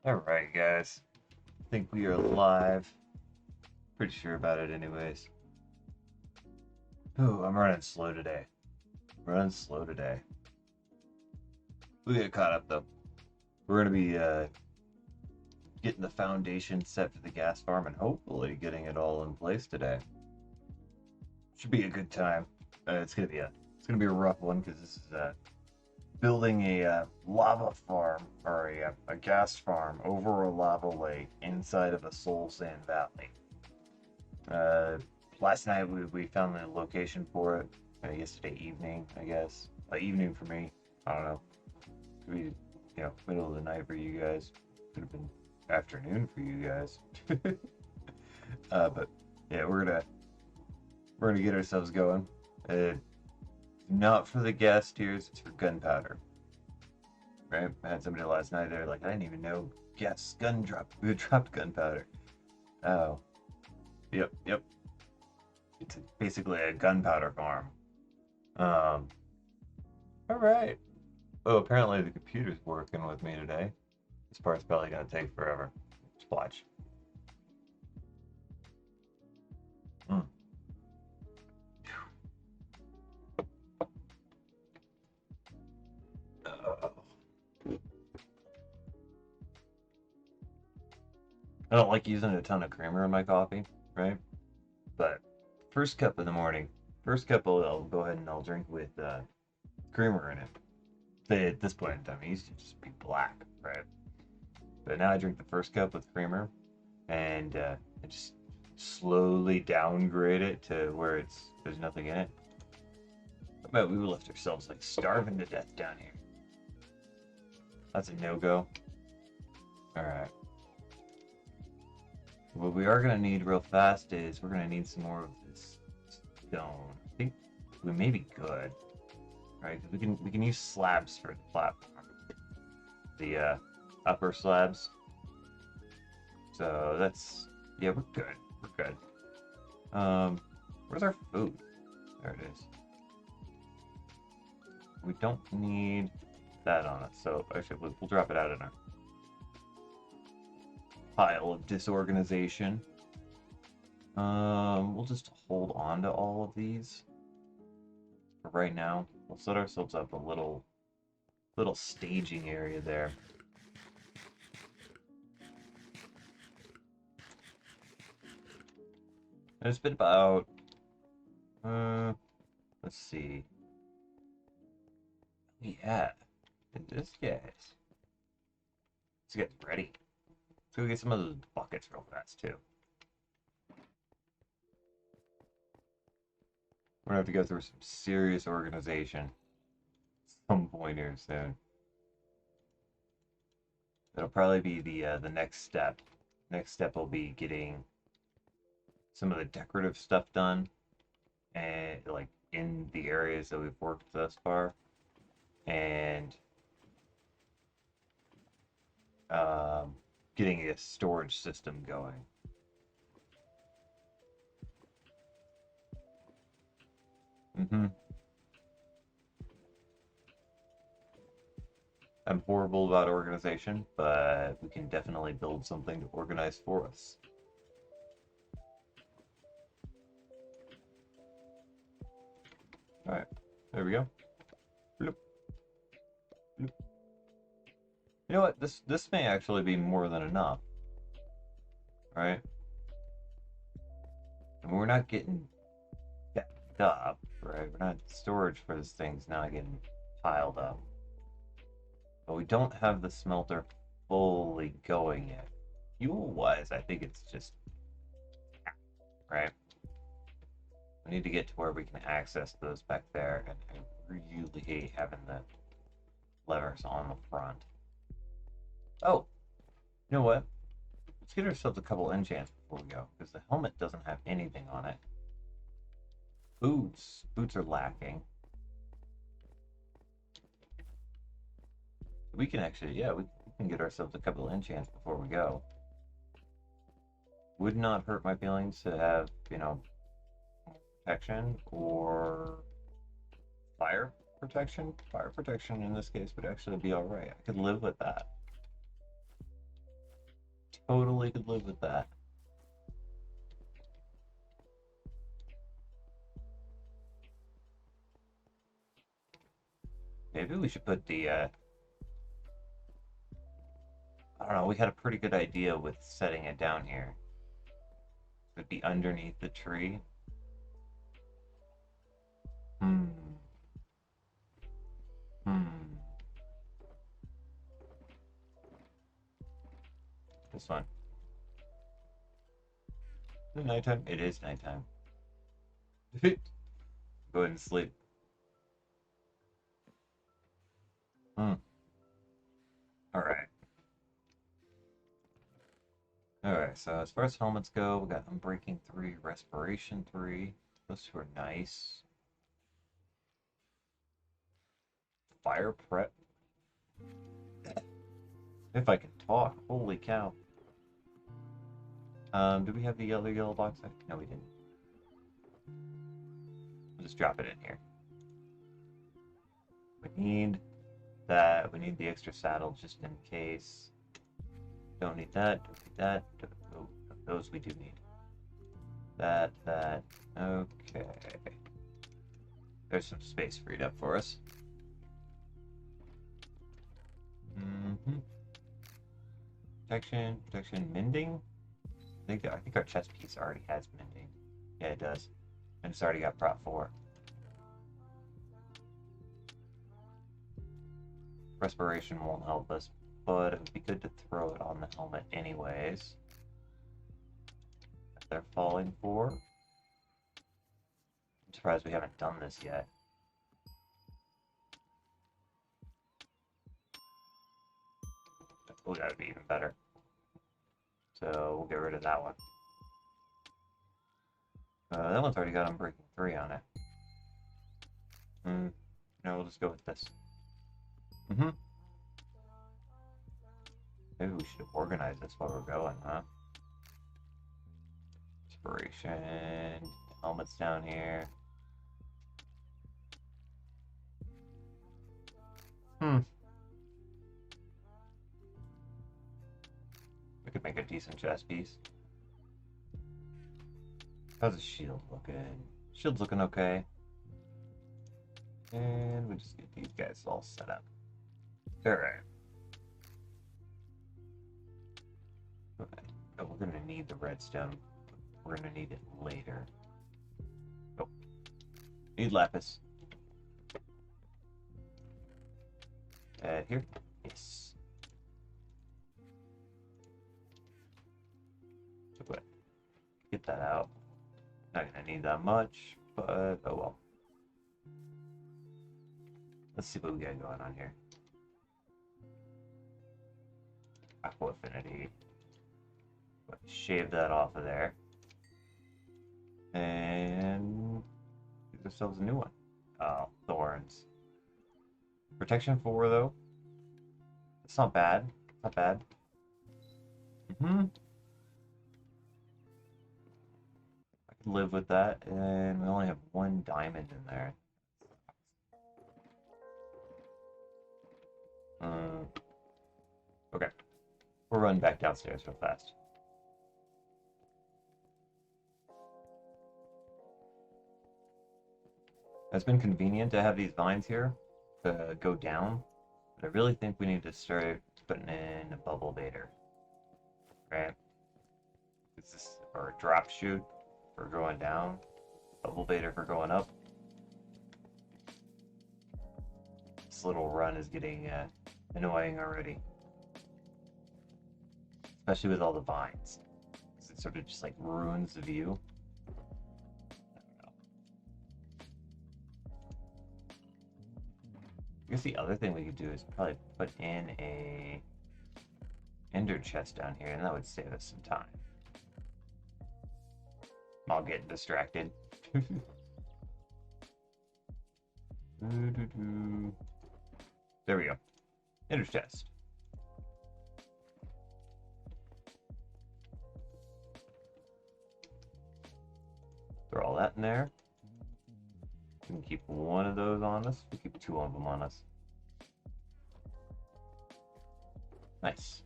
Alright, guys. Think we are live. Pretty sure about it, anyways. Ooh, I'm running slow today. Running slow today. We get caught up, though. We're going to be getting the foundation set for the gas farm and hopefully getting it all in place today. Should be a good time. It's gonna be a rough one because this is building a lava farm or a gas farm over a lava lake inside of a soul sand valley. Uh, Last night we found the location for it. Yesterday evening, I guess. Evening for me. I don't know. Could be, middle of the night for you guys. Could have been afternoon for you guys. But yeah, we're gonna get ourselves going. Uh, Not for the gas tiers. It's for gunpowder. Right? I had somebody last night. They're like, I didn't even know we dropped gunpowder. Oh, yep. It's basically a gunpowder farm. Um, all right. Oh, apparently the computer's working with me today. This part's probably gonna take forever. Just watch. Mm. Uh, I don't like using a ton of creamer in my coffee, right? But first cup in the morning, first cup I'll go ahead and I'll drink with creamer in it. At this point in time, it used to just be black, right? But now I drink the first cup with creamer, and I just slowly downgrade it to where there's nothing in it. I bet we left ourselves like starving to death down here. That's a no-go. All right. What we are gonna need real fast is we're gonna need some more of this stone. I think we may be good, right? We can use slabs for the platform, the upper slabs. So that's yeah, we're good. We're good. Where's our food? There it is. We don't need that on it, so actually we'll drop it out in our pile of disorganization. We'll just hold on to all of these for right now. We'll set ourselves up a little staging area there. And it's been about let's see. Yeah, this guys. Let's get ready. Let's go get some of those buckets real fast too. We're gonna have to go through some serious organization at some point here soon. That'll probably be the next step. Next step will be getting some of the decorative stuff done, and like in the areas that we've worked thus far, and um, getting a storage system going. hmm I'm horrible about organization, but we can definitely build something to organize for us. All right, there we go. Bloop, bloop. You know what? This may actually be more than enough, right? And we're not getting backed up, right? We're not storage for this thing's not getting piled up. But we don't have the smelter fully going yet. Fuel-wise, I think it's just right. We need to get to where we can access those back there, and I really hate having the levers on the front. Oh, you know what? Let's get ourselves a couple enchants before we go, because the helmet doesn't have anything on it. Boots are lacking. We can actually, yeah, we can get ourselves a couple enchants before we go. Would not hurt my feelings to have, protection or fire protection. Fire protection in this case would actually be all right. I could live with that. Totally could live with that. Maybe we should put the, I don't know, we had a pretty good idea with setting it down here. It would be underneath the tree. Hmm. Hmm. This one. Is it nighttime? It is nighttime. Go ahead and sleep. Hmm. Alright. Alright, so as far as helmets go, we got Unbreaking 3, Respiration 3. Those two are nice. Fire Prep. If I can talk. Holy cow. Do we have the yellow box? No, we didn't. We'll just drop it in here. We need that. We need the extra saddle just in case. Don't need that. Don't need that. Oh, those we do need. That. Okay. There's some space freed up for us. Protection, mending. I think our chest piece already has mending. Yeah, it does. And it's already got prop 4. Respiration won't help us, but it would be good to throw it on the helmet anyways. If they're falling for. I'm surprised we haven't done this yet. Oh, that would be even better. So we'll get rid of that one. That one's already got Unbreaking 3 on it. No, we'll just go with this. Maybe we should organize this while we're going, huh? Inspiration. Helmets down here. We could make a decent chest piece. How's the shield looking? Shield's looking okay. And we just get these guys all set up. Alright. Oh, we're gonna need the redstone. We're gonna need it later. Oh. Need lapis. Here? Yes. So what? Get that out. Not gonna need that much, but oh well. Let's see what we got going on here. Aqua Affinity. Shave that off of there. And get ourselves a new one. Oh, thorns. Protection 4 though. It's not bad. Not bad. I can live with that, and we only have 1 diamond in there. Okay. We'll run back downstairs real fast. It's been convenient to have these vines here to go down, but I really think we need to start putting in a bubble baiter. Right? Is this or a drop chute for going down, bubble baiter for going up. This little run is getting annoying already, especially with all the vines. It sort of just like ruins the view. I guess the other thing we could do is probably put in a ender chest down here, and that would save us some time. I'll get distracted. There we go. Ender chest. Throw all that in there. We can keep one of those on us. We keep 2 of them on us. Nice.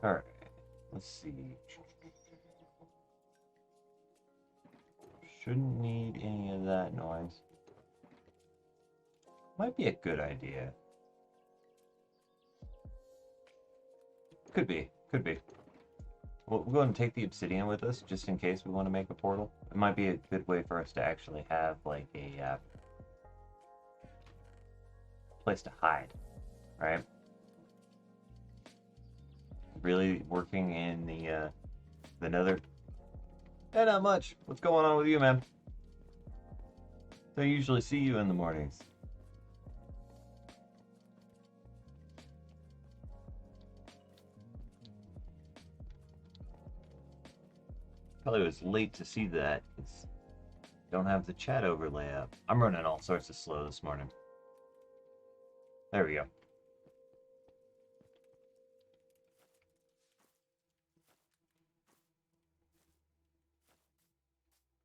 Alright, let's see. Shouldn't need any of that noise. Might be a good idea. Could be, could be. We'll go ahead and take the obsidian with us, just in case we want to make a portal. It might be a good way for us to actually have, like, a place to hide, right? Really working in the nether. Yeah, not much. What's going on with you, man? Don't usually see you in the mornings. Probably was late to see that. Don't have the chat overlay up. I'm running all sorts of slow this morning. There we go.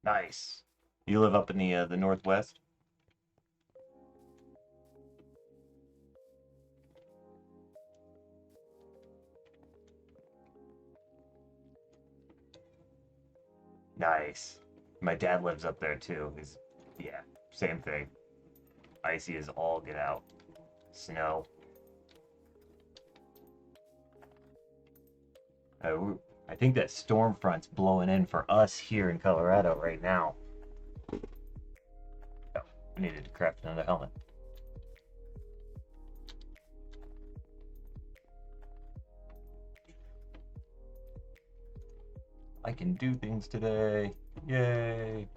Nice. You live up in the northwest? Nice. My dad lives up there too. Yeah, same thing. Icy as all get out. Snow. I think that storm front's blowing in for us here in Colorado right now. Oh, I needed to craft another helmet. I can do things today. Yay.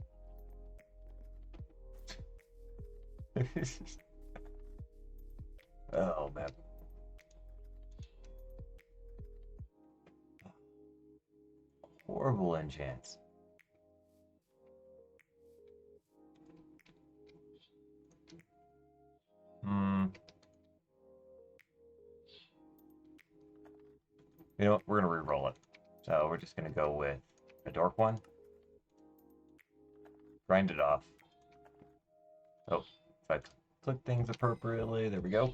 Oh, man. Horrible enchants. You know what? We're going to re-roll it. So we're just going to go with a dork one. Grind it off. Oh, if I click things appropriately, there we go.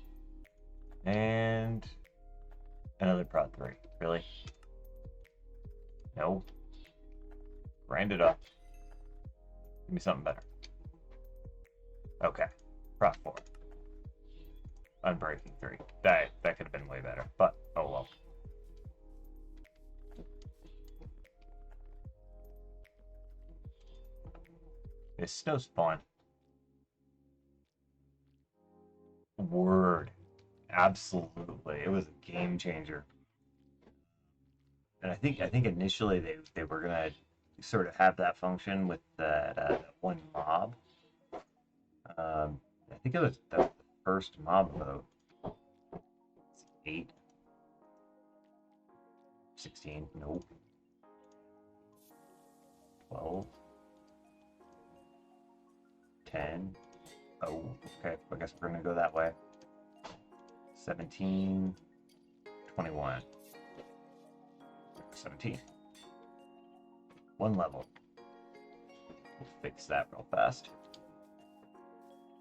And another prod 3. Really? No. Grind it up. Give me something better. Okay. Prod 4. Unbreaking 3. That could have been way better, but oh well. This snow's fun. Word. Absolutely. It was a game changer. And I think initially they were gonna sort of have that function with that one mob. I think that was the first mob mode. 8. 16. Nope. 12. 10. Oh, okay. I guess we're gonna go that way. 17. 21. 17. One level. We'll fix that real fast.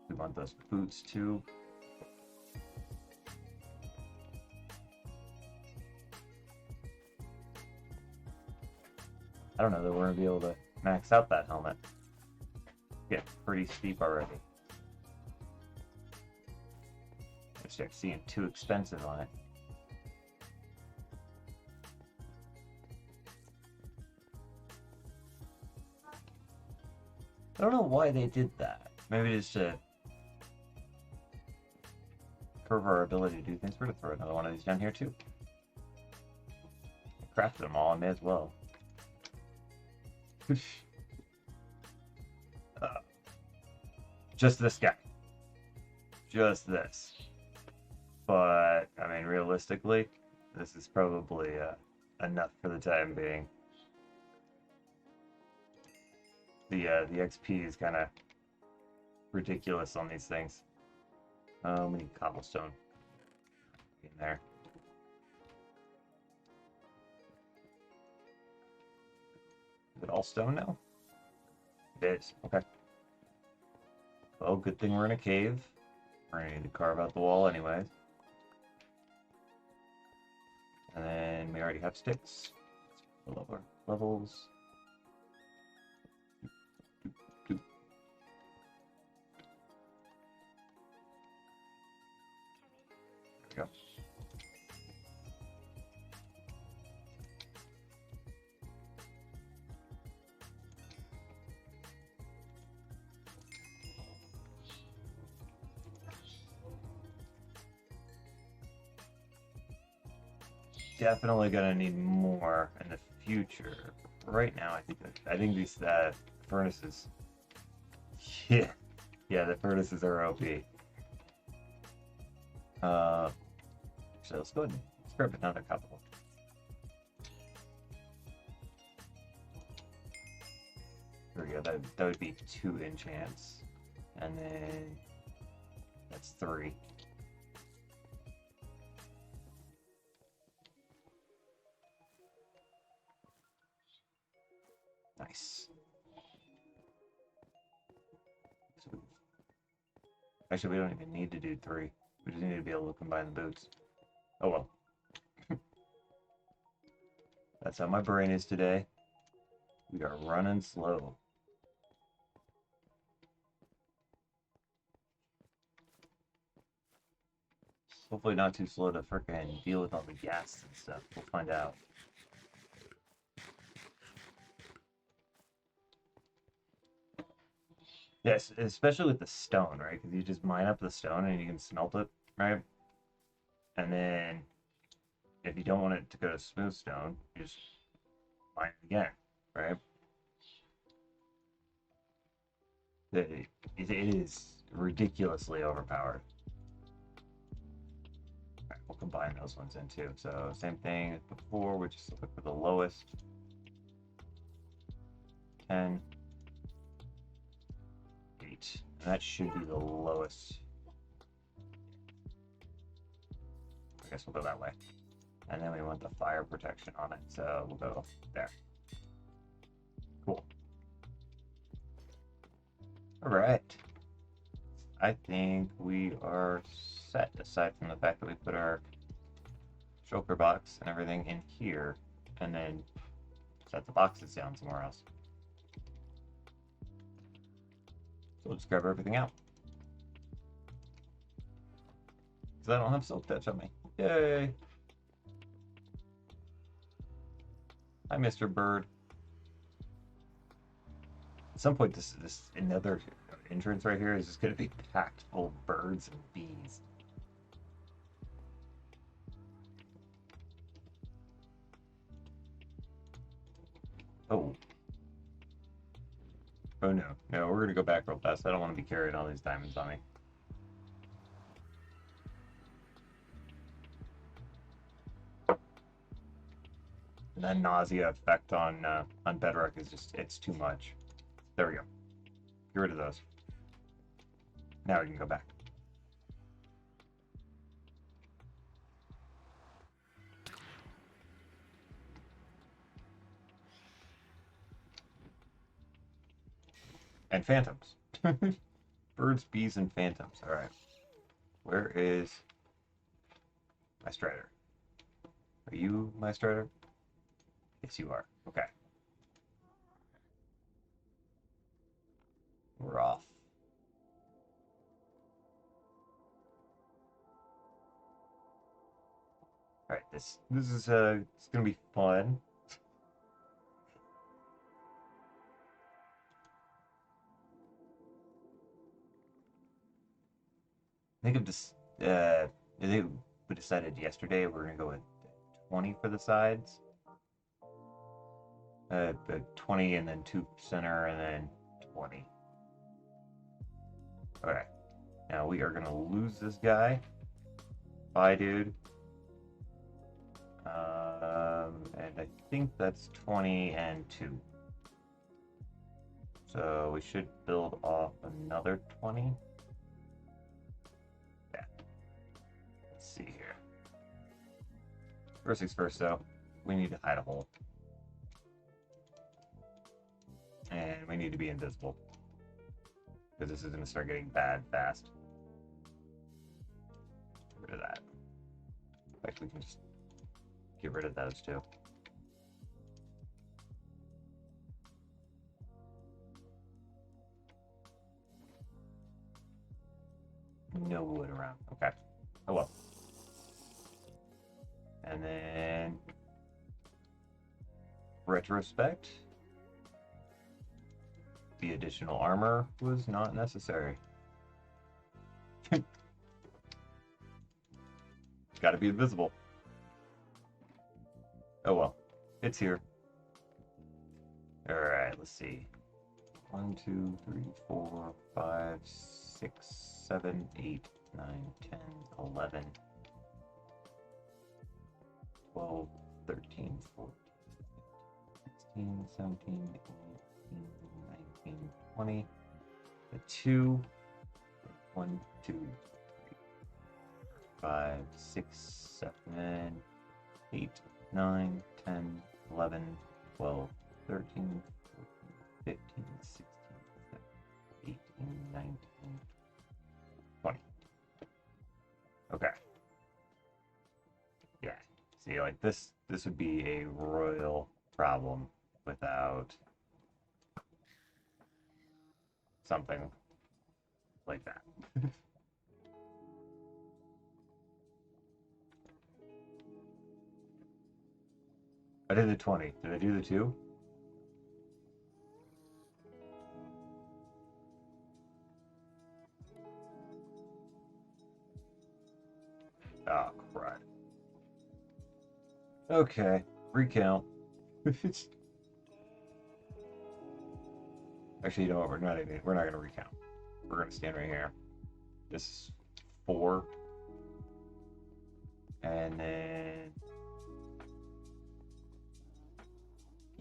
We want those boots too. I don't know that we're gonna be able to max out that helmet. Get pretty steep already. I start seeing too expensive on it. I don't know why they did that. Maybe it's to curve our ability to do things. We're gonna throw another one of these down here too. I crafted them all, I may as well. Just this guy. Just this. But, I mean, realistically, this is probably enough for the time being. The XP is kind of ridiculous on these things. We need cobblestone in there. Is it all stone now? It is. Okay. Well, good thing we're in a cave. We're gonna need to carve out the wall anyways. And then we already have sticks. Let's fill up our levels. There we go. Definitely gonna need more in the future. Right now, I think these furnaces. Yeah, yeah, the furnaces are OP. So let's go ahead and scrap another couple. There we go. That would be 2 enchants, and then that's 3. Nice. So, actually, we don't even need to do 3. We just need to be able to combine the boots. Oh well. That's how my brain is today. We are running slow. Hopefully not too slow to frickin' deal with all the gas and stuff. We'll find out. Yes, especially with the stone, right? Because you just mine up the stone and you can smelt it, right? And then if you don't want it to go to smooth stone, you just mine it again, right? It is ridiculously overpowered. Right, we'll combine those ones in too. So same thing as before, we just look for the lowest. 10. 8. And that should be the lowest. I guess we'll go that way. And then we want the fire protection on it, so we'll go there. Cool. Alright. I think we are set, aside from the fact that we put our shulker box and everything in here, and then set the boxes down somewhere else. So we'll just grab everything out. Because I don't have silk touch on me. Yay! Hi, Mr. Bird. At some point, this another entrance right here is just going to be packed full of birds and bees. Oh. Oh no. No, we're going to go back real fast. I don't want to be carrying all these diamonds on me. And that nausea effect on Bedrock is just, it's too much. There we go. Get rid of those. Now we can go back. And phantoms. Birds, bees, and phantoms. All right. Where is my strider? Are you my strider? Yes, you are. Okay. We're off. All right. This is it's gonna be fun. I think of this. I think we decided yesterday we're gonna go with 20 for the sides. 20 and then 2 center and then 20. Okay. Now we are gonna lose this guy. Bye, dude. And I think that's 20 and 2. So we should build off another 20. Yeah. Let's see here. First things first, though, we need to hide a hole. And we need to be invisible. Because this is going to start getting bad fast. Get rid of that. In fact, we can just get rid of those two. No wood around. Okay. Oh well. And then retrospect. The additional armor was not necessary. Gotta be invisible. Oh well. It's here. Alright, let's see. 1, 2, 3, 4, 5, 6, 7, 8, 9, 10, 11, 12, 13, 14, 16, 17, 18, 19, 20. The 2. 1, 2, 3, 5, 6, 7, 8, 9, 10, 11, 12, 13, 14, 15, 16, 17, 18, 19, 20. Okay. Yeah. See, like this would be a royal problem without something like that. I did the 20. Did I do the 2? Oh, crud. Okay, recount. Actually, you know what? We're not gonna recount. We're gonna stand right here. This is 4, and then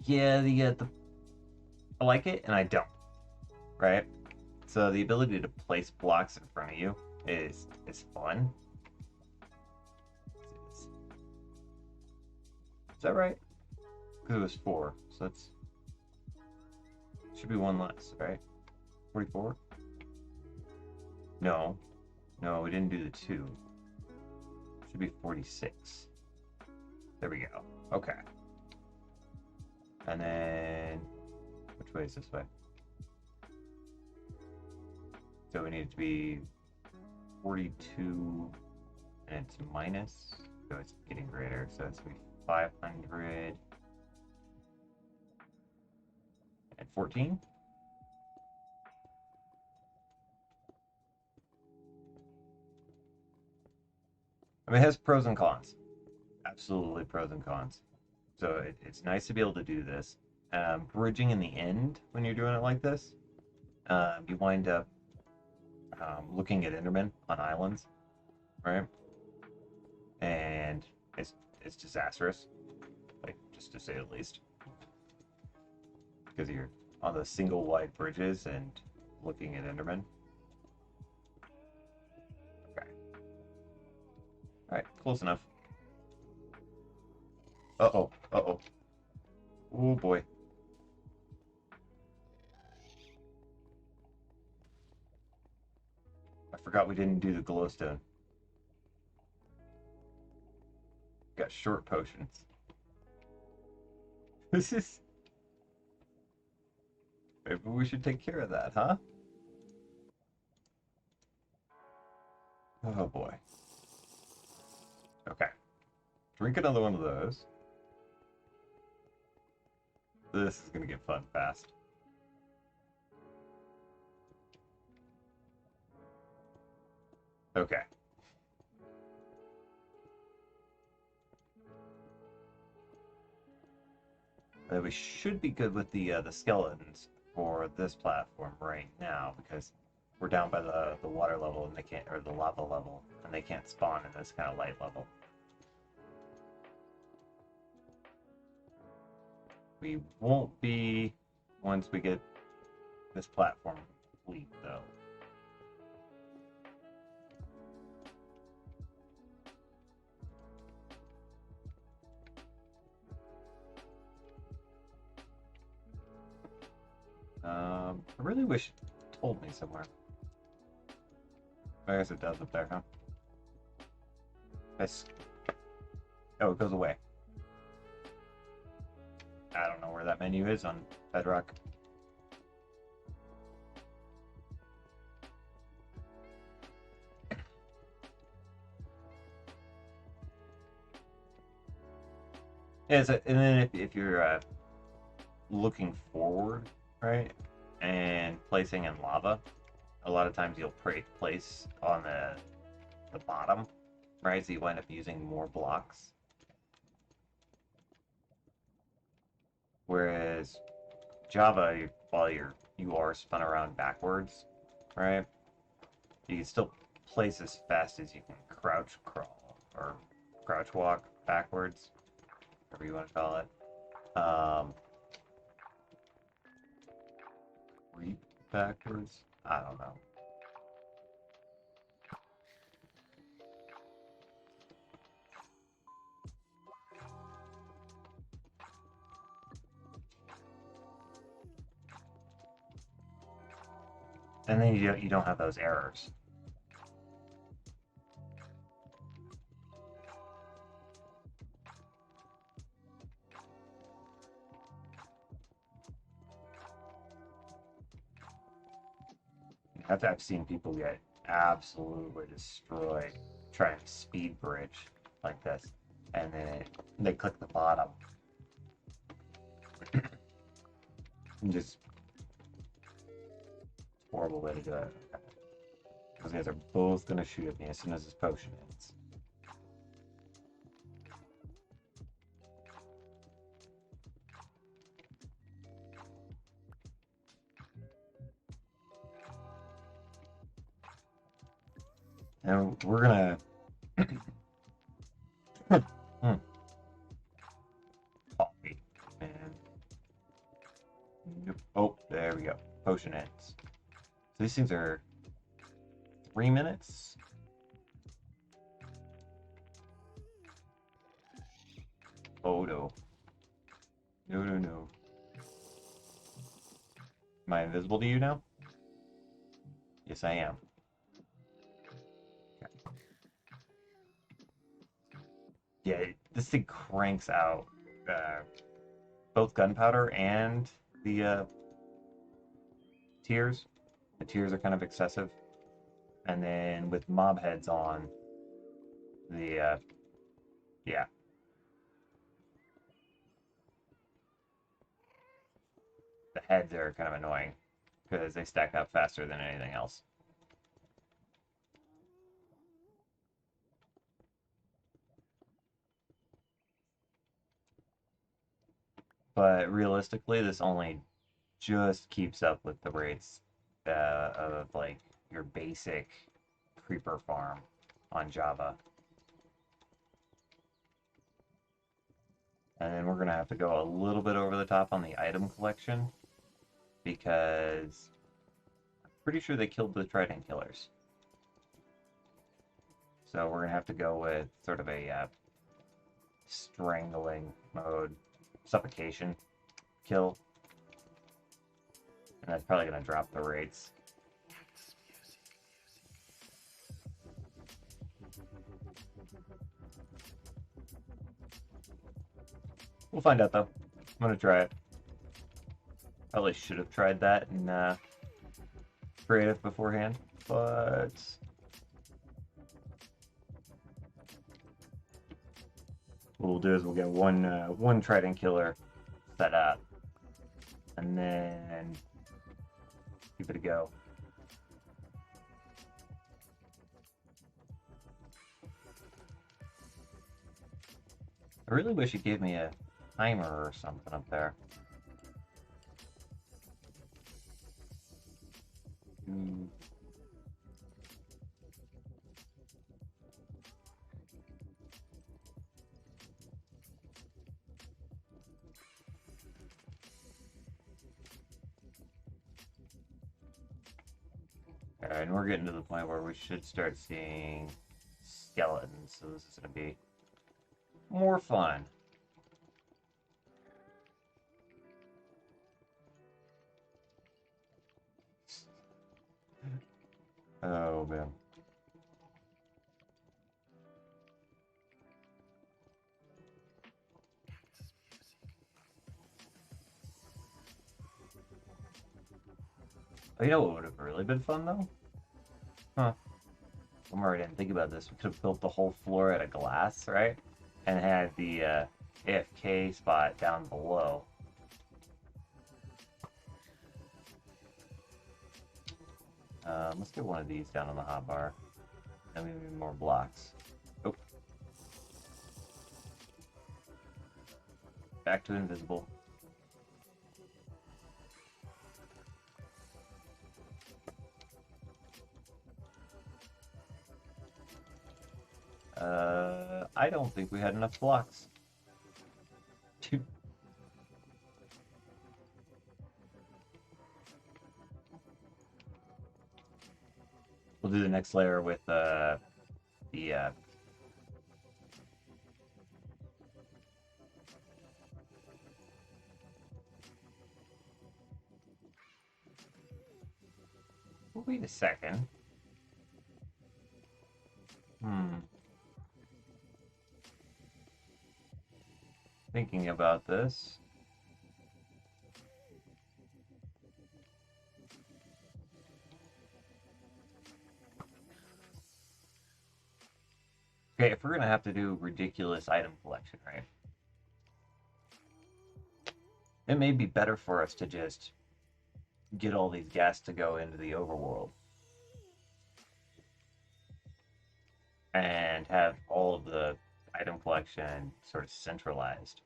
yeah, the I like it and I don't. Right? So the ability to place blocks in front of you is fun. Is that right? Because it was 4, so that's should be 1 less, right? 44? No, we didn't do the 2. Should be 46. There we go. Okay. And then which way is this way? So we need it to be 42, and it's minus, so it's getting greater. So it's going to be 500 and 14. I mean, it has pros and cons. Absolutely pros and cons. So it's nice to be able to do this. Bridging in the end, when you're doing it like this, you wind up looking at Endermen on islands, right? And it's disastrous, like just to say the least, because you're on the single wide bridges and looking at Endermen. Okay. All right, close enough. Uh-oh. Uh-oh. Oh boy. I forgot we didn't do the glowstone. Got short potions. This is... Maybe we should take care of that, huh? Oh boy. Okay. Drink another one of those. This is gonna get fun fast. Okay. We should be good with the skeletons for this platform right now, because we're down by the water level and they can't, or the lava level, and they can't spawn in this kind of light level. We won't be once we get this platform complete, though. I really wish it told me somewhere. I guess it does up there, huh? Oh, it goes away. that menu is on Bedrock. Yeah, so, and then if you're looking forward, right, and placing in lava, a lot of times you'll place on the bottom, right? So you wind up using more blocks. Whereas Java, while you are spun around backwards, right? You can still place as fast as you can crouch crawl or crouch walk backwards, whatever you want to call it. Creep backwards? I don't know. And then you don't have those errors. I've seen people get absolutely destroyed trying to speed bridge like this, and then they click the bottom. And just horrible way to do it. Those guys are both gonna shoot at me as soon as this potion ends. And we're gonna coffee. And oh, there we go. Potion ends. So these things are 3 minutes. Oh no. No, no, no. Am I invisible to you now? Yes, I am. Okay. Yeah, this thing cranks out both gunpowder and the tears. The tears are kind of excessive. And then with mob heads on, the yeah. The heads are kind of annoying because they stack up faster than anything else. But realistically, this only just keeps up with the rates of like your basic creeper farm on Java. And then we're going to have to go a little bit over the top on the item collection because I'm pretty sure they killed the Trident killers. So we're going to have to go with sort of a strangling mode, suffocation kill. And that's probably going to drop the rates. We'll find out though. I'm going to try it. Probably should have tried that in creative beforehand, but what we'll do is we'll get one Trident killer set up, and then give it a go. I really wish it gave me a timer or something up there. Alright, and we're getting to the point where we should start seeing skeletons, so this is going to be more fun. Oh, man. Oh, you know what would have really been fun though? Huh. I'm already didn't think about this. We could have built the whole floor out of glass, right? And had the AFK spot down below. Let's get one of these down on the hotbar. And we need more blocks. Oh. Back to invisible. I don't think we had enough blocks. We'll do the next layer with the wait a second. Thinking about this. Okay, if we're gonna have to do ridiculous item collection, right? It may be better for us to just get all these gas to go into the overworld and have all of the item collection sort of centralized.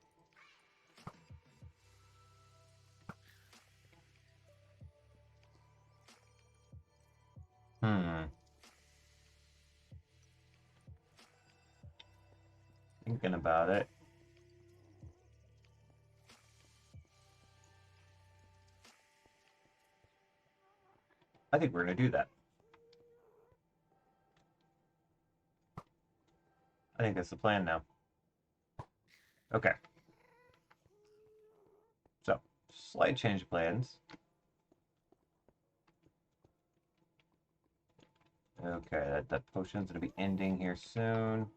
Thinking about it. I think we're gonna do that. I think that's the plan now. Okay. So, slight change of plans. Okay, that potion's gonna be ending here soon.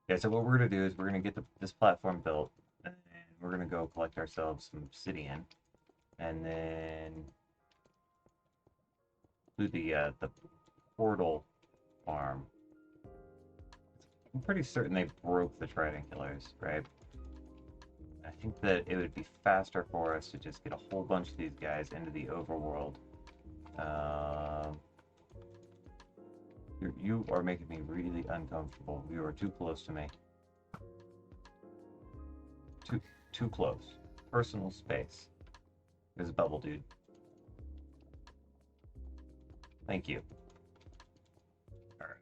Yeah, so what we're gonna do is we're gonna get this platform built, and we're gonna go collect ourselves some obsidian, and then do the portal farm. I'm pretty certain they broke the Trident Killers, right? I think that it would be faster for us to just get a whole bunch of these guys into the overworld. You are making me really uncomfortable. You are too close to me. Too close. Personal space. There's a bubble, dude. Thank you. Alright.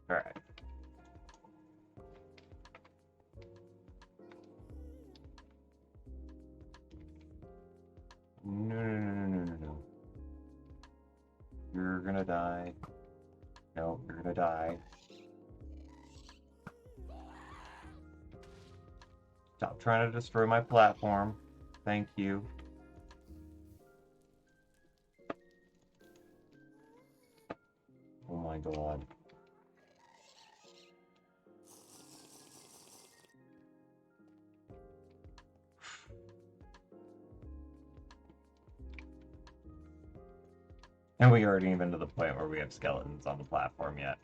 Alright. No. You're gonna die. No, you're gonna die. Stop trying to destroy my platform. Thank you. Oh my god. And we aren't even to the point where we have skeletons on the platform yet.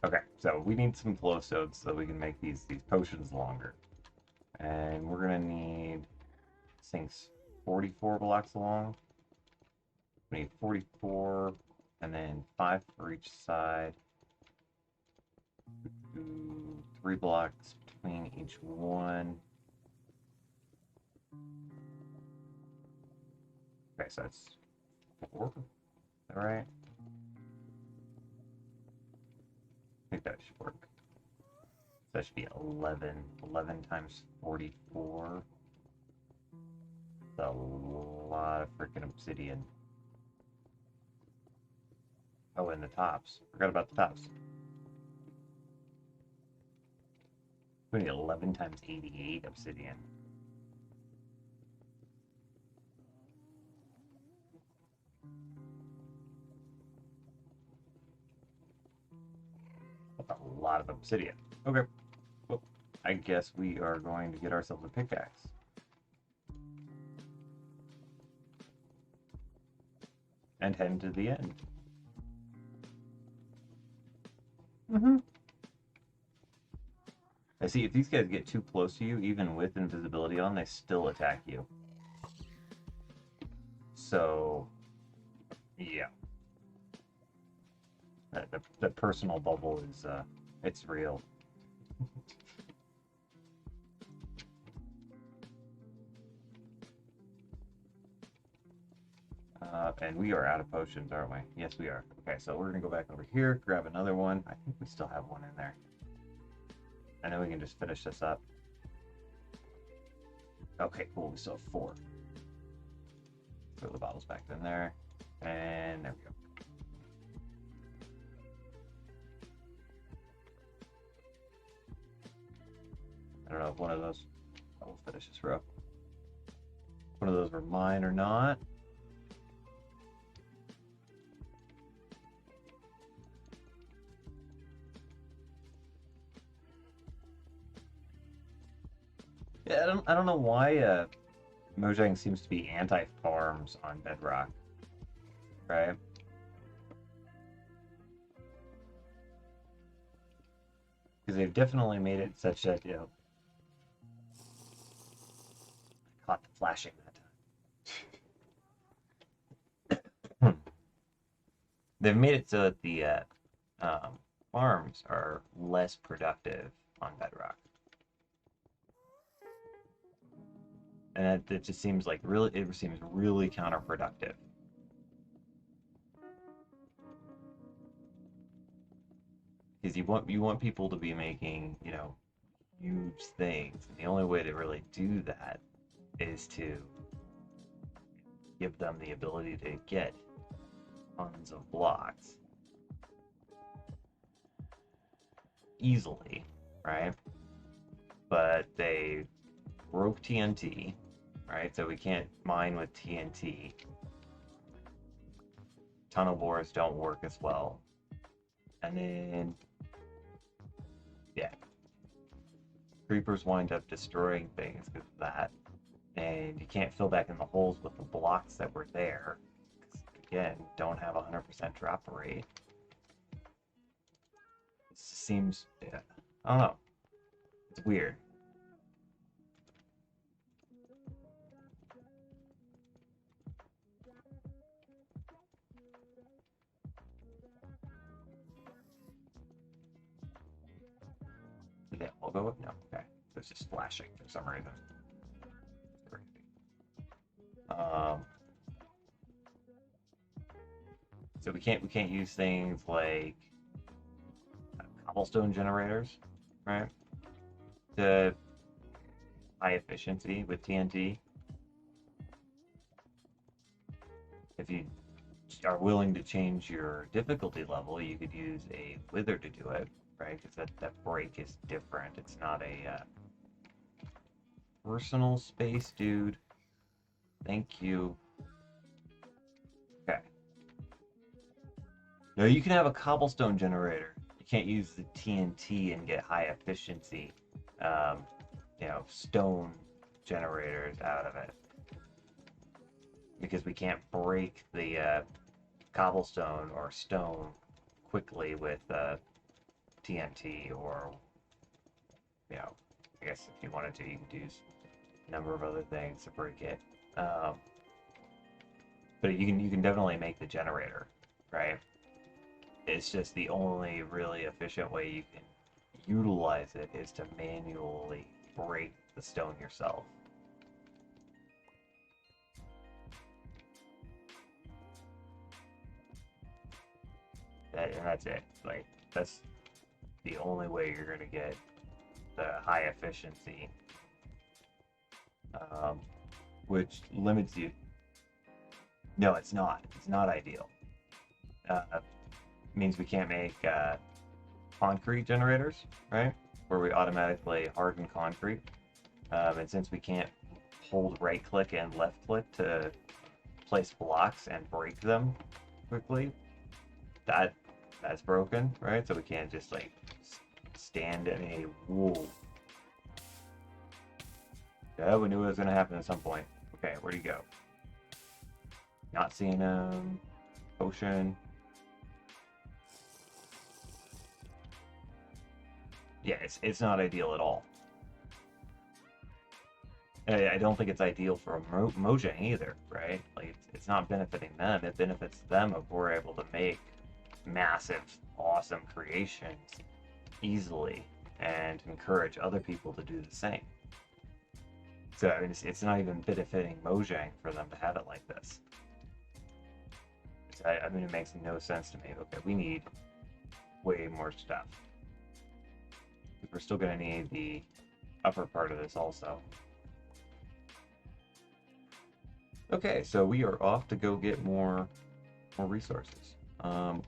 Okay, so we need some glowstones so we can make these potions longer. And we're gonna need things 44 blocks long. We need 44 and then 5 for each side. 3 blocks between each one. Okay, so that's 4. Is that right? I think that should work. That should be 11. 11 times 44. That's a lot of freaking obsidian. Oh, and the tops. Forgot about the tops. We need 11 times 88 obsidian. That's a lot of obsidian. Okay. Well, I guess we are going to get ourselves a pickaxe. And head to the end. I see, if these guys get too close to you, even with invisibility on, they still attack you. So, yeah. The personal bubble is, it's real. And we are out of potions, aren't we? Yes, we are. Okay, so we're gonna go back over here, grab another one. I think we still have one in there. And then we can just finish this up. Okay, cool, we still have 4. Throw the bottles back in there. And there we go. I don't know if one of those... I'll finish this row. One of those were mine or not. Yeah, I don't know why Mojang seems to be anti-farms on Bedrock, right? Because they've definitely made it such that, you know, I caught the flashing that time. They've made it so that the farms are less productive on Bedrock. And it just seems like it seems really counterproductive. Because you want people to be making, you know, huge things. And the only way to really do that is to give them the ability to get tons of blocks easily, right? But they broke TNT, right? So we can't mine with TNT. Tunnel bores don't work as well. And then, yeah, creepers wind up destroying things because of that. And you can't fill back in the holes with the blocks that were there. Because, again, don't have 100% drop rate. It seems, yeah, I don't know. It's weird. Did they all go up? No. Okay. It was just flashing for some reason. So we can't use things like cobblestone generators, right? To high efficiency with TNT. If you are willing to change your difficulty level, you could use a wither to do it, right? Because that break is different. It's not a personal space, dude. Thank you. Okay. No, you can have a cobblestone generator. You can't use the TNT and get high efficiency, you know, stone generators out of it. Because we can't break the cobblestone or stone quickly with TNT or, you know, I guess if you wanted to, you could use a number of other things to break it. But you can definitely make the generator, right? It's just the only really efficient way you can utilize it is to manually break the stone yourself. And that's it. Like, that's the only way you're going to get the high efficiency, which limits you. No, it's not. It's not ideal. Means we can't make concrete generators, right? where we automatically harden concrete. And since we can't hold right click and left click to place blocks and break them quickly, that's broken, right? So we can't just like stand in a wall. Yeah, we knew it was gonna happen at some point. Okay, where'd he go? Not seeing him. Potion. Yeah, it's not ideal at all. I don't think it's ideal for Mojang either, right? Like, it's not benefiting them. It benefits them if we're able to make massive, awesome creations easily and encourage other people to do the same. So, I mean, it's not even benefiting Mojang for them to have it like this. I mean, it makes no sense to me. Okay, we need way more stuff. We're still going to need the upper part of this also. Okay, so we are off to go get more resources.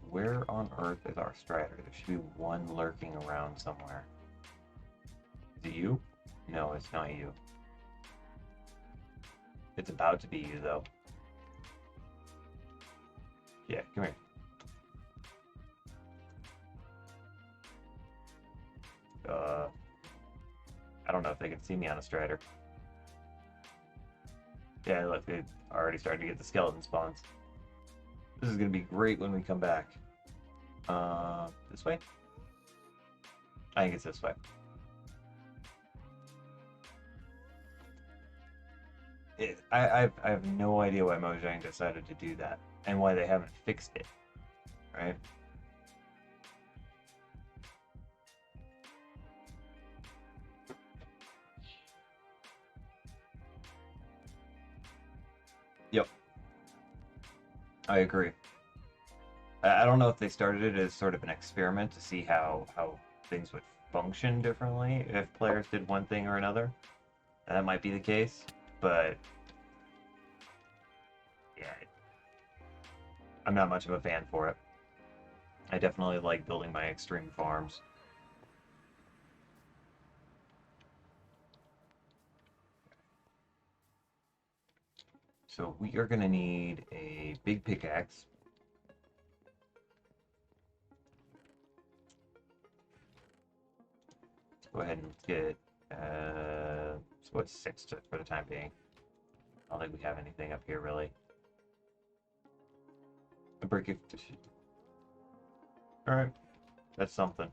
Where on earth is our Strider? There should be one lurking around somewhere. Is it you? No, it's not you. It's about to be you, though. Yeah, come here. I don't know if they can see me on a Strider. Yeah, look, they already started to get the skeleton spawns. This is going to be great when we come back. This way? I think it's this way. I have no idea why Mojang decided to do that, and why they haven't fixed it, right? Yep. I agree. I don't know if they started it as sort of an experiment to see how things would function differently if players did one thing or another. That might be the case, but yeah, I'm not much of a fan for it. I definitely like building my extreme farms. So we are going to need a big pickaxe. Let's go ahead and let's get, let's go with 6 for the time being. I don't think we have anything up here, really. A brick. Alright, that's something.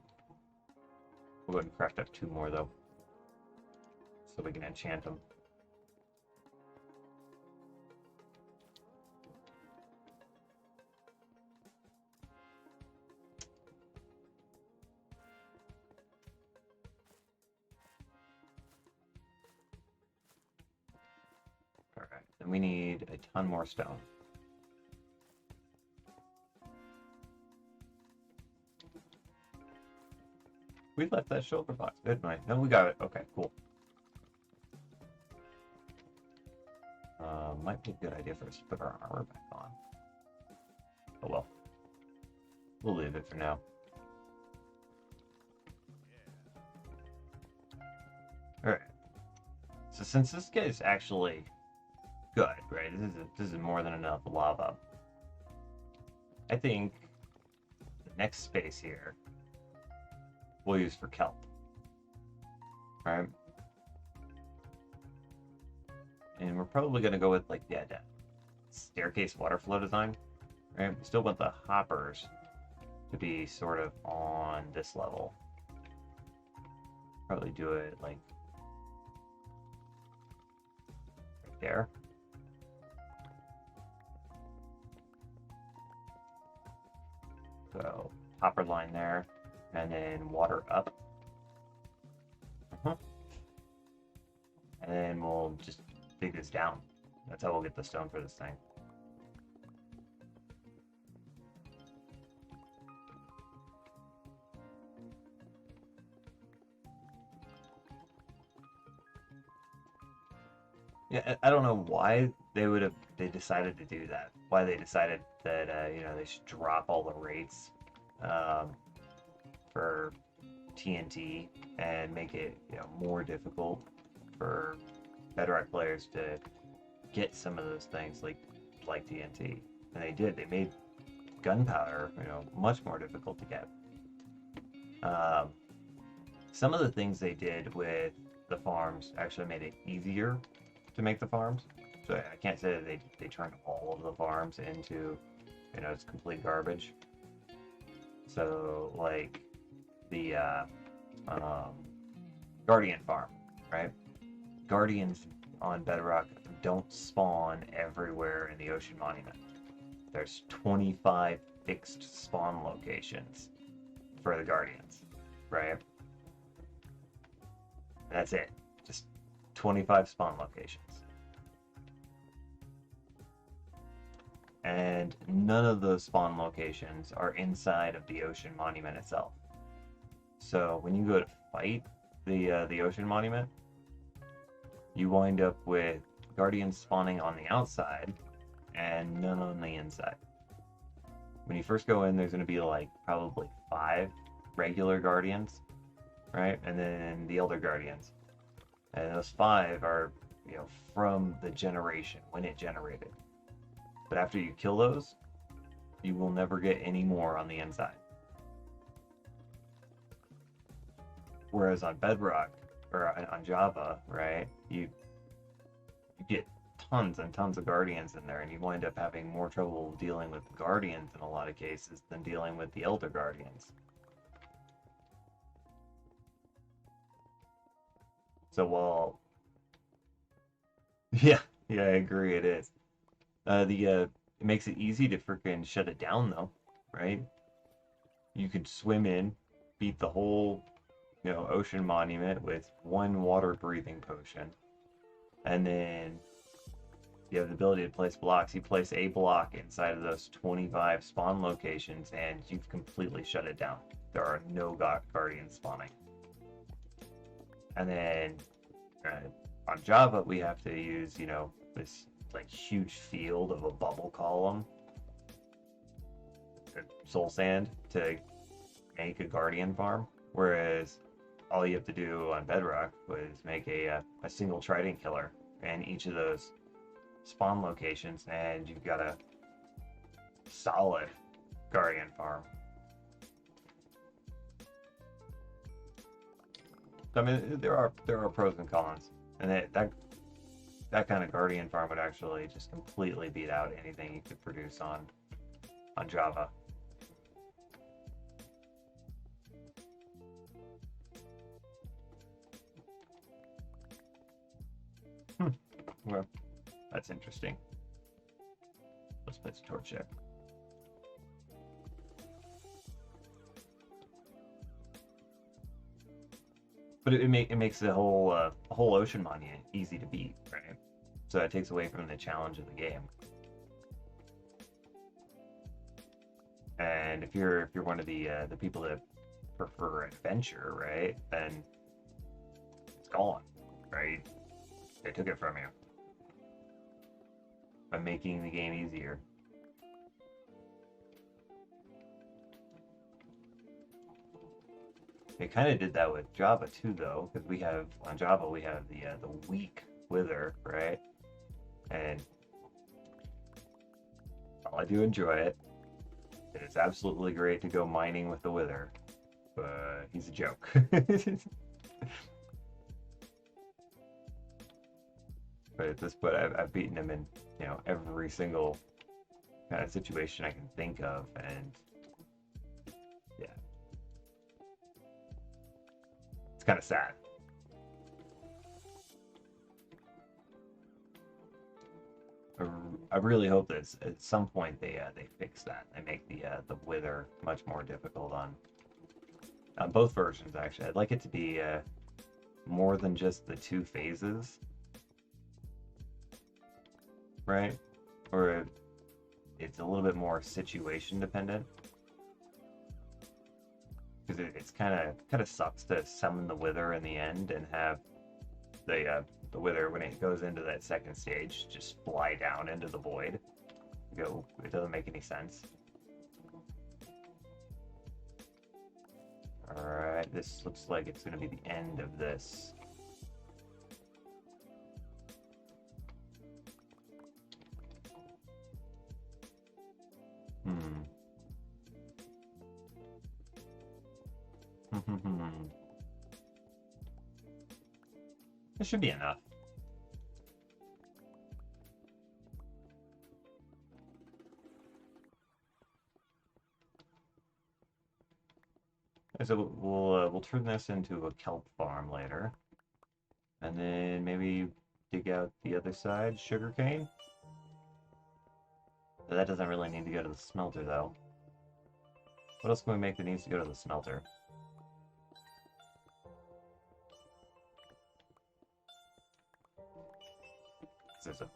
We'll go ahead and craft up 2 more, though, so we can enchant them. Alright, then we need a ton more stone. We left that shoulder box, didn't we? No, we got it. Okay, cool. Might be a good idea for us to put our armor back on. Oh well. We'll leave it for now. Alright. So since this guy's actually good, right? This is more than enough lava. I think the next space here we'll use for kelp. Right? And we're probably gonna go with like that staircase water flow design. Right? We still want the hoppers to be sort of on this level. Probably do it like right there. So hopper line there, and then water up. And then we'll just dig this down. That's how we'll get the stone for this thing. Yeah, I don't know why they decided to do that. Why they decided that you know, they should drop all the rates for TNT and make it, more difficult for Bedrock players to get some of those things like TNT. And they did. They made gunpowder, much more difficult to get. Some of the things they did with the farms actually made it easier to make the farms. So I can't say that they turned all of the farms into, it's complete garbage. So like the Guardian farm, right? Guardians on Bedrock don't spawn everywhere in the Ocean Monument. There's 25 fixed spawn locations for the Guardians, right? And that's it. Just 25 spawn locations. And none of those spawn locations are inside of the Ocean Monument itself. So when you go to fight the Ocean Monument, you wind up with Guardians spawning on the outside and none on the inside. When you first go in, there's going to be like probably 5 regular Guardians, right? And then the Elder Guardians. And those 5 are, from the generation, when it generated. But after you kill those, you will never get any more on the inside. Whereas on Bedrock, or on Java, right, you get tons and tons of Guardians in there, and you wind up having more trouble dealing with the Guardians in a lot of cases than dealing with the Elder Guardians. So while... Yeah, I agree, it is. It makes it easy to freaking shut it down, though, right? You could swim in, beat the whole, Ocean Monument with 1 water-breathing potion, and then you have the ability to place blocks. You place a block inside of those 25 spawn locations, and you've completely shut it down. There are no Guardians spawning. And then on Java, we have to use, this like huge field of a bubble column, soul sand, to make a Guardian farm, whereas all you have to do on Bedrock was make a single Trident killer in each of those spawn locations, and you've got a solid Guardian farm. I mean, there are pros and cons, and that kind of Guardian farm would actually just completely beat out anything you could produce on Java. Well, that's interesting. Let's place a torch check. But it makes the whole Ocean Monument easy to beat, right? So it takes away from the challenge of the game. And if you're one of the people that prefer adventure, right, then it's gone, right? They took it from you by making the game easier. They kind of did that with Java too, though, because on Java we have the weak wither, right? And while I do enjoy it, it's absolutely great to go mining with the wither, but he's a joke. But at this point, I've beaten him in every single kind of situation I can think of, and yeah, it's kind of sad. I really hope that at some point they fix that. They make the wither much more difficult on both versions. Actually, I'd like it to be more than just the 2 phases, right? Or it's a little bit more situation dependent, because it's kind of sucks to summon the wither in the end and have the wither, when it goes into that second stage, just fly down into the void. It doesn't make any sense. Alright, this looks like it's going to be the end of this. Hmm. This should be enough. So we'll turn this into a kelp farm later, and then maybe dig out the other side, sugarcane. But that doesn't really need to go to the smelter though. What else can we make that needs to go to the smelter? There's a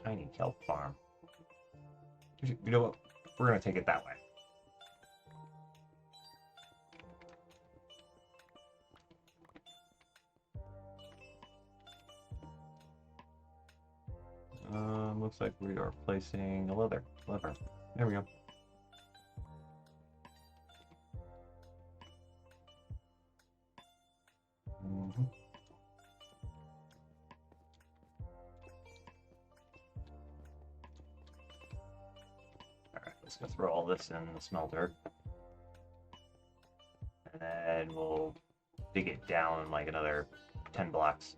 tiny kelp farm. You know what? We're gonna take it that way. Looks like we are placing a lever. There we go. Alright, let's go throw all this in the smelter. And then we'll dig it down like another 10 blocks.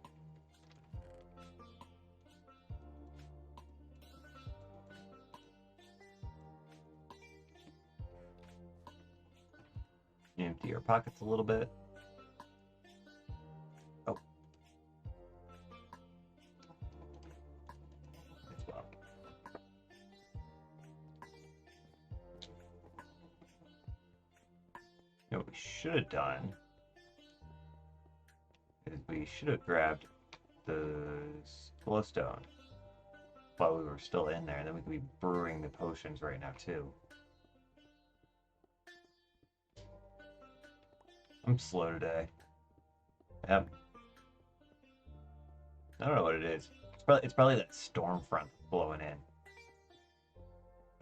Empty your pockets a little bit. Oh. As well. You know what we should have done is we should have grabbed the glowstone while we were still in there, and then we could be brewing the potions right now too. I'm slow today. Yep. I don't know what it is. It's probably that storm front blowing in.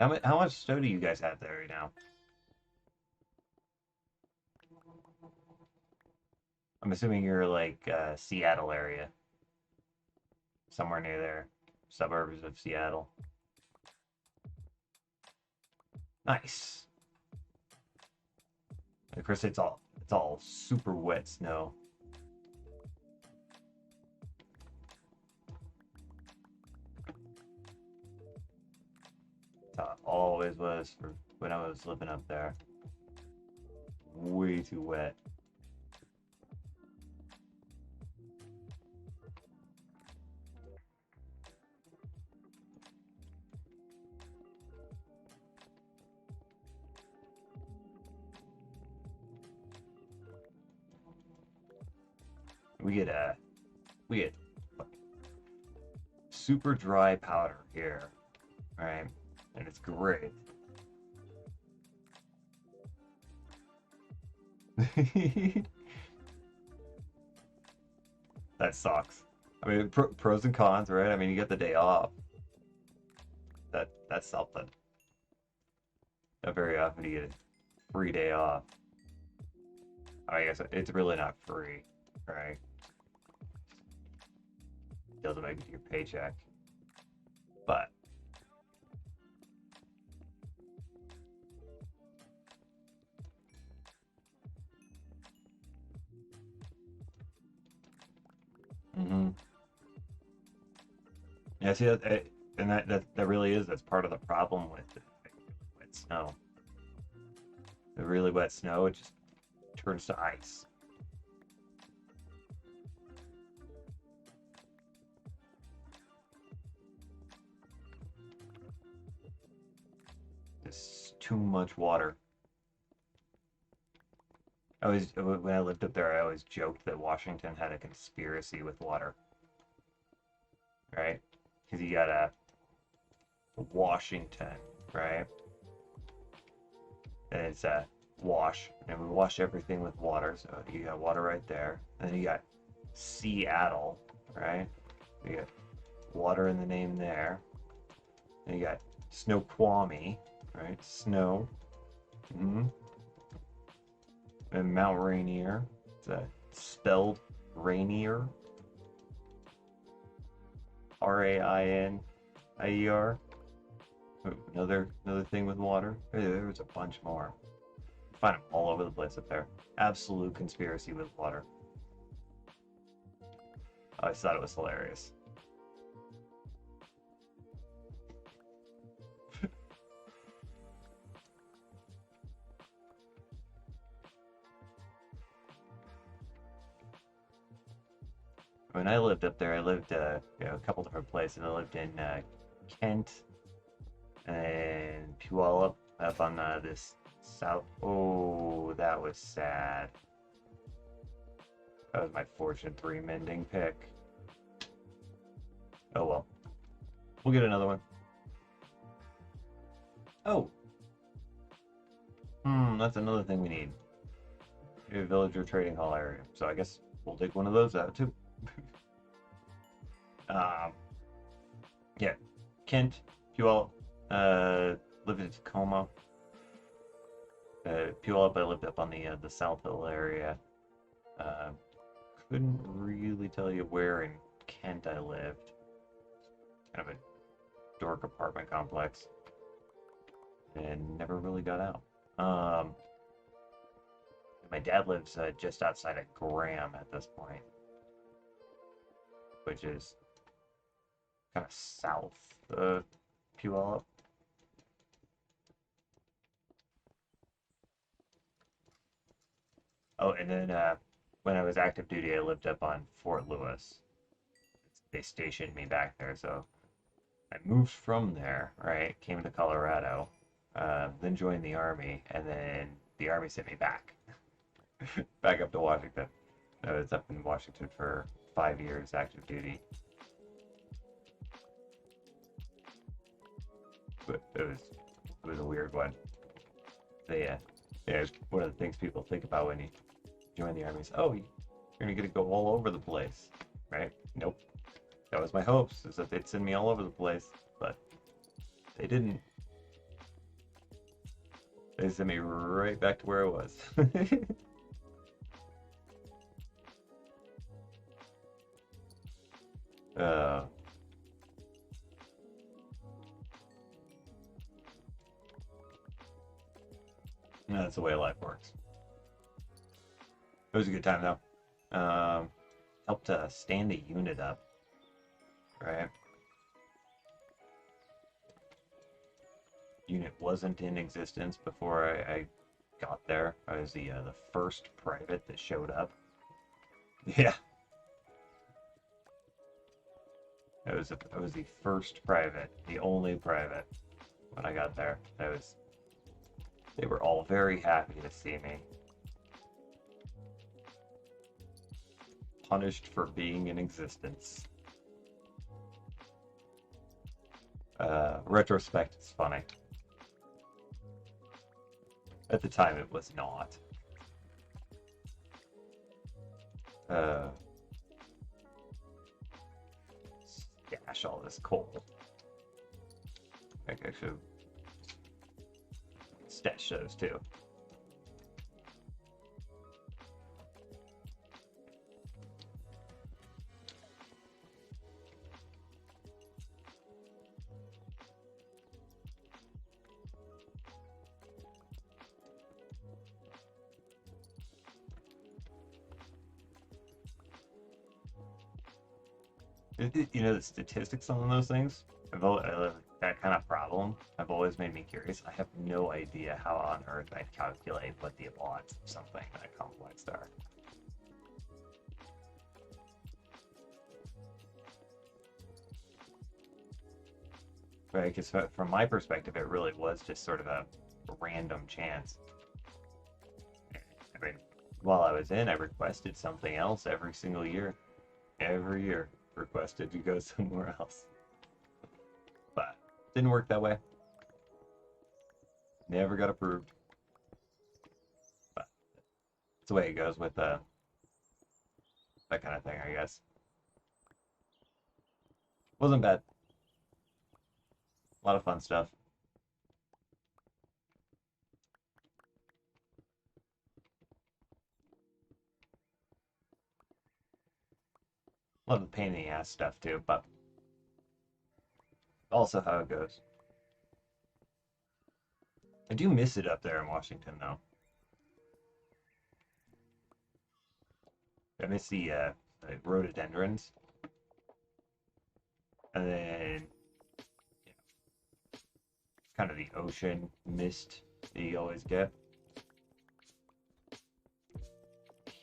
How much snow do you guys have there right now? I'm assuming you're like Seattle area. Somewhere near there. Suburbs of Seattle. Nice. Of course, it's all super wet snow. That's how it always was for when I was living up there. Way too wet. We get super dry powder here, right? And it's great. That sucks. I mean, pros and cons, right? I mean, you get the day off. That's something. Not very often you get a free day off. I guess it's really not free, right? It doesn't make it to your paycheck, but yeah, see that, and that really is that's part of the problem with wet snow. The really wet snow, it just turns to ice. It's too much water. When I lived up there, I always joked that Washington had a conspiracy with water, right? Because you got a Washington, right? And it's a wash, and we wash everything with water. So you got water right there, and then you got Seattle, right? You got water in the name there. And you got Snoqualmie, right? Snow. And Mount Rainier. It's spelled Rainier. Rainier. Another thing with water. There was a bunch more. You find them all over the place up there. Absolute conspiracy with water. I always thought it was hilarious. When I lived up there, I lived a couple different places. I lived in Kent and Puyallup up on this south. Oh, that was sad. That was my Fortune 3 mending pick. Oh well. We'll get another one. Oh. That's another thing we need. A villager trading hall area. So I guess we'll take one of those out too. Yeah. Kent, Puyallup, lived in Tacoma. Puyallup, I lived up on the South Hill area. Couldn't really tell you where in Kent I lived. Kind of a dork apartment complex. And never really got out. My dad lives just outside of Graham at this point, which is kind of south of Puyallup. Oh, and then when I was active duty, I lived up on Fort Lewis. They stationed me back there, so I moved from there, right? Came to Colorado, then joined the Army, and then the Army sent me back. Back up to Washington. I was up in Washington for 5 years active duty. But it was a weird one. So yeah, one of the things people think about when you join the Army is, oh, you're gonna get to go all over the place, right? Nope. That was my hopes, is that they'd send me all over the place, but they didn't. They sent me right back to where I was. uh, that's the way life works. It was a good time though. Helped stand the unit up, right? Unit wasn't in existence before I got there. I was the first private that showed up. Yeah, I was the first private, the only private when I got there. They were all very happy to see me. Punished for being in existence. Retrospect, it's funny. At the time, it was not. Stash all this coal. I should stash those too. You know the statistics on those things? That kind of problem have always made me curious. I have no idea how on earth I calculate what the odds of something that complex are. Right, because from my perspective, it really was just sort of a random chance. I mean, while I was in, I requested something else every single year. Every year, requested to go somewhere else. But didn't work that way. Never got approved. But it's the way it goes with that kind of thing, I guess. Wasn't bad. A lot of fun stuff. a lot of the pain in the ass stuff too, but also how it goes. I do miss it up there in Washington, though. I miss the rhododendrons, and then kind of the ocean mist that you always get.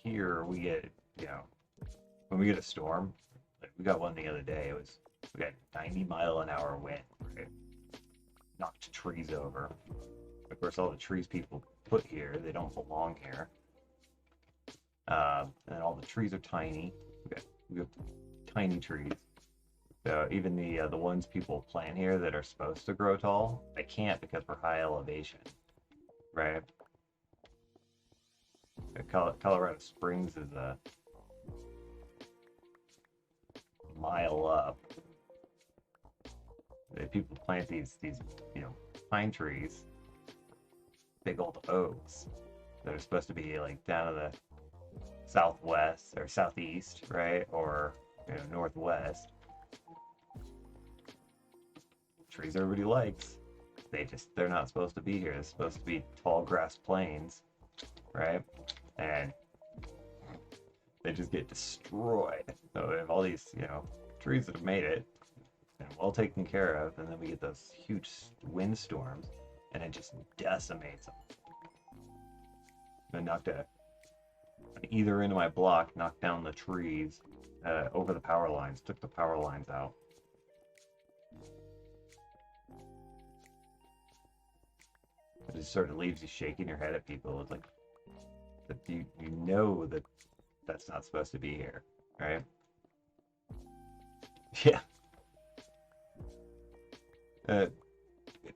Here we get, when we get a storm, like we got one the other day. We got 90-mile-an-hour wind, right? Knocked trees over. Of course, all the trees people put here, they don't belong here. And all the trees are tiny. We got tiny trees. So even the ones people plant here that are supposed to grow tall, they can't because we're high elevation, right? Colorado Springs is a mile up. People plant these pine trees, big old oaks that are supposed to be like down to the southwest or southeast, right, or northwest. Trees everybody likes. They're not supposed to be here. They're supposed to be tall grass plains, right? And they just get destroyed. So we have all these, trees that have made it and well taken care of, and then we get those huge windstorms, and it just decimates them. I knocked on either end of my block, knocked down the trees, over the power lines, took the power lines out. It just sort of leaves you shaking your head at people. It's like that you know that that's not supposed to be here, right? Yeah.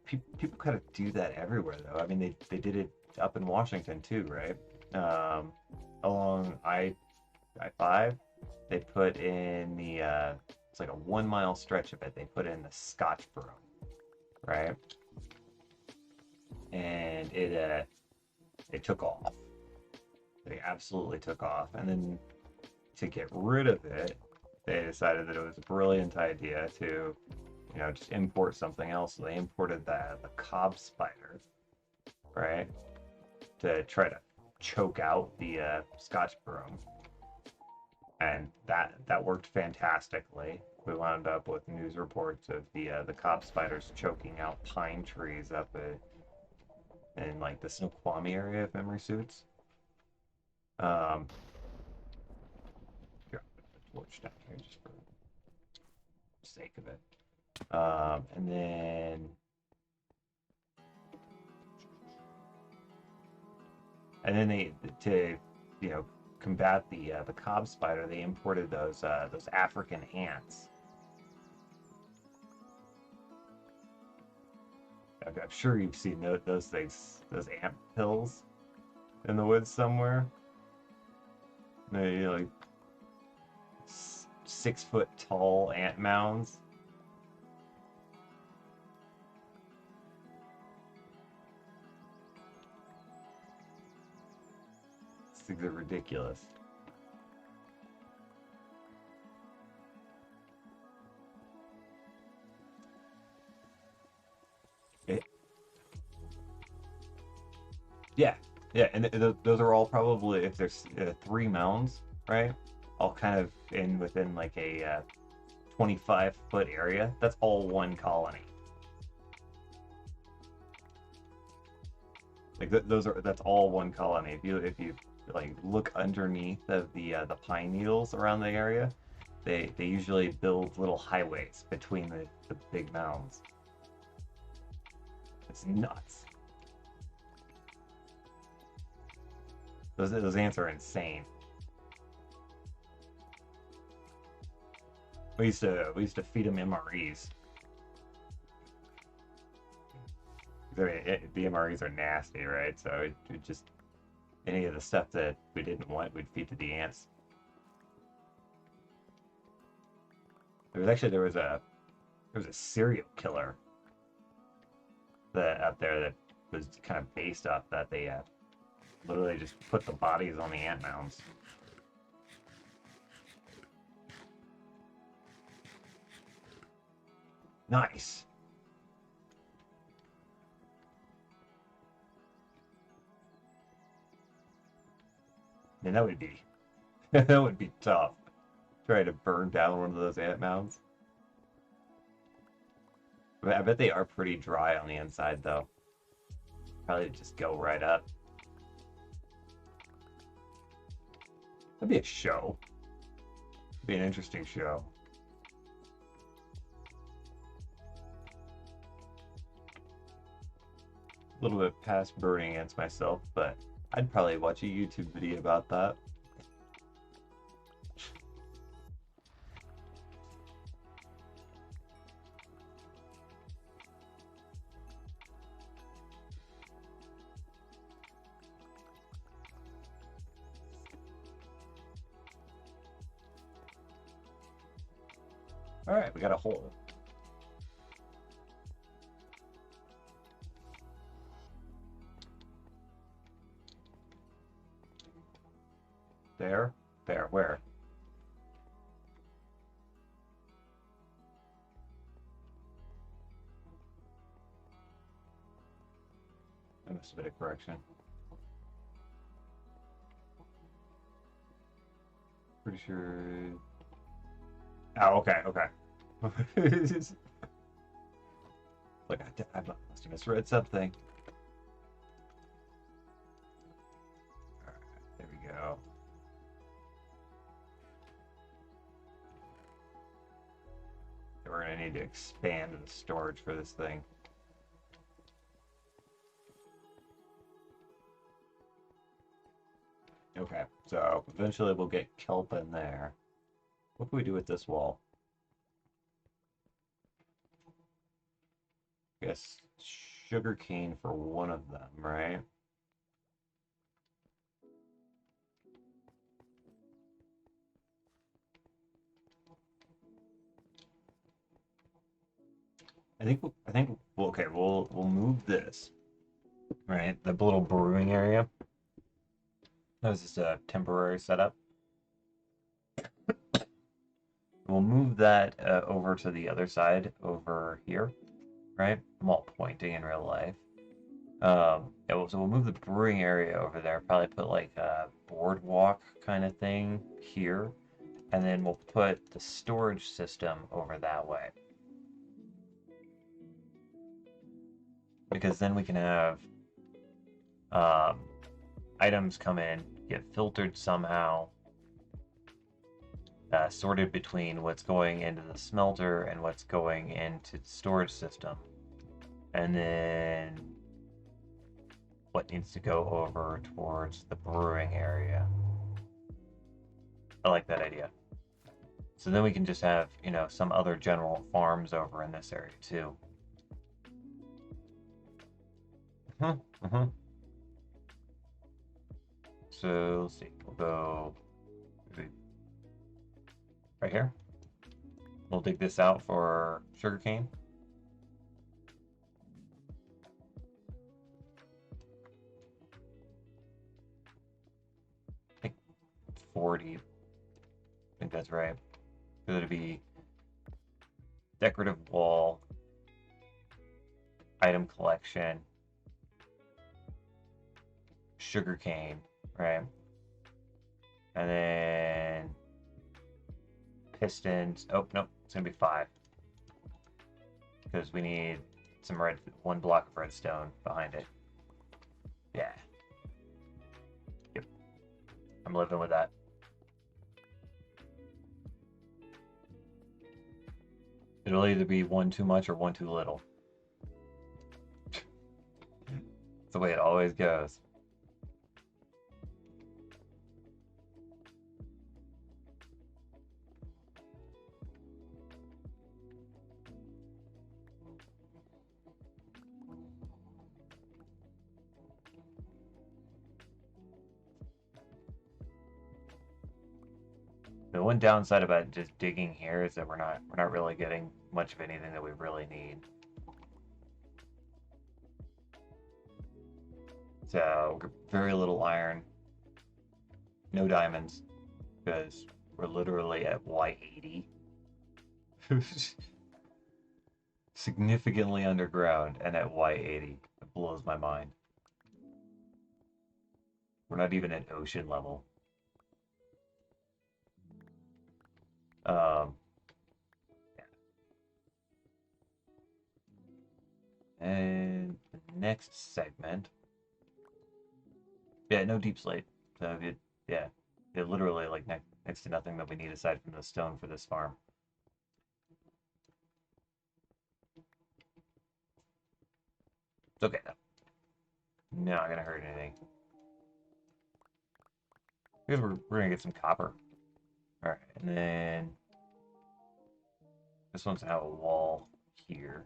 People kind of do that everywhere, though. I mean, they did it up in Washington too, right? Along I-5, they put in it's like a 1 mile stretch of it. They put in the Scotch broom, right? And it took off. They absolutely took off. And then to get rid of it, they decided that it was a brilliant idea to, just import something else. So they imported the cob spider, right? To try to choke out the Scotch broom. And that worked fantastically. We wound up with news reports of the cob spiders choking out pine trees up in like the Snoqualmie area, if memory suits. Here, I'll put the torch down here just for the sake of it. And then they to combat the cob spider, they imported those African ants. I'm sure you've seen those things, those ant hills in the woods somewhere. They're like 6 foot tall ant mounds. These things are ridiculous. Yeah, and those are all probably, if there's 3 mounds, right? All kind of within like a 25-foot area. That's all one colony. Like that's all one colony. If you like look underneath of the pine needles around the area, they usually build little highways between the big mounds. It's nuts. Those ants are insane. We used to feed them MREs. The MREs are nasty, right? So it just any of the stuff that we didn't want, we'd feed to the ants. There was a serial killer that out there that was kind of based off that. They literally just put the bodies on the ant mounds. Nice. Man, that would be that would be tough. Trying to burn down one of those ant mounds. I bet they are pretty dry on the inside, though. Probably just go right up. That'd be a show. It'd be an interesting show. A little bit past burning ants myself, but I'd probably watch a YouTube video about that. All right, we got a hole. There? There, where? That must have been a correction. Pretty sure. Oh, okay, okay. Like, I must have misread something. Alright, there we go. We're gonna need to expand the storage for this thing. Okay, so eventually we'll get kelp in there. What can we do with this wall? I guess sugar cane for one of them, right? Okay, we'll move this, right? The little brewing area. That was just a temporary setup. We'll move that over to the other side over here, right? I'm all pointing in real life. So we'll move the brewing area over there. Probably put like a boardwalk kind of thing here, and then we'll put the storage system over that way. Because then we can have items come in, get filtered somehow, sorted between what's going into the smelter and what's going into the storage system. And then what needs to go over towards the brewing area. I like that idea. So then we can just have, you know, some other general farms over in this area too. So let's see, we'll go right here. We'll dig this out for sugarcane. I think 40. I think that's right. So it'd be decorative wall, item collection, sugarcane, right? And then pistons. Oh, no, it's gonna be 5. Because we need some one block of redstone behind it. Yeah. Yep. I'm living with that. It'll either be one too much or one too little. It's the way it always goes. The one downside about just digging here is that we're not really getting much of anything that we really need. So very little iron, no diamonds, because we're literally at Y80. significantly underground and at Y80. It blows my mind. We're not even at ocean level. Um, and the next segment. Yeah, no deep slate. So yeah, literally like next to nothing that we need aside from the stone for this farm. It's okay though. Not gonna hurt anything. Because we're gonna get some copper. All right, and then this one's now a wall here.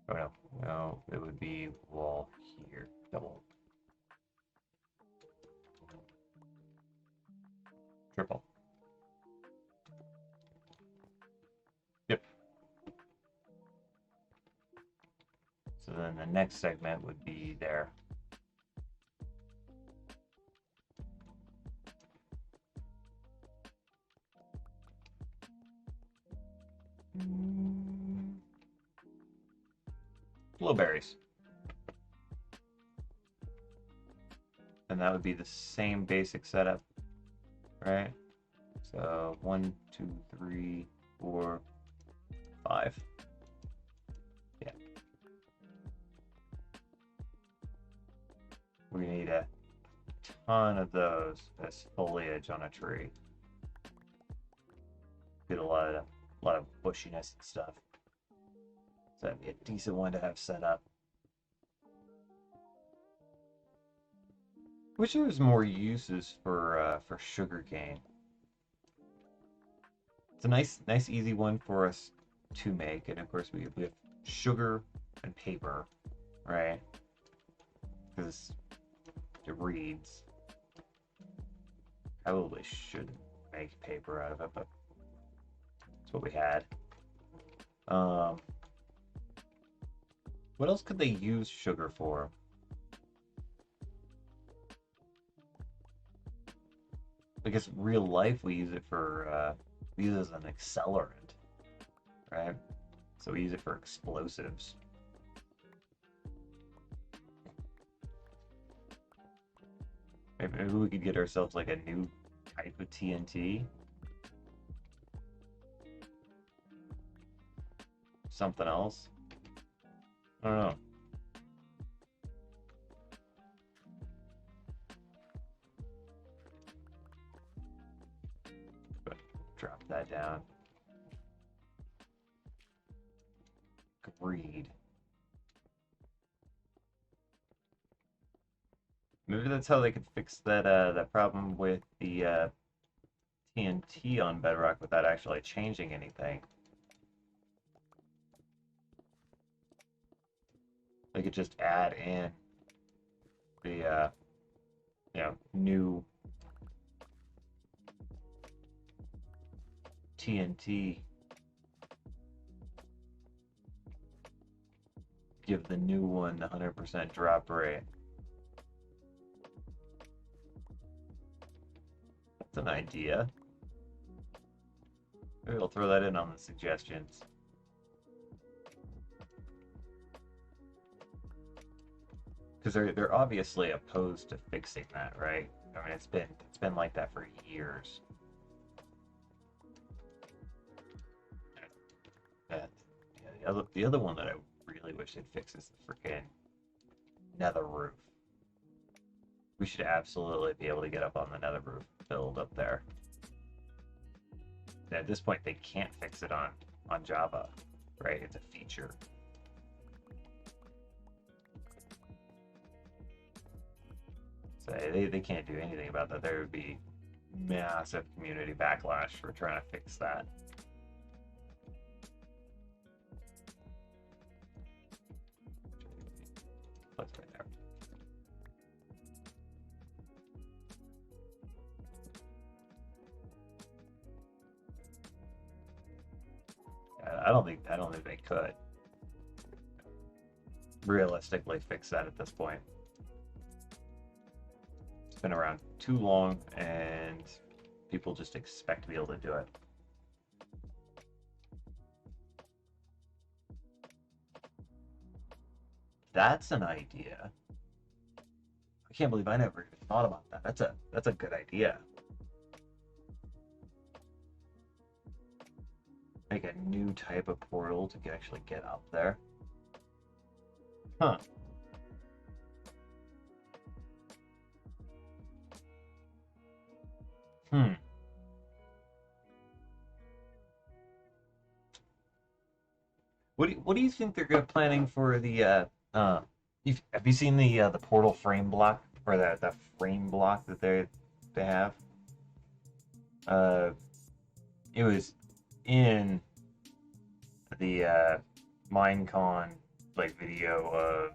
Oh no, no, it would be wall here. Double. Triple. Yep. So then the next segment would be there. Blueberries. And that would be the same basic setup, right? So 1, 2, 3, 4, 5. Yeah. We need a ton of those as foliage on a tree. Get a lot of bushiness and stuff. So that'd be a decent one to have set up. Wish there was more uses for sugar cane. It's a nice easy one for us to make, and of course we have sugar and paper, right? Because it reads. Probably should make paper out of it, but that's what we had. What else could they use sugar for? I guess real life we use it for we use it as an accelerant, right? So we use it for explosives. Maybe we could get ourselves like a new type of TNT. Something else. I don't know. But drop that down. Greed. Maybe that's how they could fix that problem with the TNT on Bedrock without actually changing anything. They could just add in the new TNT. Give the new one the 100% drop rate. That's an idea. Maybe I'll throw that in on the suggestions. Because they're obviously opposed to fixing that, right? I mean, it's been like that for years. Yeah, the other one that I really wish they'd fix is the freaking nether roof. We should absolutely be able to get up on the nether roof build up there. At this point, they can't fix it on Java, right? It's a feature. So they can't do anything about that. There would be massive community backlash for trying to fix that. That's right there. I don't think they could realistically fix that at this point. It's been around too long, and people just expect to be able to do it. That's an idea. I can't believe I never even thought about that. That's a good idea. Make a new type of portal to actually get up there. Huh. Hmm. What do you think they're planning for the have you seen the portal frame block or the frame block that they have? Uh it was in the Minecon like video of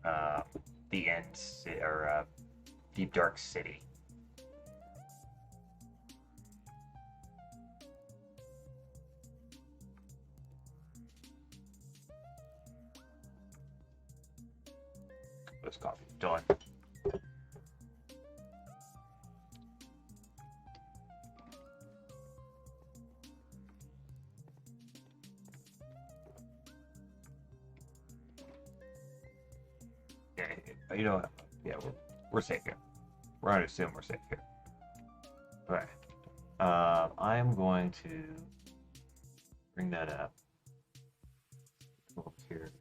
uh the or Deep Dark City. This coffee done. Yeah, you know, yeah, we're safe here. We're gonna assume we're safe here. Okay. I'm going to bring that up. Go up here.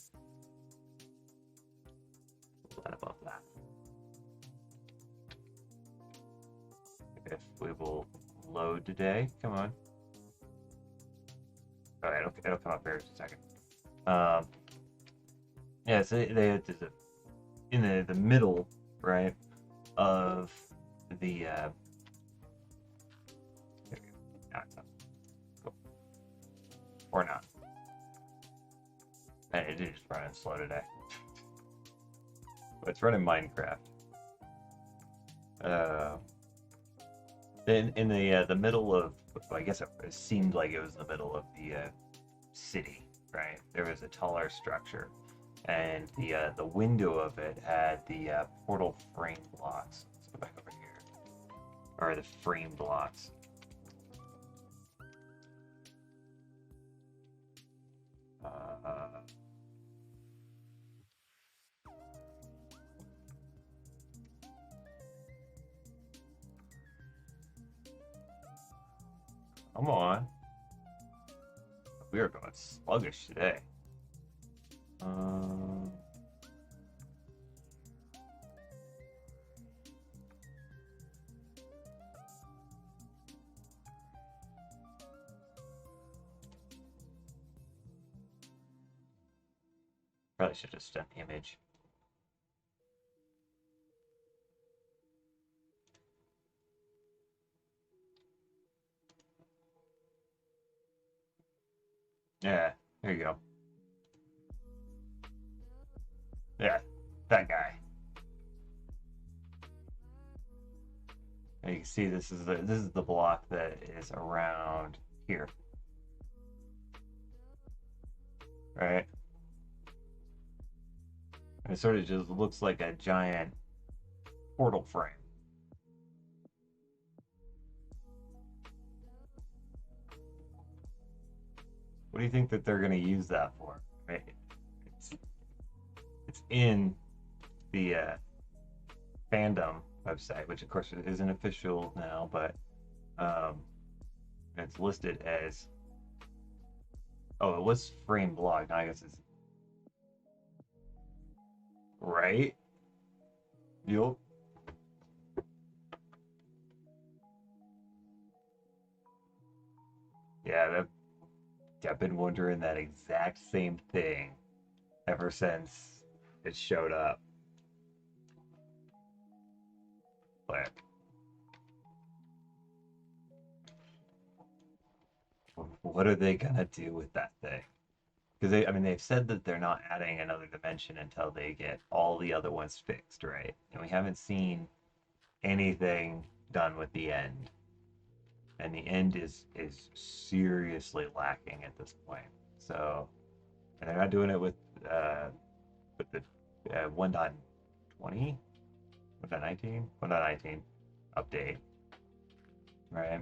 Put that above that. If we will load today, come on. All right, it'll come up here in a second. Yeah, so there's in the middle, right, of the there we go. Cool. Or not. And it is running slow today. But it's running Minecraft. In the middle of, well, I guess it seemed like it was the middle of the city, right? There was a taller structure, and the window of it had the portal frame blocks. Let's go back over here, or the frame blocks. Come on. We are going sluggish today. Probably should have just done image. Yeah, there you go. Yeah, that guy. And you can see this is the block that is around here. Right? And it sort of just looks like a giant portal frame. What do you think that they're going to use that for? Right? It's in the fandom website, which of course isn't official now, but it's listed as, oh, it was frame block. Now I guess it's right. Yup. Yeah, I've been wondering that exact same thing ever since it showed up. But what are they gonna do with that thing? Because they've said that they're not adding another dimension until they get all the other ones fixed, right? And we haven't seen anything done with the end, and the end is seriously lacking at this point. So, and they're not doing it with the 1.20, 1.19, 1.19 update, right?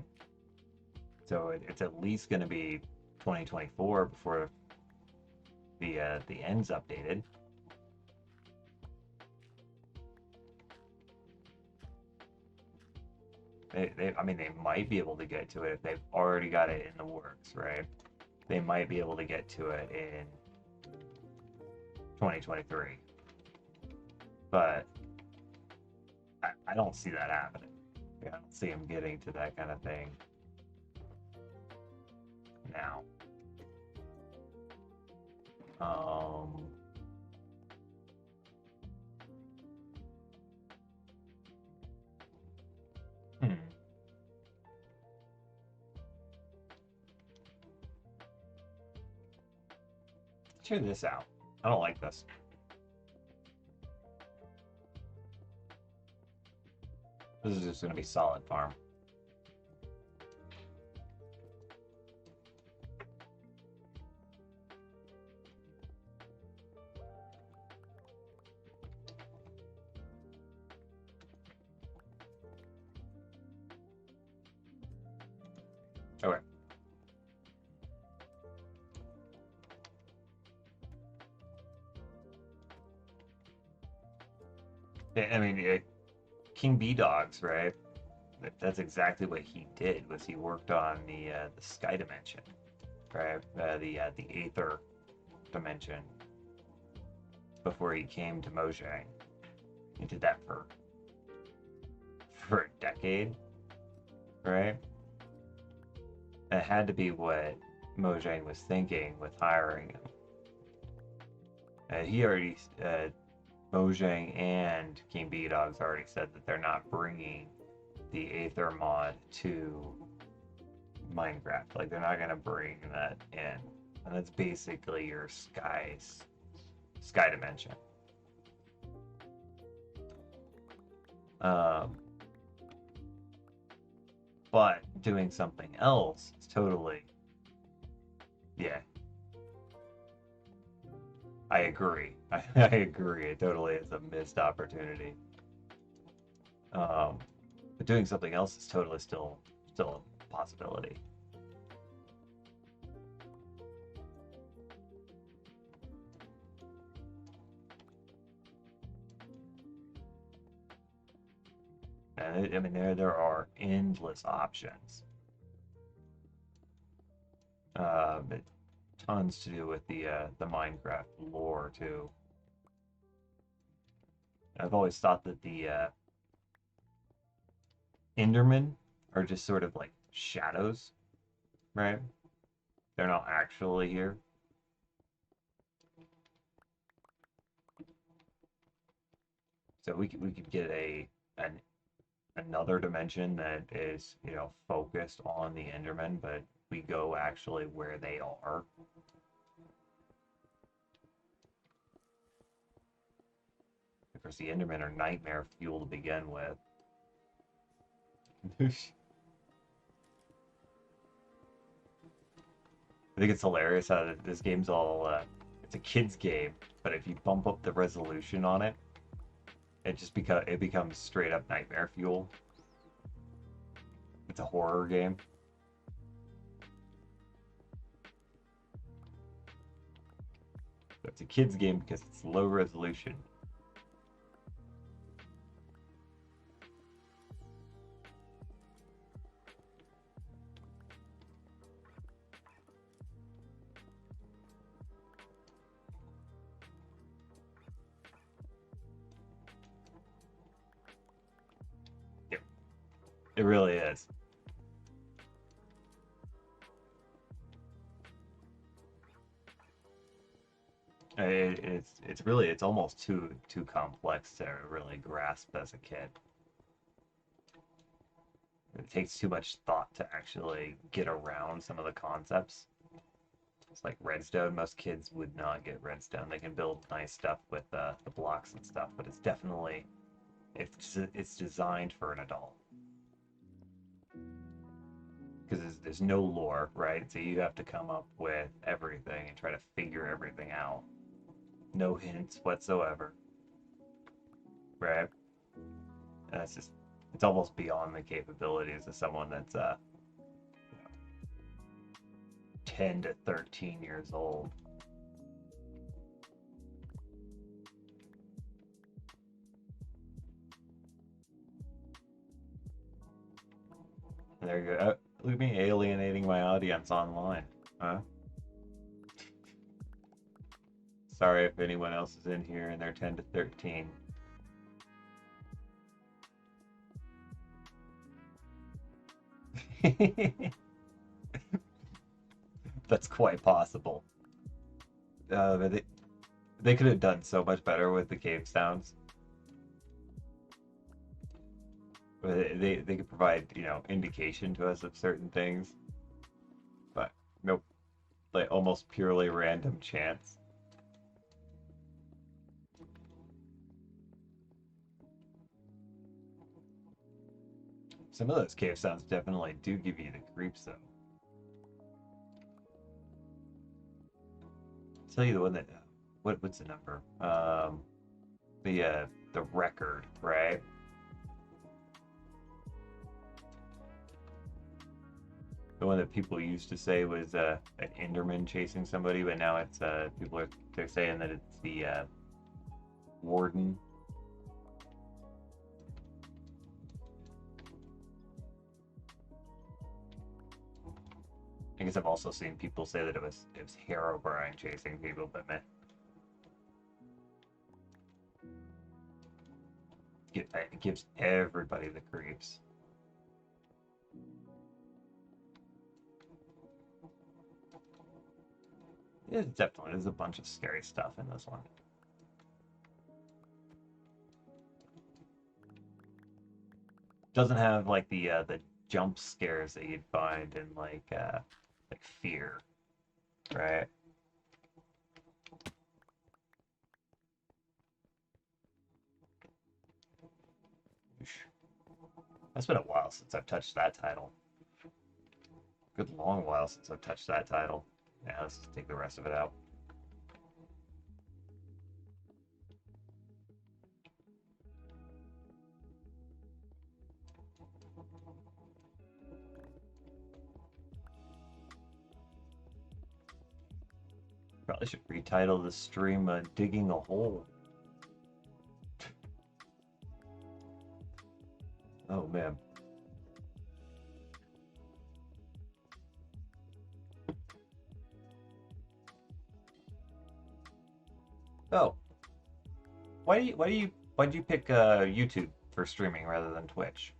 So it's at least going to be 2024 before the end's updated. I mean, they might be able to get to it if they've already got it in the works, right? They might be able to get to it in 2023, but I don't see that happening. I don't see them getting to that kind of thing now. Um, hmm. Check this out. I don't like this. This is just going to be solid farm. Okay. I mean, King B Dogs, right? That's exactly what he did. Was he worked on the sky dimension, right? The Aether dimension before he came to Mojang. He did that for a decade, right? It had to be what Mojang was thinking with hiring him. He already, Mojang and King B Dogs already said that they're not bringing the Aether mod to Minecraft. Like, they're not going to bring that in. And that's basically your sky dimension. But doing something else is totally, yeah. I agree. I agree. It totally is a missed opportunity. But doing something else is totally still a possibility. And I mean, there are endless options. But tons to do with the Minecraft lore too. I've always thought that the Endermen are just sort of like shadows, right? They're not actually here. So we could get another dimension that is, you know, focused on the Endermen, but we go actually where they are. Of course, the Endermen are nightmare fuel to begin with. I think it's hilarious how this game's all, it's a kid's game, but if you bump up the resolution on it, it becomes straight up nightmare fuel. It's a horror game. It's a kid's game because it's low resolution. Yep, it really is. It's almost too complex to really grasp as a kid. It takes too much thought to actually get around some of the concepts. It's like redstone. Most kids would not get redstone. They can build nice stuff with the blocks and stuff, but it's designed for an adult because there's no lore, right? So you have to come up with everything and try to figure everything out. No hints whatsoever, right? And it's almost beyond the capabilities of someone that's 10 to 13 years old. there you go. Look at me alienating my audience online. Huh? Sorry if anyone else is in here and they're 10 to 13. That's quite possible. But they could have done so much better with the cave sounds. They could provide, you know, indication to us of certain things. But nope. Like almost purely random chance. Some of those cave sounds definitely do give you the creeps, though. I'll tell you the one that what's the number? The record, right? The one that people used to say was an Enderman chasing somebody, but now it's they're saying that it's the warden. I guess I've also seen people say that it was Herobrine chasing people, but meh. It gives everybody the creeps. Yeah, definitely, there's a bunch of scary stuff in this one. Doesn't have like the jump scares that you'd find in like Fear, right? It's been a while since I've touched that title. Good long while since I've touched that title. Yeah, let's just take the rest of it out. Probably should retitle the stream Digging a Hole. Oh man. Oh. Why'd you pick YouTube for streaming rather than Twitch?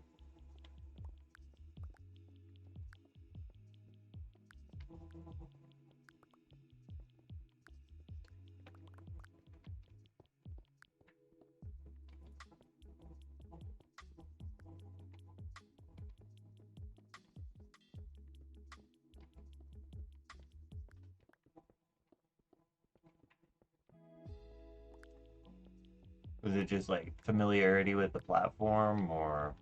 Was it just like familiarity with the platform or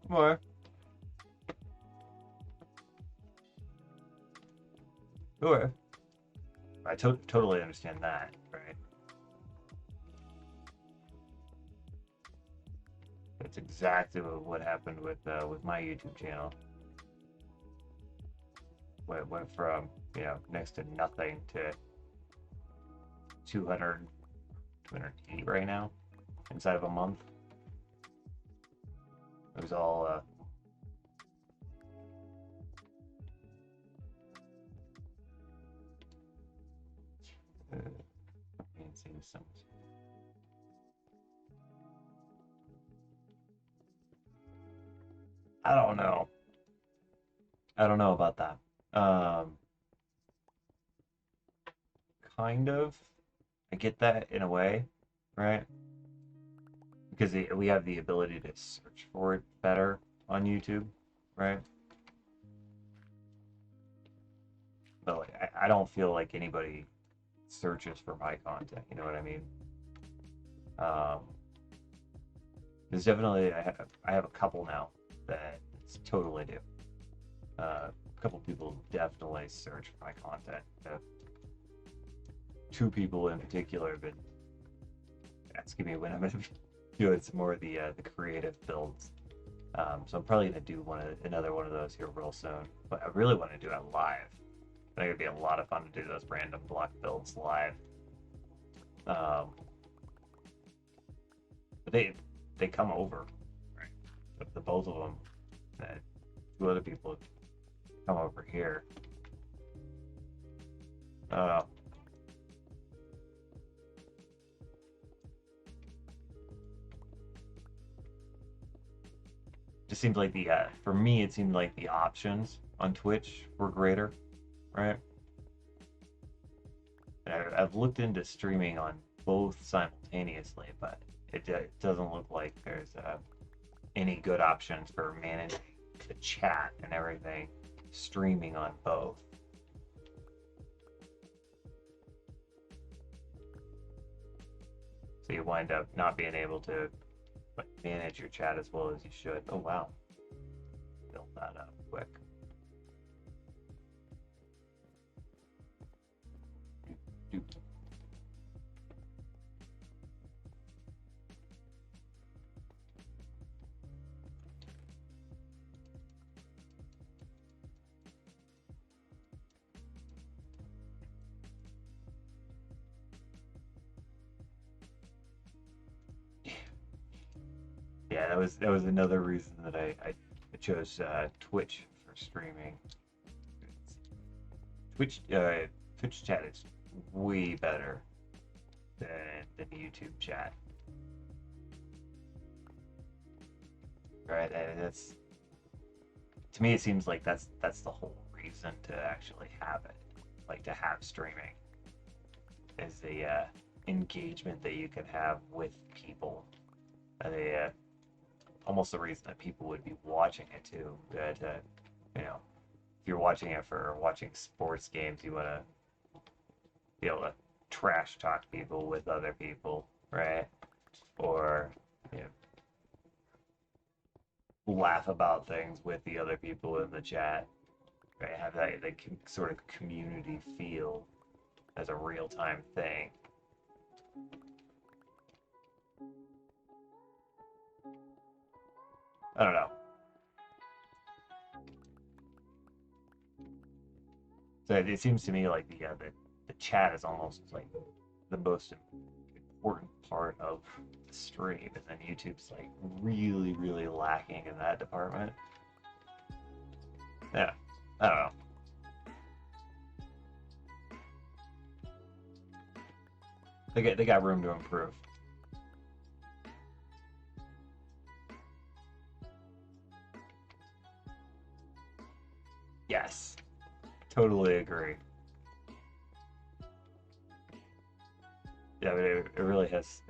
more? Sure. I totally understand that, right? That's exactly what happened with my YouTube channel. Went from, you know, next to nothing to 200, 280 right now inside of a month. It was all I don't know. I don't know about that. Kind of. I get that in a way, right? Because we have the ability to search for it better on YouTube, right? But like, I don't feel like anybody searches for my content. You know what I mean? Um, there's definitely I have a couple now that totally do. A couple people definitely search for my content. Two people in particular have been excuse me, when I'm gonna be doing some more of the creative builds. So I'm probably gonna do another one of those here real soon. But I really want to do it live. I think it'd be a lot of fun to do those random block builds live. But they come over, right? The both of them, and two other people come over here. Just seems like for me it seemed like the options on Twitch were greater, right? I've looked into streaming on both simultaneously, but it doesn't look like there's any good options for managing the chat and everything streaming on both. So you wind up not being able to manage your chat as well as you should. Oh wow, build that up quick. Yeah, that was another reason that I chose Twitch for streaming. Twitch chat is way better than YouTube chat. Right? And that's, to me it seems like that's the whole reason to actually have it, like to have streaming, is the engagement that you can have with people. The almost the reason that people would be watching it too. That you know, if you're watching it for watching sports games, you want to be able to trash talk people with other people, right? Or you know, laugh about things with the other people in the chat, right? Have that sort of community feel as a real time thing. I don't know. So it seems to me like the chat is almost like the most important part of the stream, and then YouTube's like really lacking in that department. Yeah, I don't know. They got room to improve. Yes, totally agree. Yeah, but it really has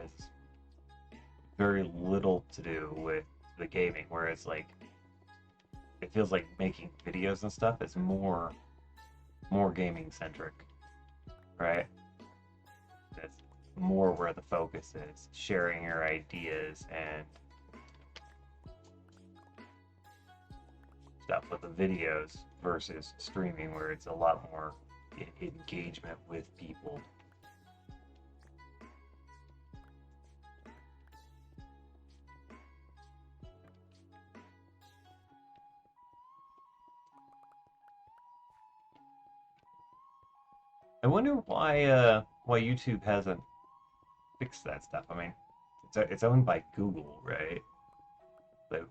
very little to do with the gaming, whereas like it feels like making videos and stuff is more gaming centric, right? That's more where the focus is, sharing your ideas and stuff with the videos versus streaming, where it's a lot more engagement with people. I wonder why YouTube hasn't fixed that stuff. I mean, it's owned by Google, right? But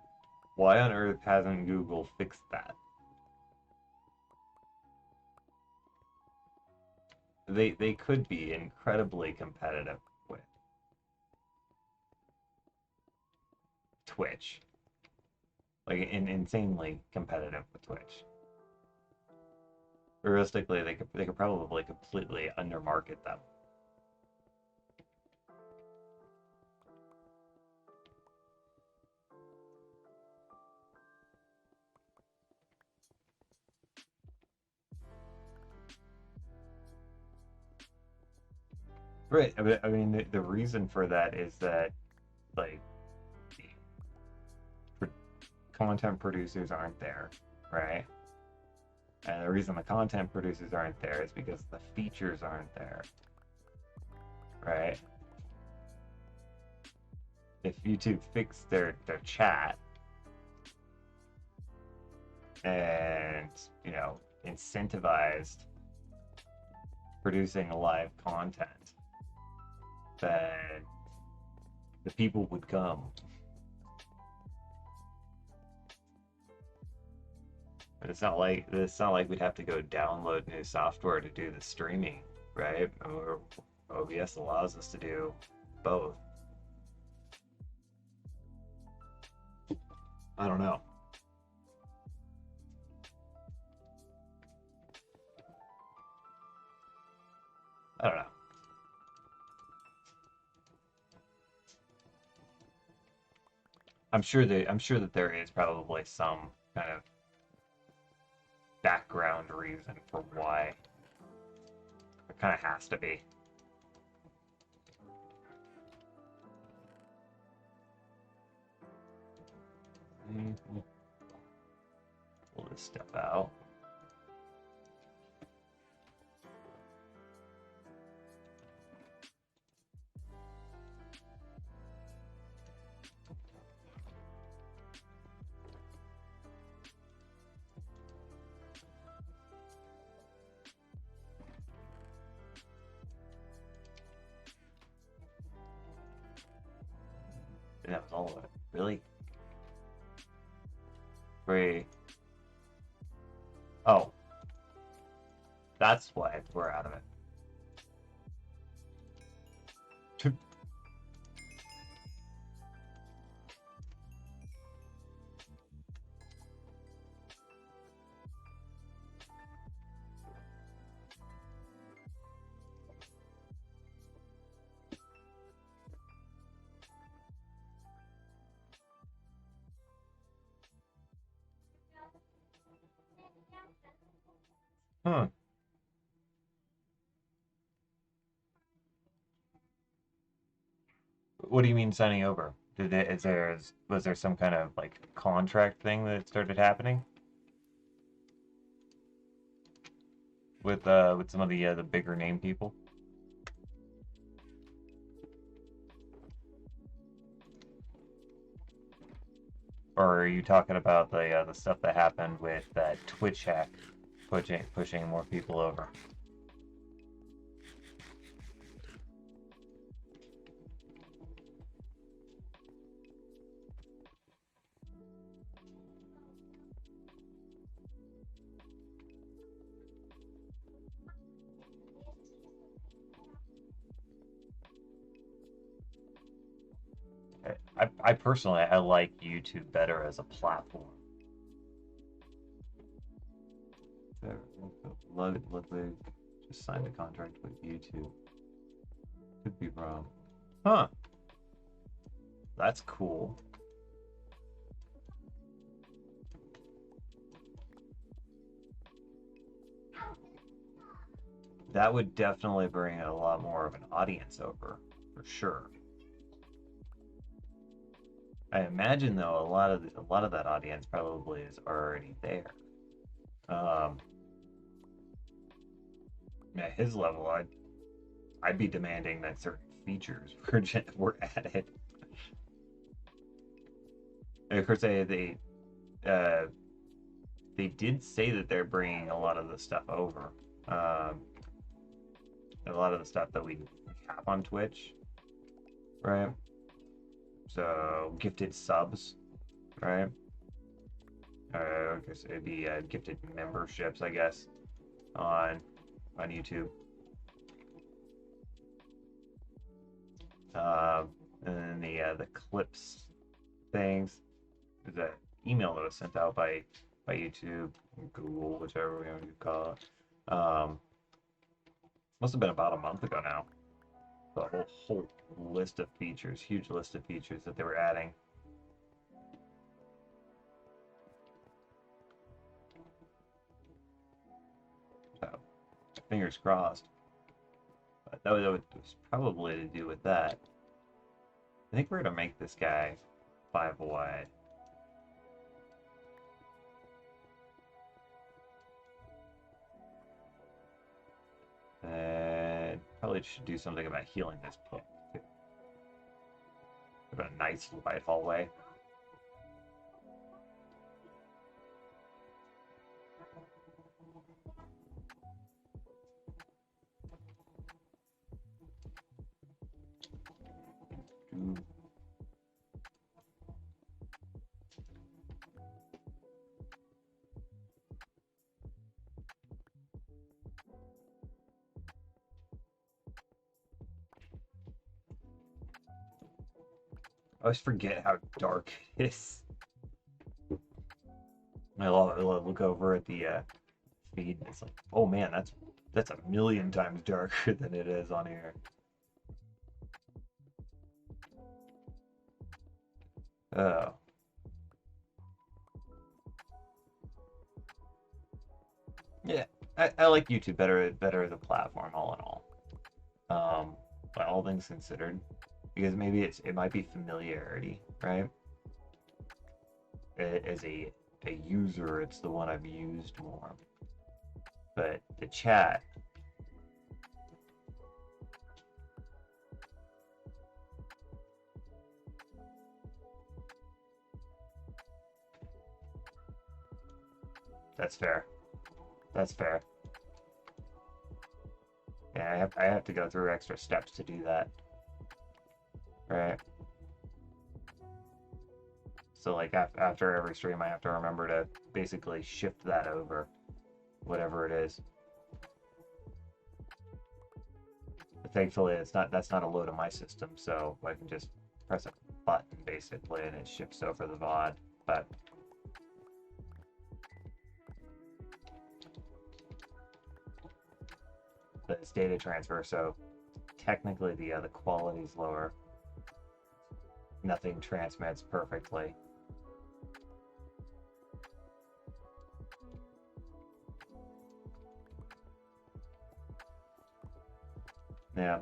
why on earth hasn't Google fixed that? They could be incredibly competitive with Twitch, like insanely competitive with Twitch. Realistically, they could probably completely undermarket them. Right. I mean, the reason for that is that like the content producers aren't there, right? And the reason the content producers aren't there is because the features aren't there, right? if YouTube fixed their chat and, you know, incentivized producing live content, then the people would come. But it's not like we'd have to go download new software to do the streaming, right? Or OBS allows us to do both. I don't know. I don't know. I'm sure that there is probably some kind of background reason for why. It kind of has to be. Pull this stuff out. That was all of it. Really? Great. Oh. That's why we're out of it. Huh. What do you mean signing over? Was there some kind of like contract thing that started happening with some of the bigger name people? Or are you talking about the stuff that happened with that Twitch hack pushing more people over? I personally I like YouTube better as a platform. Ludwig just signed a contract with YouTube. Could be wrong. Huh. That's cool. That would definitely bring a lot more of an audience over, for sure. I imagine though a lot of that audience probably is already there. At his level, I'd be demanding that certain features were added. And of course, they did say that they're bringing a lot of the stuff over. A lot of the stuff that we have on Twitch, right? So gifted subs, right? I guess it'd be gifted memberships, I guess, on YouTube. And then the clips things. There's an email that was sent out by YouTube, Google, whichever we want to call it. Must have been about a month ago now. The whole list of features, huge list of features that they were adding. So, fingers crossed. But that was probably to do with that. I think we're gonna make this guy 5 wide. And probably should do something about healing this poke too. About nice wide hallway. I always forget how dark it is. I love it. I look over at the feed and it's like, oh man, that's a million times darker than it is on here. Oh. Yeah, I like YouTube better as a platform all in all. By all things considered, because maybe it might be familiarity, right? As a user, it's the one I've used more. But the chat, that's fair. That's fair. Yeah, I have to go through extra steps to do that. Right. So like after every stream, I have to remember to basically shift that over, whatever it is. But thankfully, that's not a load on my system, so I can just press a button basically, and it shifts over the VOD. But it's data transfer, so technically the quality's lower. Nothing transmits perfectly. Yeah.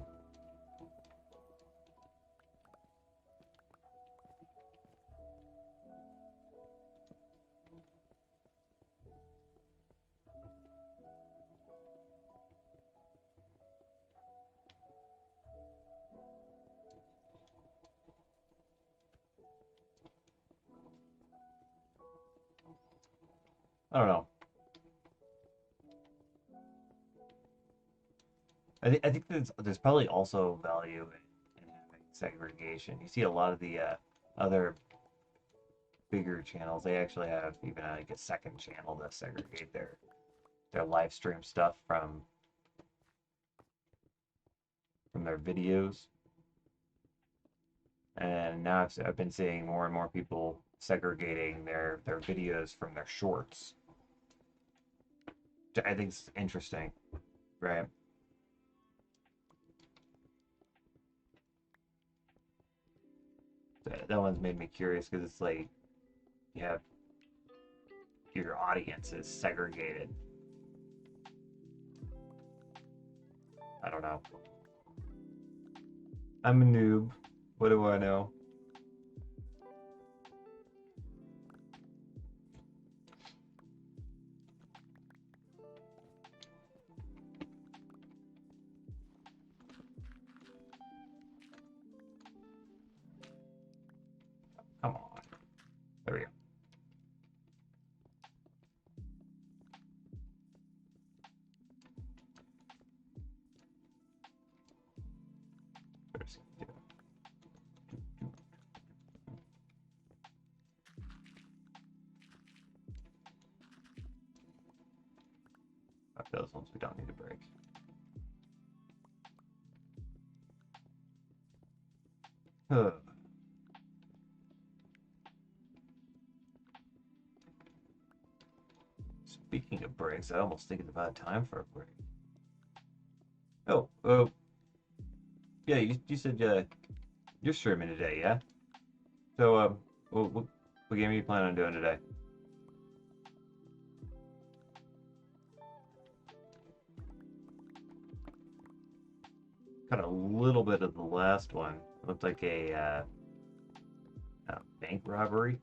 I don't know. I think there's probably also value in having segregation. You see a lot of the other bigger channels, they actually have even like a second channel to segregate their live stream stuff from their videos. And now I've been seeing more and more people segregating their videos from their shorts. Which I think is interesting, right? That one's made me curious because it's like you have your audience is segregated. I don't know. I'm a noob. What do I know? Come on. There we go. Those ones we don't need to break. Speaking of breaks, I almost think it's about time for a break. Oh, yeah, you said you're streaming today, yeah? So, what game are you planning on doing today? Got a little bit of the last one. It looked like a bank robbery.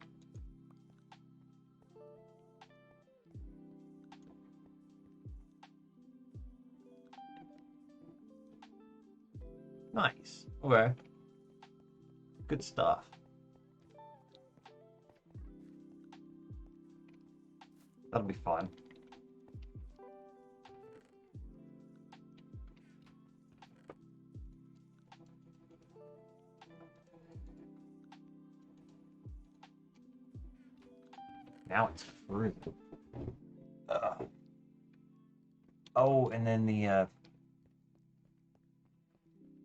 Nice. Okay. Good stuff. That'll be fun. Now it's further. Oh, and then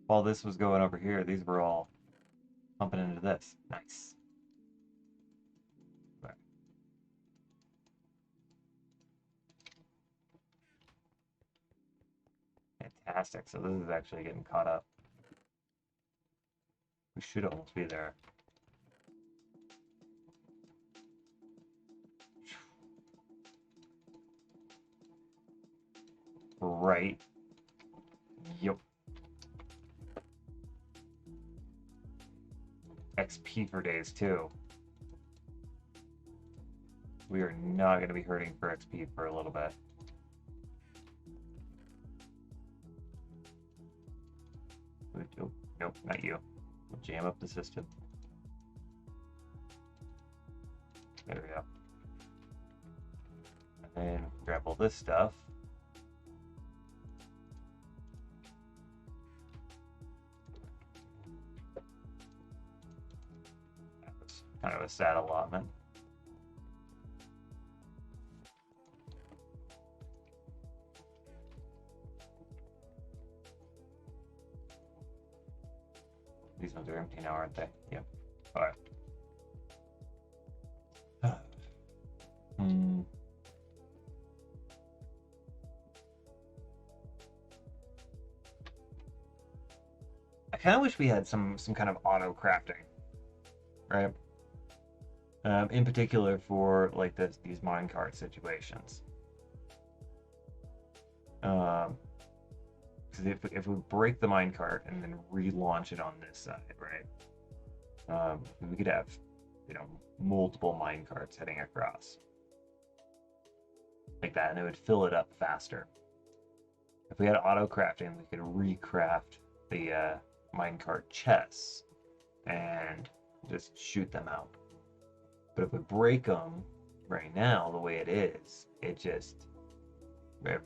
while this was going over here, these were all pumping into this. Nice. Right. Fantastic. So this is actually getting caught up. We should almost be there. Right. Yep. XP for days too. We are not going to be hurting for XP for a little bit. Nope, nope, not you. We'll jam up the system. There we go. And then grab all this stuff. That was kind of a sad allotment. These ones are empty now, aren't they? Yep. Alright. I kind of wish we had some kind of auto crafting, right? In particular for like these minecart situations. Because if we break the minecart and then relaunch it on this side, right? We could have, multiple minecarts heading across like that, and it would fill it up faster. If we had auto crafting, we could recraft the minecart chests and just shoot them out. But if we break them right now, the way it is, it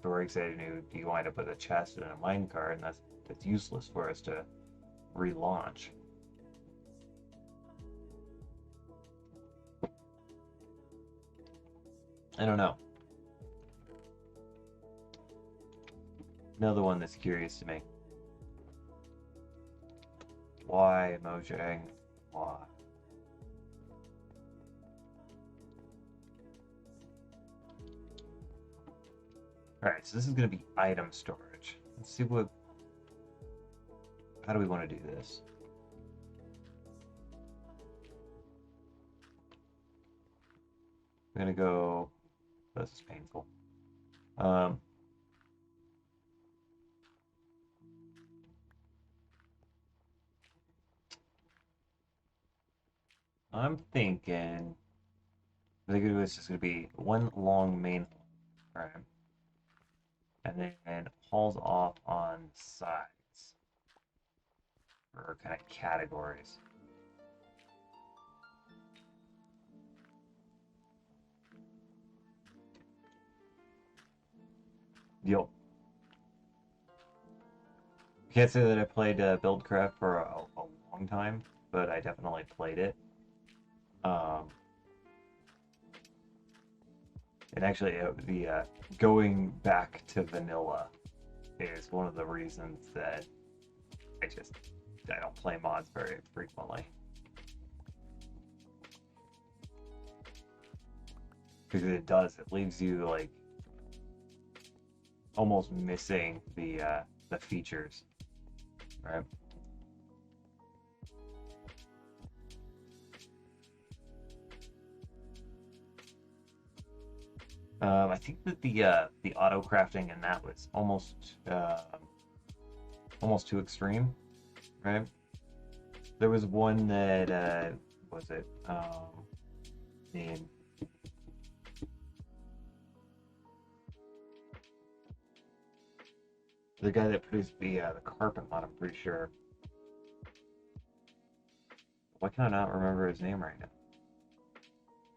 breaks it, and you wind up with a chest and a minecart, and that's useless for us to relaunch. I don't know. Another one that's curious to me. Why, Mojang? Why? Alright, so this is going to be item storage. Let's see how do we want to do this? I'm going to go, this is painful. I'm thinking, it's just going to be one long main hall, right? And then hauls off on sides for kind of categories. Yep. Can't say that I played Buildcraft for a long time, but I definitely played it. And actually, the going back to vanilla is one of the reasons that I don't play mods very frequently. Because it leaves you like almost missing the features, right? I think that the auto crafting in that was almost too extreme, right? There was one that was it in the guy that produced the carpet mod, I'm pretty sure. Why can I not remember his name right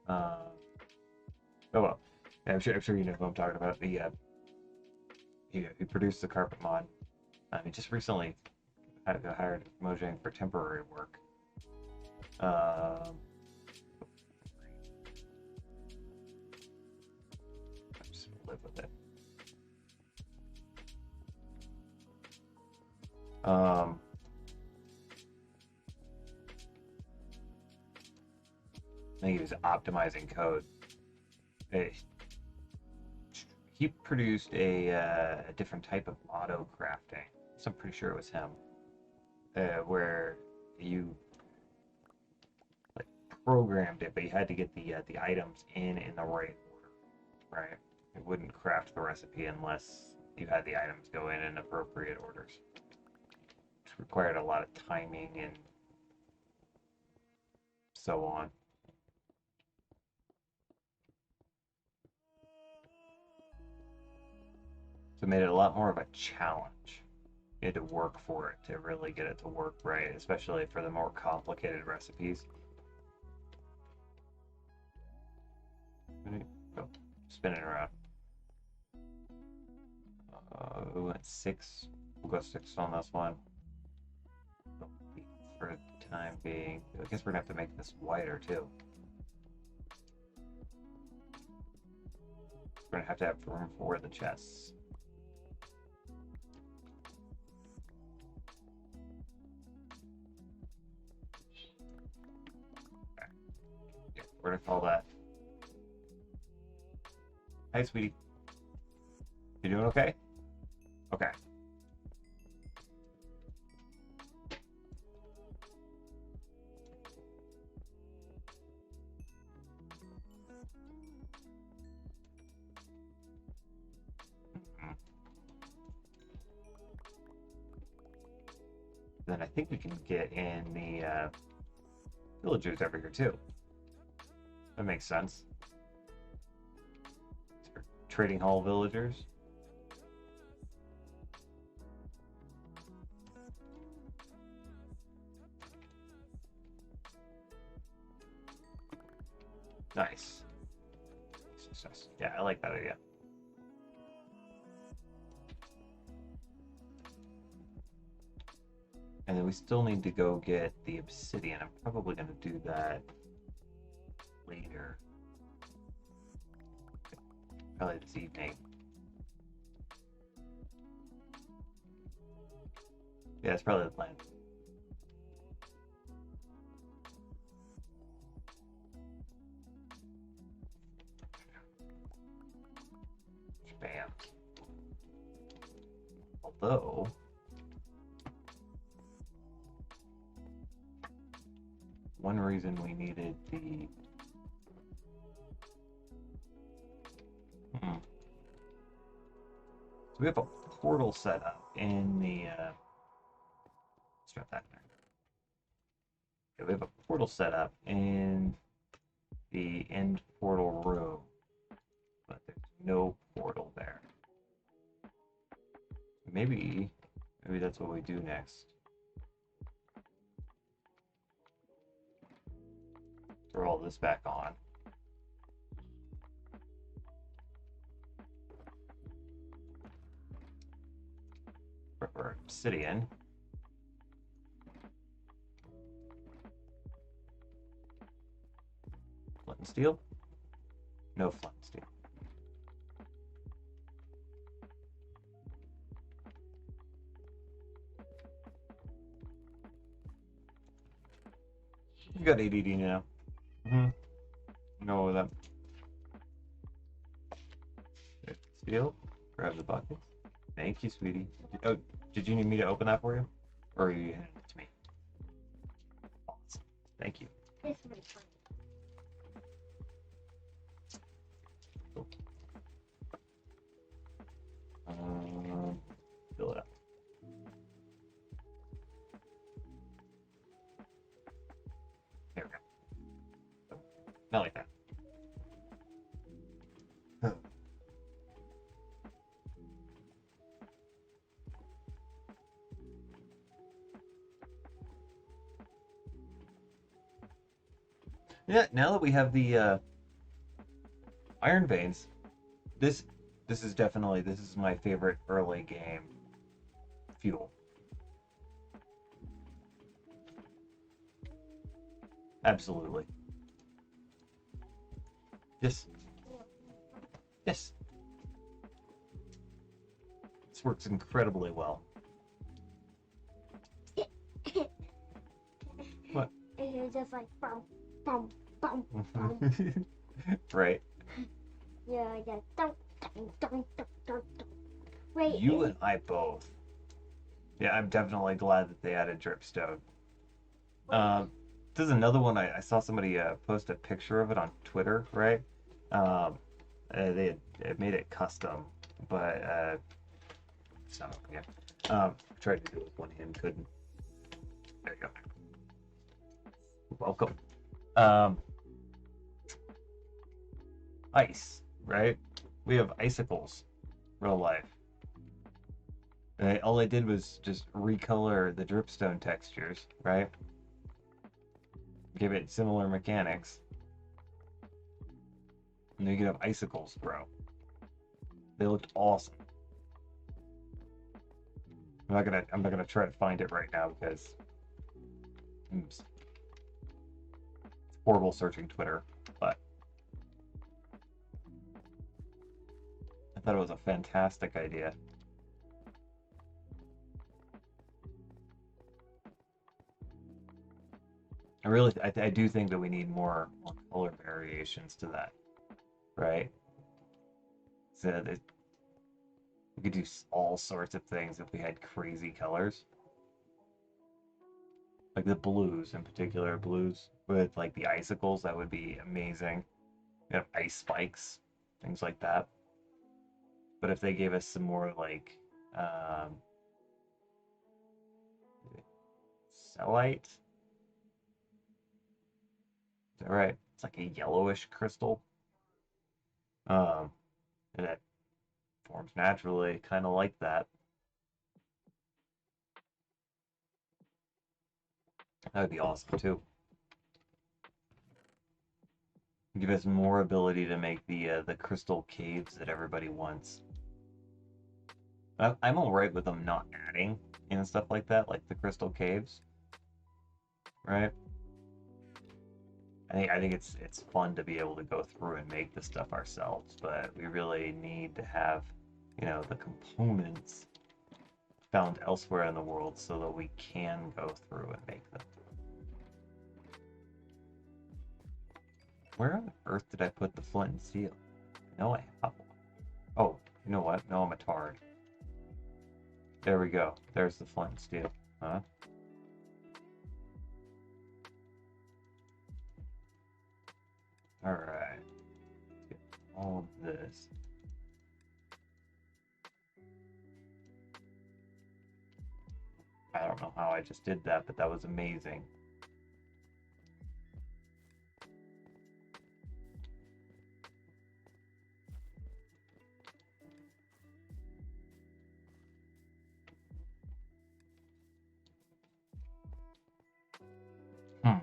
now? Oh well. I'm sure you know who I'm talking about. He produced the carpet mod. He just recently got hired at Mojang for temporary work. Um, I just live with it. I think he was optimizing code. He produced a different type of auto crafting. So I'm pretty sure it was him, where you like programmed it, but you had to get the items in the right order, right? It wouldn't craft the recipe unless you had the items go in appropriate orders, which required a lot of timing and so on. So it made it a lot more of a challenge. You had to work for it to really get it to work right, especially for the more complicated recipes. Oh, spinning around. We went 6. We'll go 6 on this one. For the time being. I guess we're gonna have to make this wider too. We're gonna have to have room for the chests. Yeah, we're gonna call that. Hi, sweetie. You doing okay? Okay. Then I think we can get in the villagers over here too. That makes sense. Trading hall villagers. Nice. Success. Yeah, I like that idea. And then we still need to go get the obsidian. I'm probably going to do that later. Probably this evening. Yeah, that's probably the plan. Bam. Although... one reason we needed the... So we have a portal set up in the... let's drop that in there. Yeah, we have a portal set up in the end portal room, but there's no portal there. Maybe that's what we do next. Throw all this back on. For obsidian. Flint and steel? No flint and steel. You got ADD now. No, that. Steel. Grab the bucket. Thank you, sweetie. Oh, did you need me to open that for you? Or are you handing it to me? Awesome. Thank you. Fill it up. There we go. Not like that. Yeah, now that we have the iron veins, this this is definitely this is my favorite early game fuel. Absolutely. This this this works incredibly well. What? It's just like bum, bum, bum, bum. Right. Yeah, like that. Dun, dun, dun, dun, dun, dun. Wait. You and I both. Yeah, I'm definitely glad that they added dripstone. Um, this is another one I saw somebody post a picture of it on Twitter, right? Um, they made it custom, but it's not open yet. Tried to do it with one hand, couldn't. There you go. Welcome. Um, ice, right? We have icicles, real life. All I did was just recolor the dripstone textures, right? Give it similar mechanics, and you can have icicles, bro. They looked awesome. I'm not gonna try to find it right now because it's horrible searching Twitter, but I thought it was a fantastic idea. I do think that we need more color variations to that, right? So that we could do all sorts of things if we had crazy colors, like the blues in particular, blues with like the icicles. That would be amazing. We have ice spikes, things like that. But if they gave us some more like um, cellite, is that right? It's like a yellowish crystal, um, and it forms naturally, kind of like that. That would be awesome too. Give us more ability to make the crystal caves that everybody wants. I'm all right with them not adding and stuff like that, like the crystal caves, right? I think it's fun to be able to go through and make the stuff ourselves, but we really need to have, the components found elsewhere in the world so that we can go through and make them. Where on earth did I put the flint and steel? I know I have one. Oh, you know what? No, I'm a tard. There we go. There's the flint and steel. Huh? Alright. Get all of this. I don't know how I just did that, but that was amazing. Hmm.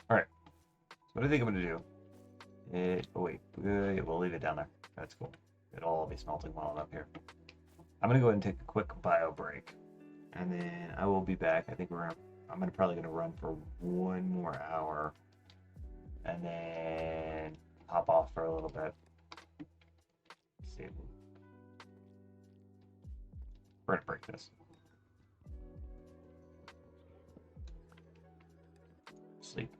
Alright. So what I think I'm gonna do. Oh wait, we'll leave it down there. That's cool. It'll all be smelting while I'm up here. I'm gonna go ahead and take a quick bio break, and then I will be back. I think I'm probably gonna run for 1 more hour, and then hop off for a little bit. Let's see, we're gonna break this. Sleep.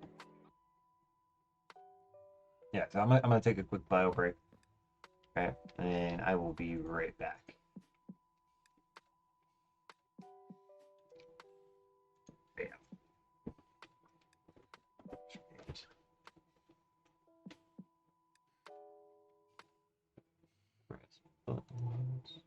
Yeah, so I'm gonna take a quick bio break. Okay, and I will be right back. Yeah. Press buttons.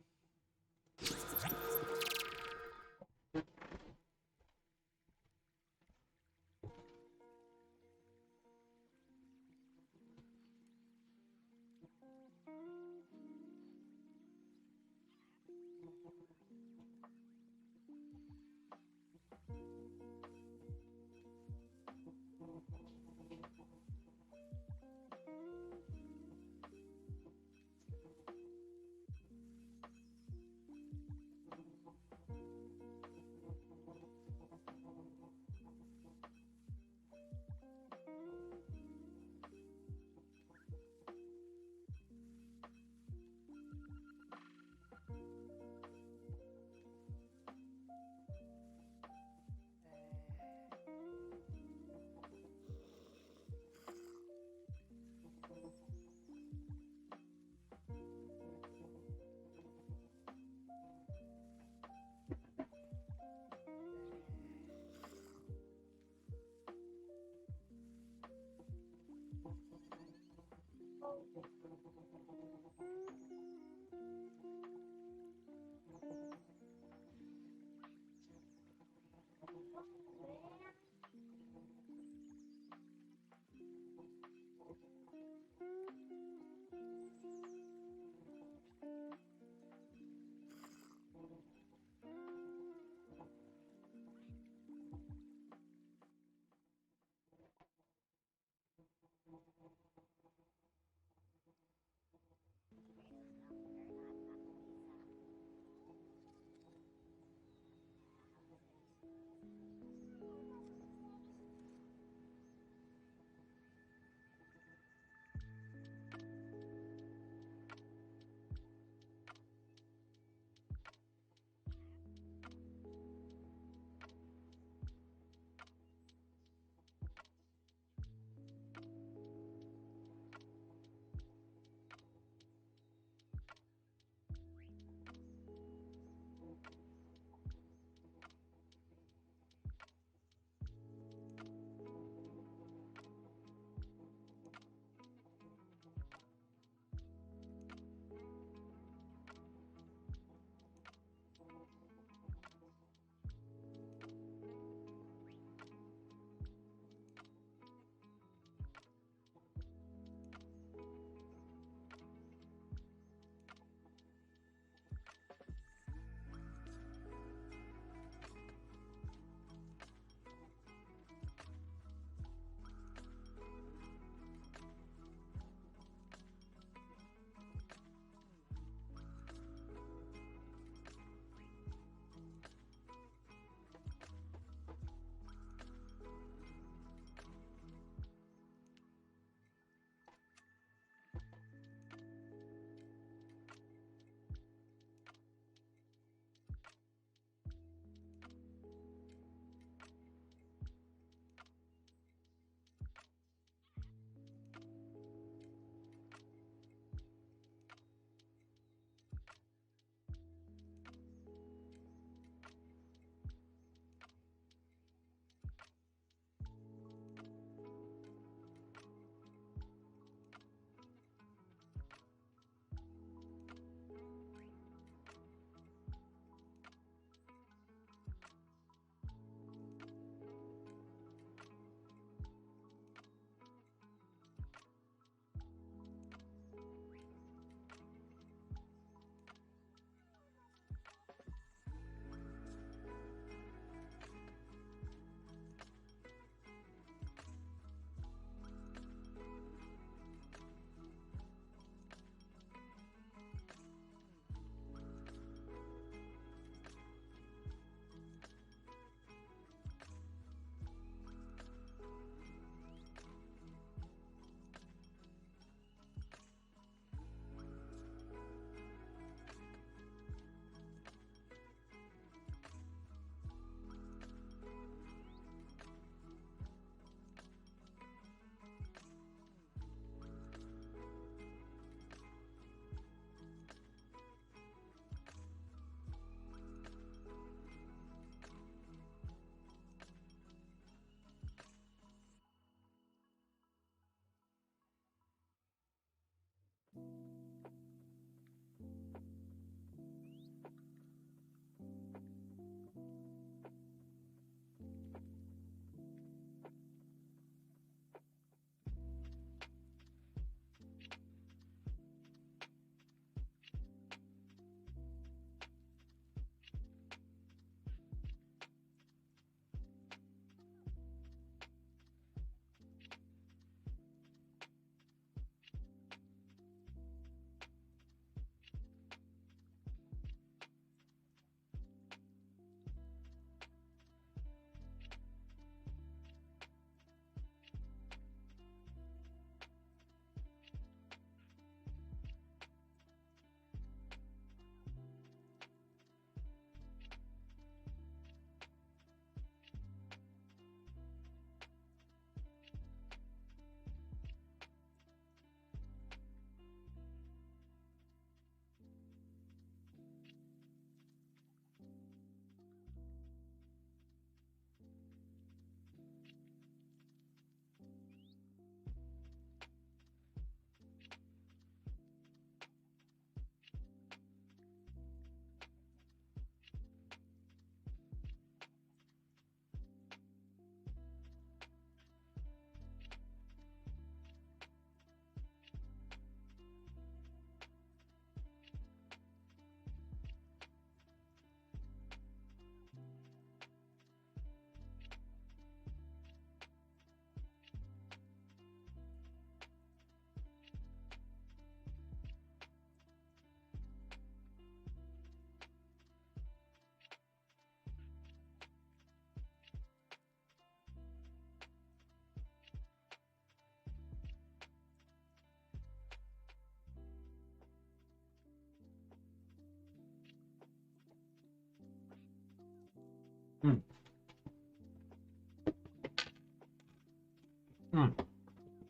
Hmm.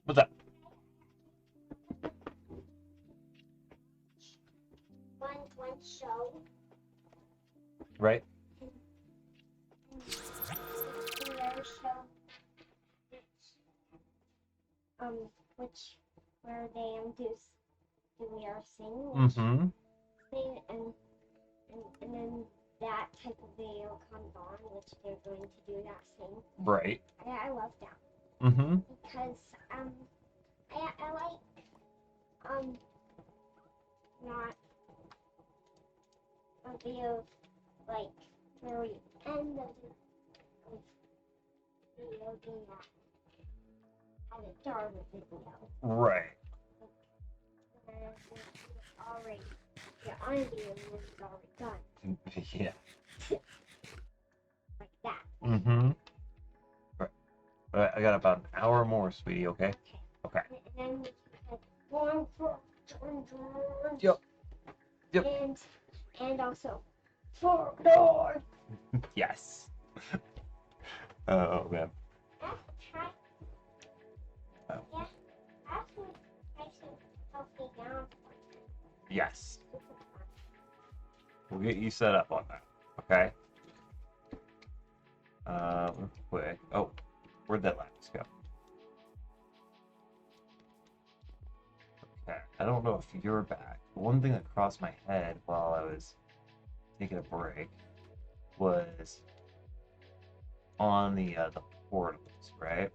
What's that? One show. Right? Their show. Um, which where they do their Mm-hmm. thing, and then that type of video comes on, which they're going to do that thing. Right. I love that Mm-hmm. because I like not a video like where we end of video being that had a dark video. Right. Already the audio was already done. Yeah. Like that. Mm-hmm. Right. Alright, I got about an hour more, sweetie, okay? Okay. And then we had one for Yep. Yep. And also four doors. Yes. Oh man. Try. Oh. Yeah. Actually, try to help me down. Yes. We'll get you set up on that. Okay. Wait. Oh, where'd that last go? Okay. I don't know if you're back. One thing that crossed my head while I was taking a break was on the portals, right?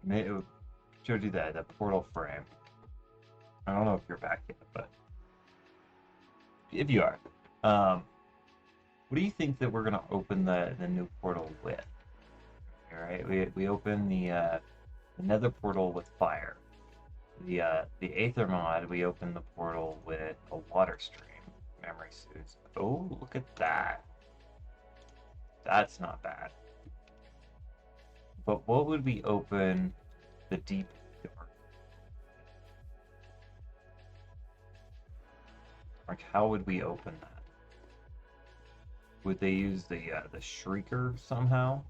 It showed you the portal frame. I don't know if you're back yet, but if you are, what do you think that we're gonna open the new portal with? All right, we open the Nether portal with fire. The Aether mod, we open the portal with a water stream. Memory suits. Oh, look at that. That's not bad. But what would we open the deep dark? Like, how would we open that? Would they use the Shrieker somehow,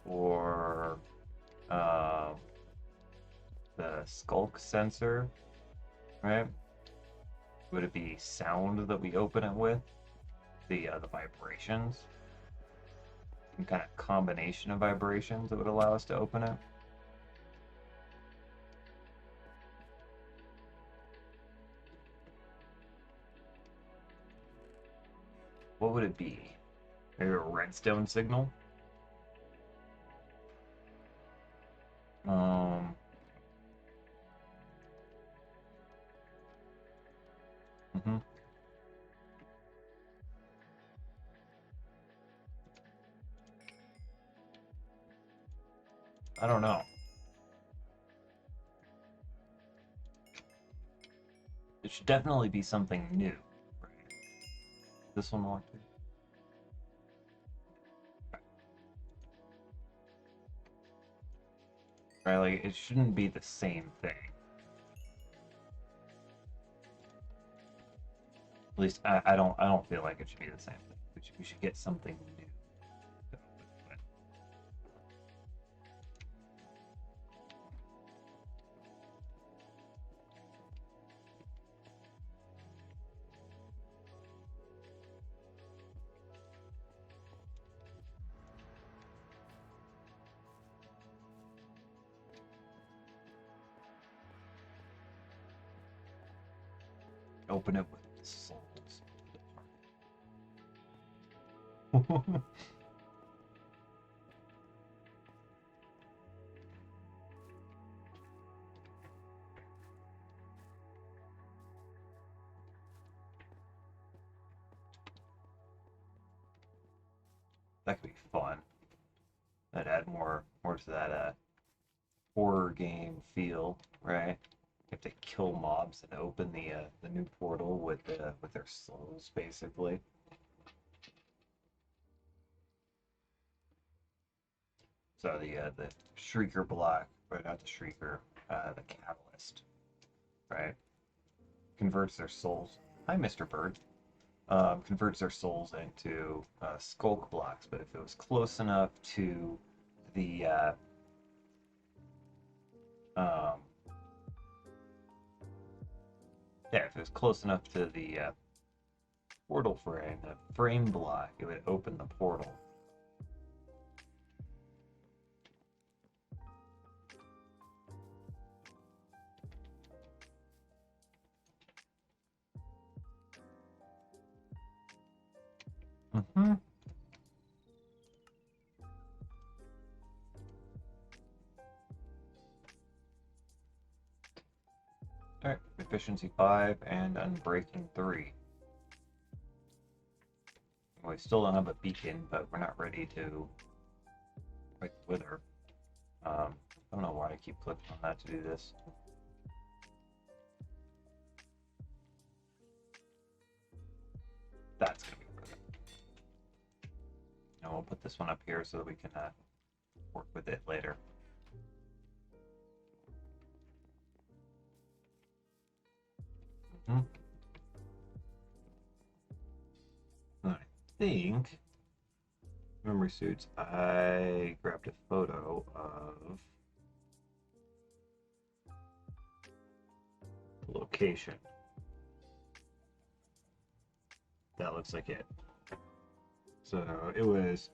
or the Skulk sensor? Right? Would it be sound that we open it with? The vibrations? Some kind of combination of vibrations that would allow us to open it? What would it be? Maybe a redstone signal? Um, mhm. I don't know. It should definitely be something new. Right. This one locked in? Right, like it shouldn't be the same thing. At least I don't feel like it should be the same thing. We should get something new. Open it with souls. That could be fun. That'd add more to that horror game feel, right? You have to kill mobs and open the new portal with their souls, basically. So the Shrieker block, or not the Shrieker, the Catalyst, right? Converts their souls. Hi, Mr. Bird. Converts their souls into Skulk blocks, but if it was close enough to the Um, yeah, if it was close enough to the portal frame, the frame block, it would open the portal. Mm-hmm. Alright, efficiency 5 and unbreaking 3. We still don't have a beacon, but we're not ready to fight the Wither. I don't know why I keep clicking on that to do this. That's gonna be worth it. And we'll put this one up here so that we can work with it later. I think memory suits. I grabbed a photo of the location. That looks like it. So it was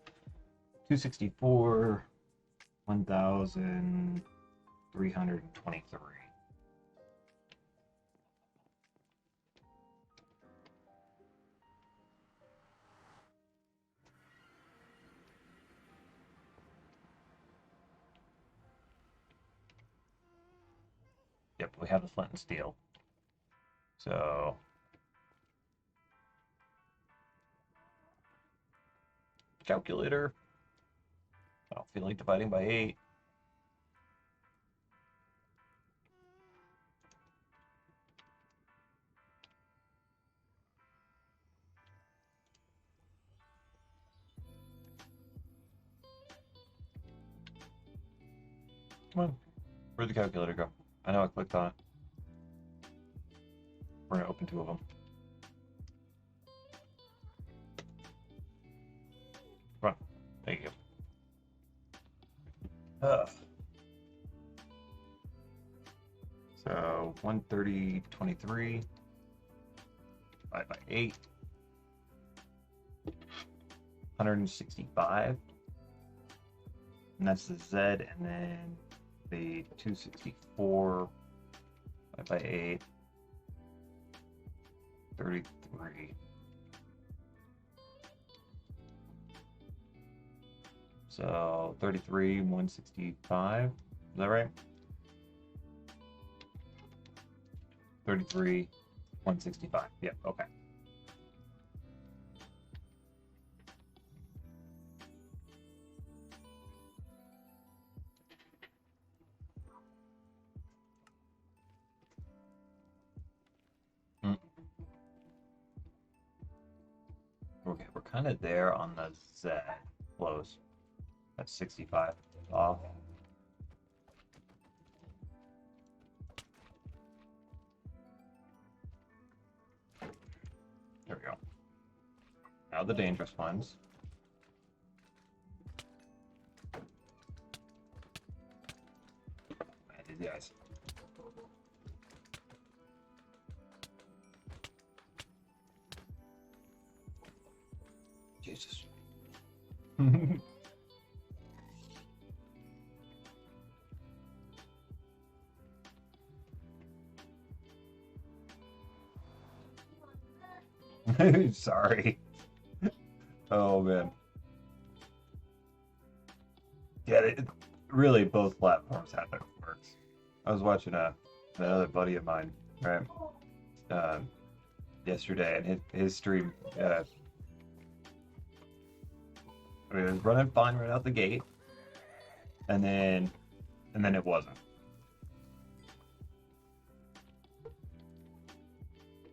264, 1,323. Yep, we have the flint and steel. So calculator. I don't feel like dividing by 8. Come on. Where'd the calculator go? I know I clicked on it. We're gonna open 2 of them. Come on. There you go. So 130.23 divided by 8. 165. And that's the Z, and then the 264 divided by 8. 33. So 33, 165. Is that right? 33, 165. Yep, okay. Okay, we're kind of there on the Z. Close. That's 65 off. There we go. Now the dangerous ones. Man, these guys. Jesus. Sorry. Oh man. Yeah, really both platforms have their quirks. I was watching another buddy of mine, right, yesterday, and his stream, I mean, it was running fine right out the gate, and then it wasn't.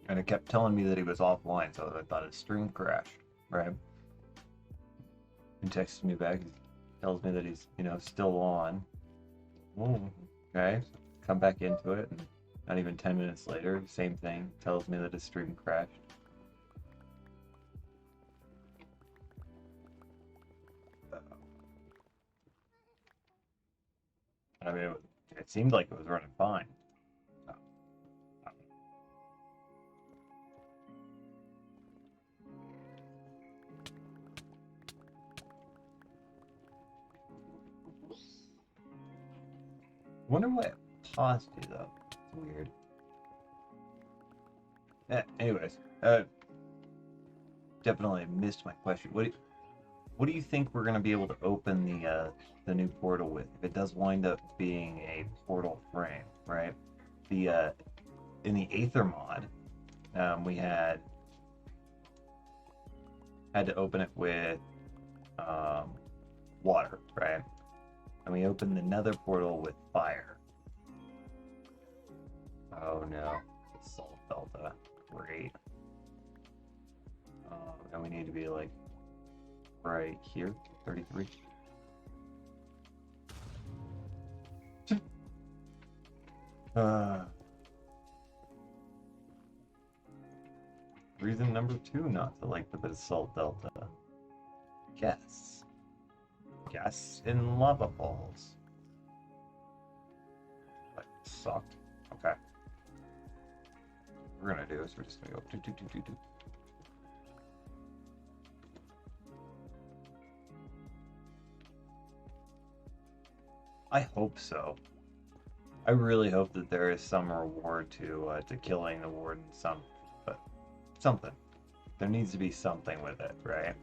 And it kept telling me that he was offline, so I thought his stream crashed, right? And texted me back, tells me that he's, still on. Oh, okay. Come back into it, and not even 10 minutes later, same thing, tells me that his stream crashed. I mean, It seemed like it was running fine. So, wonder what paused you though. It's weird. Anyways, definitely missed my question. What do you think we're gonna be able to open the new portal with? If it does wind up being a portal frame, right? The in the Aether mod, we had to open it with water, right? And we opened the Nether portal with fire. Oh no, it's Salt Delta. Great. And we need to be like right here, 33. Reason number 2 not to like the bit of Salt Delta. Gas. Gas in lava falls. That sucked. Okay. What we're gonna do is we're just gonna go do. I hope so. I really hope that there is some reward to killing the warden. Something. There needs to be something with it, right?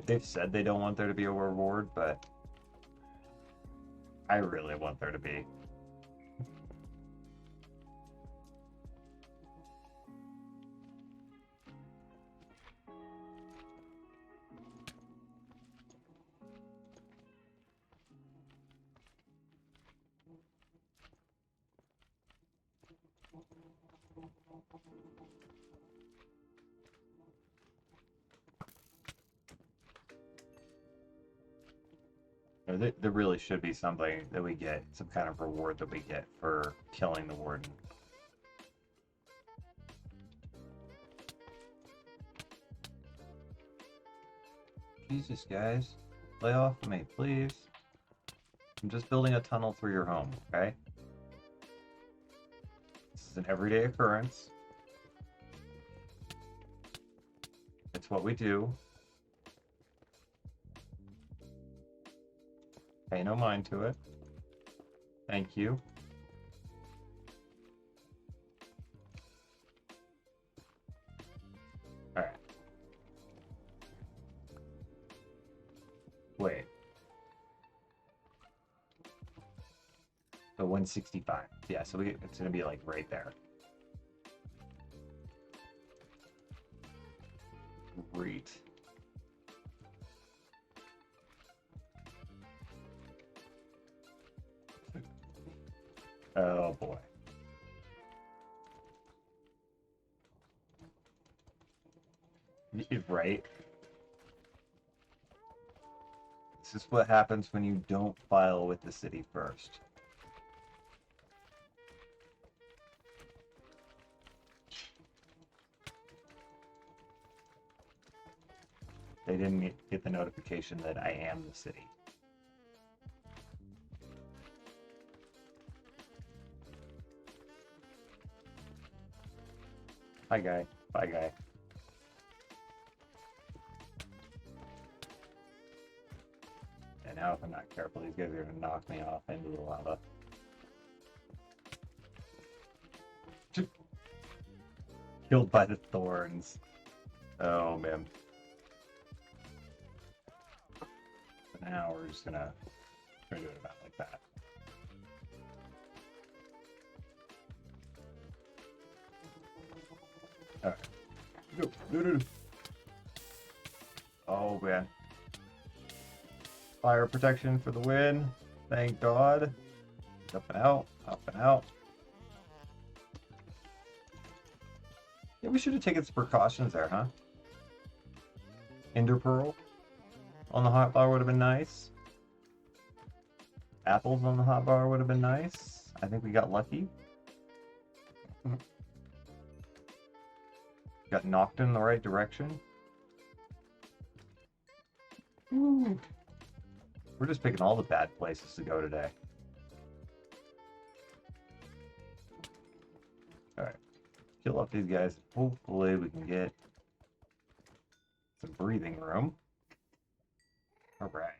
They've said they don't want there to be a reward, but I really want there to be. There really should be something that we get, some kind of reward that we get for killing the warden. Jesus, guys. Lay off of me, please. I'm just building a tunnel through your home, okay? This is an everyday occurrence. It's what we do. Pay no mind to it. Thank you. Alright. Wait. So 165. Yeah, so it's gonna be like right there. Great. Oh boy. Right? This is what happens when you don't file with the city first. They didn't get the notification that I am the city. Hi, guy. Bye, guy. And now if I'm not careful, these guys are going to knock me off into the lava. Killed by the thorns. Oh, man. So now we're just going to do it about like that. Alright. Go. Oh, man. Fire protection for the win. Thank God. Up and out. Up and out. Yeah, we should have taken some precautions there, huh? Ender Pearl on the hotbar would have been nice. Apples on the hotbar would have been nice. I think we got lucky. Got knocked in the right direction. Ooh. We're just picking all the bad places to go today. Alright. Kill off these guys. Hopefully we can get some breathing room. Alright.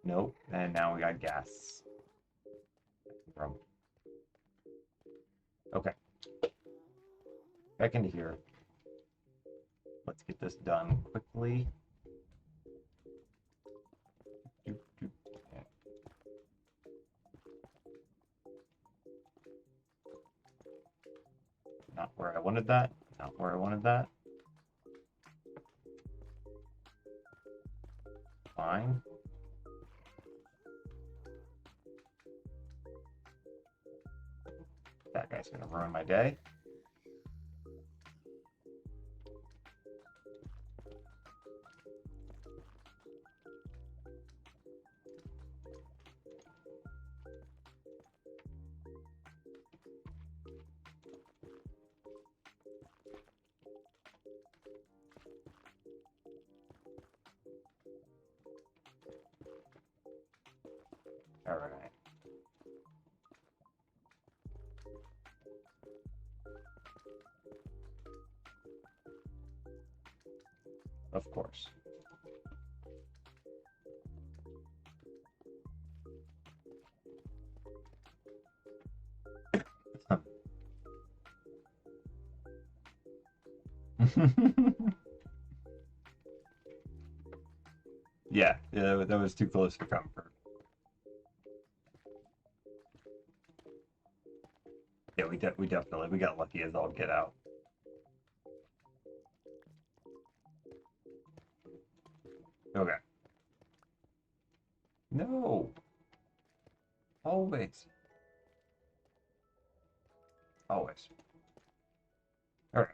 Nope. And now we got gas. Room. Okay. Back into here. Let's get this done quickly. Not where I wanted that. Not where I wanted that. Fine. That guy's gonna ruin my day. All right. Of course. Yeah, that was too close for comfort. Yeah, we definitely got lucky as all get out. Okay. No. Always. Always. All right.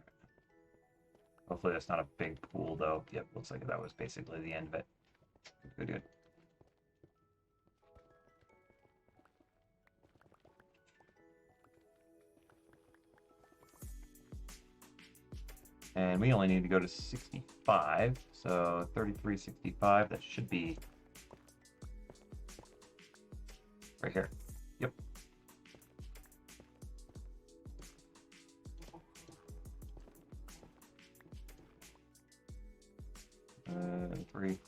Hopefully that's not a big pool though. Yep, looks like that was basically the end of it. Good, good. And we only need to go to 65, so 3365, that should be right here. Yep. Three.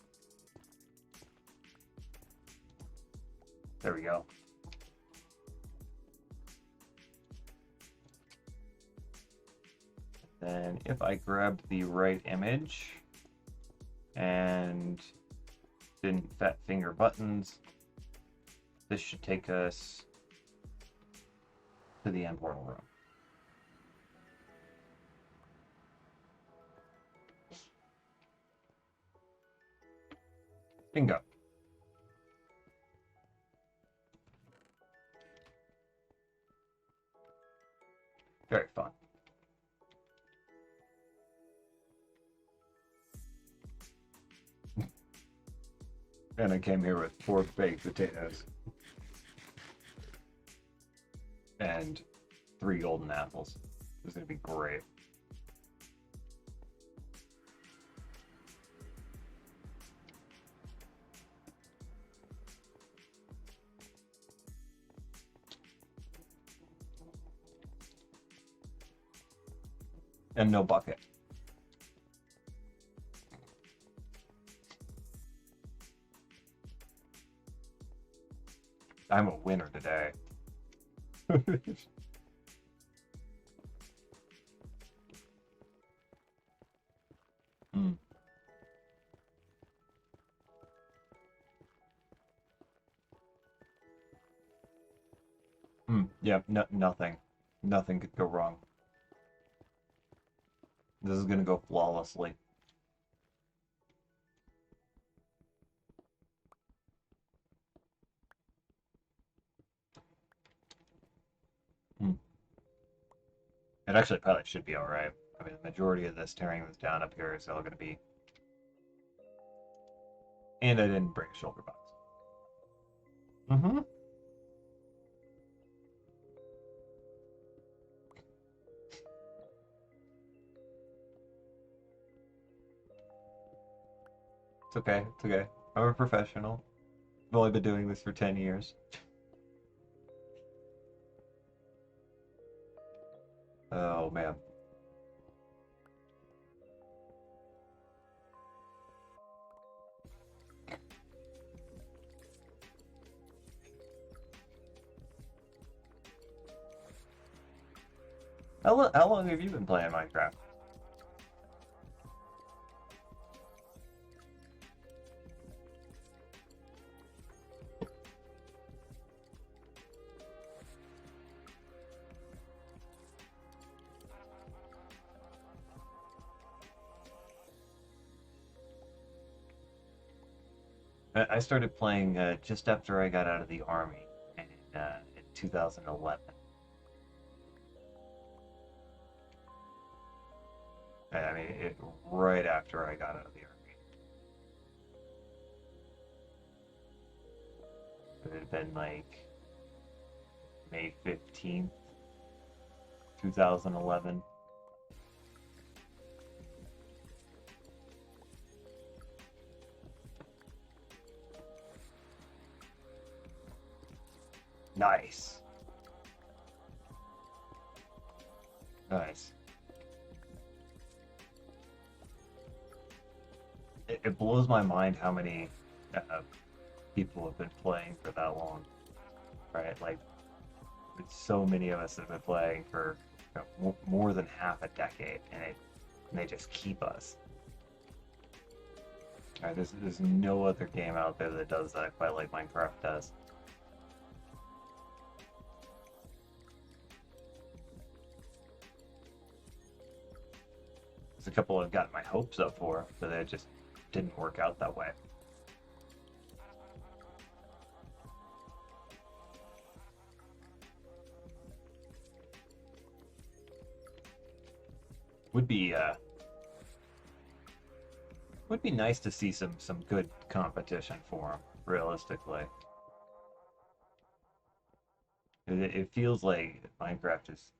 There we go. Then if I grabbed the right image and didn't fat finger buttons, this should take us to the end portal room. Bingo. Very fun. And I came here with 4 baked potatoes. And 3 golden apples. This is going to be great. And no bucket. I'm a winner today. Mm. Yeah, nothing. Nothing could go wrong. This is gonna go flawlessly. It actually probably should be alright. I mean, the majority of this tearing this down up here is all gonna be... And I didn't bring a shoulder box. Mm-hmm. It's okay, it's okay. I'm a professional. I've only been doing this for 10 years. Oh man. How long have you been playing Minecraft? I started playing just after I got out of the army in 2011. I mean, right after I got out of the army. It had been like May 15th, 2011. Nice. Nice. It blows my mind how many people have been playing for that long, right? Like, so many of us have been playing for more than half a decade, and they just keep us. Right, there's no other game out there that does that quite like Minecraft does. There's a couple I've gotten my hopes up for, but they just didn't work out that way. Would be would be nice to see some good competition for them, realistically. It feels like Minecraft is.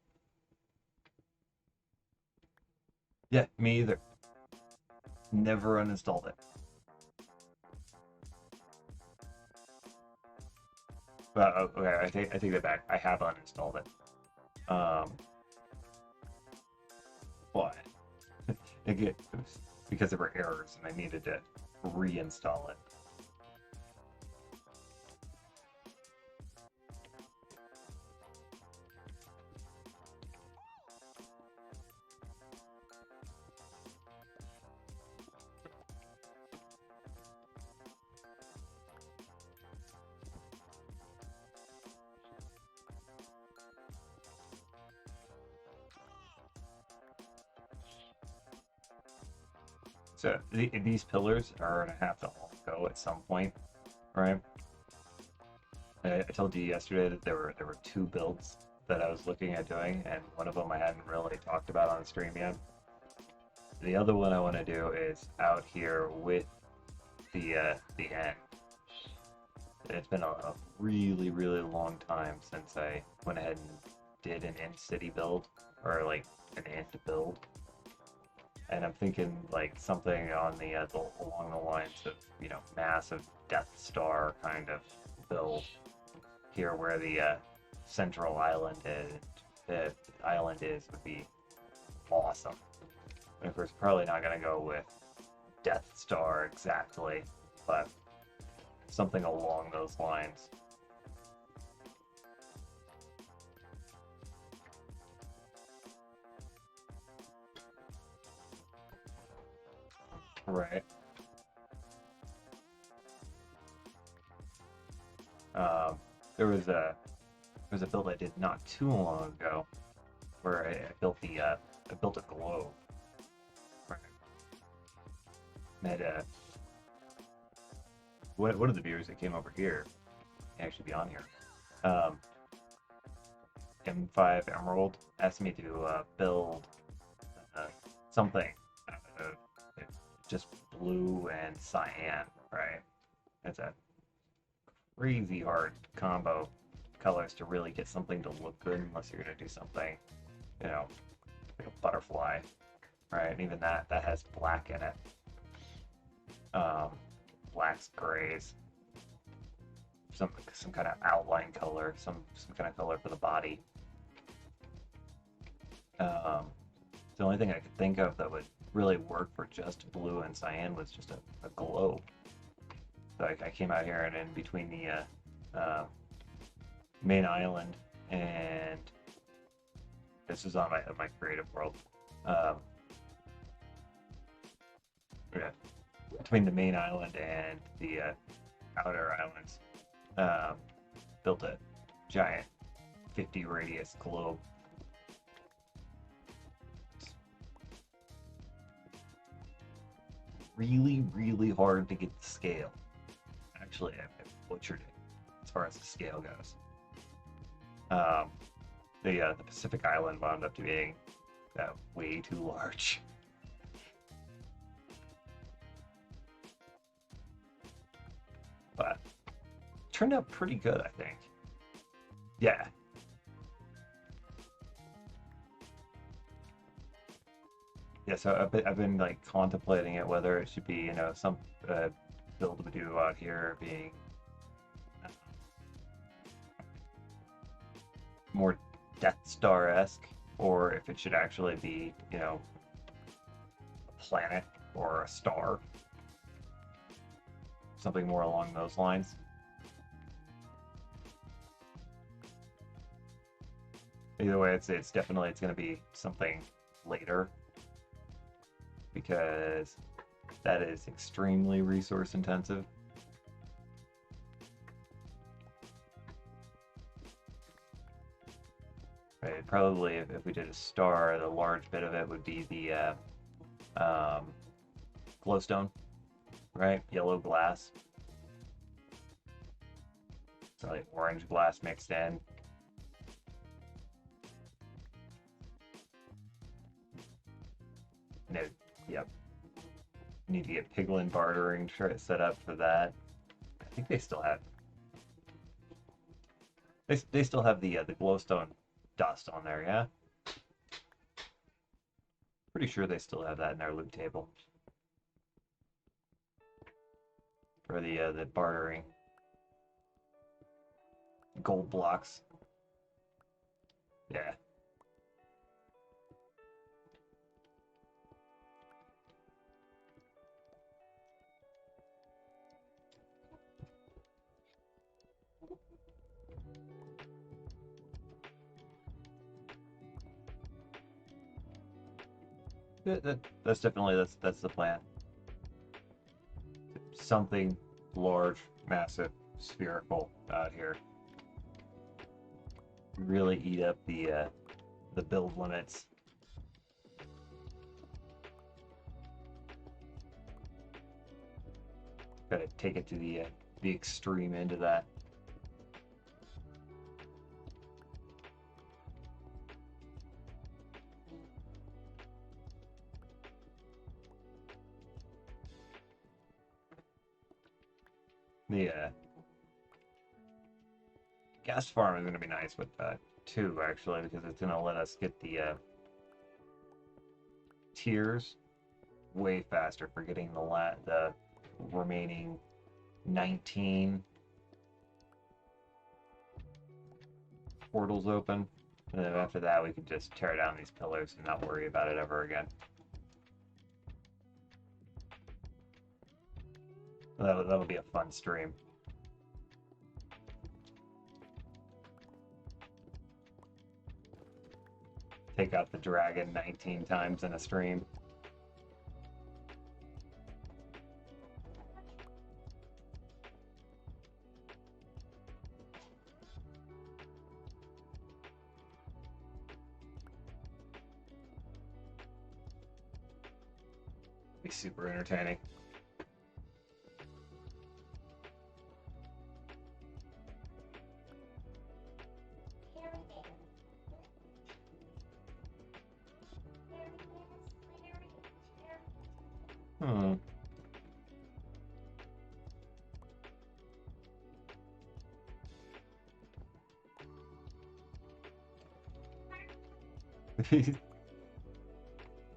Yeah, me either. Never uninstalled it. Okay, I take that back. I have uninstalled it. But again, it was because there were errors and I needed to reinstall it. So these pillars are gonna have to all go at some point, right? I told you yesterday that there were two builds that I was looking at doing, and one of them I hadn't really talked about on stream yet. The other one I want to do is out here with the end. It's been a really long time since I went ahead and did an end city build or like an end build, and I'm thinking like something on along the lines of massive Death Star kind of build here, where the central island is. The island is would be awesome. And of course, probably not gonna go with Death Star exactly, but something along those lines. Right. Um, there was a build I did not too long ago where I built I built a globe. Right. Made a one of the viewers that came over here can actually be on here. Um, M5 Emerald asked me to build uh, something, uh, just blue and cyan, right? It's a crazy hard combo colors to really get something to look good, unless you're gonna do something, like a butterfly, right? And even that has black in it. blacks, grays, some kind of outline color, some kind of color for the body. The only thing I could think of that would really work for just blue and cyan was just a globe. So I came out here and in between the main island and this is on my creative world. Yeah, between the main island and the outer islands, built a giant 50 radius globe. Really, really hard to get the scale. Actually, I butchered it as far as the scale goes. The Pacific Island wound up being way too large. But it turned out pretty good, I think. Yeah. Yeah, so I've been like contemplating it whether it should be, you know, some build we do out here being more Death Star-esque, or if it should actually be, you know, a planet or a star. Something more along those lines. Either way, it's definitely going to be something later because that is extremely resource intensive. Right, probably if we did a star, the large bit of it would be the glowstone, right? Yellow glass. So like orange glass mixed in. No, yep. Need to get Piglin bartering set up for that. I think they still have. They still have the glowstone dust on there, yeah. Pretty sure they still have that in their loot table for the bartering gold blocks. Yeah. That's definitely that's the plan. Something large, massive, spherical out here. Really eat up the build limits. Gotta take it to the extreme end of that. The gas farm is going to be nice with that too, actually, because it's going to let us get the tiers way faster for getting the remaining 19 portals open. And then after that, we can just tear down these pillars and not worry about it ever again. That'll be a fun stream. Take out the dragon 19 times in a stream. Be super entertaining. Hmm.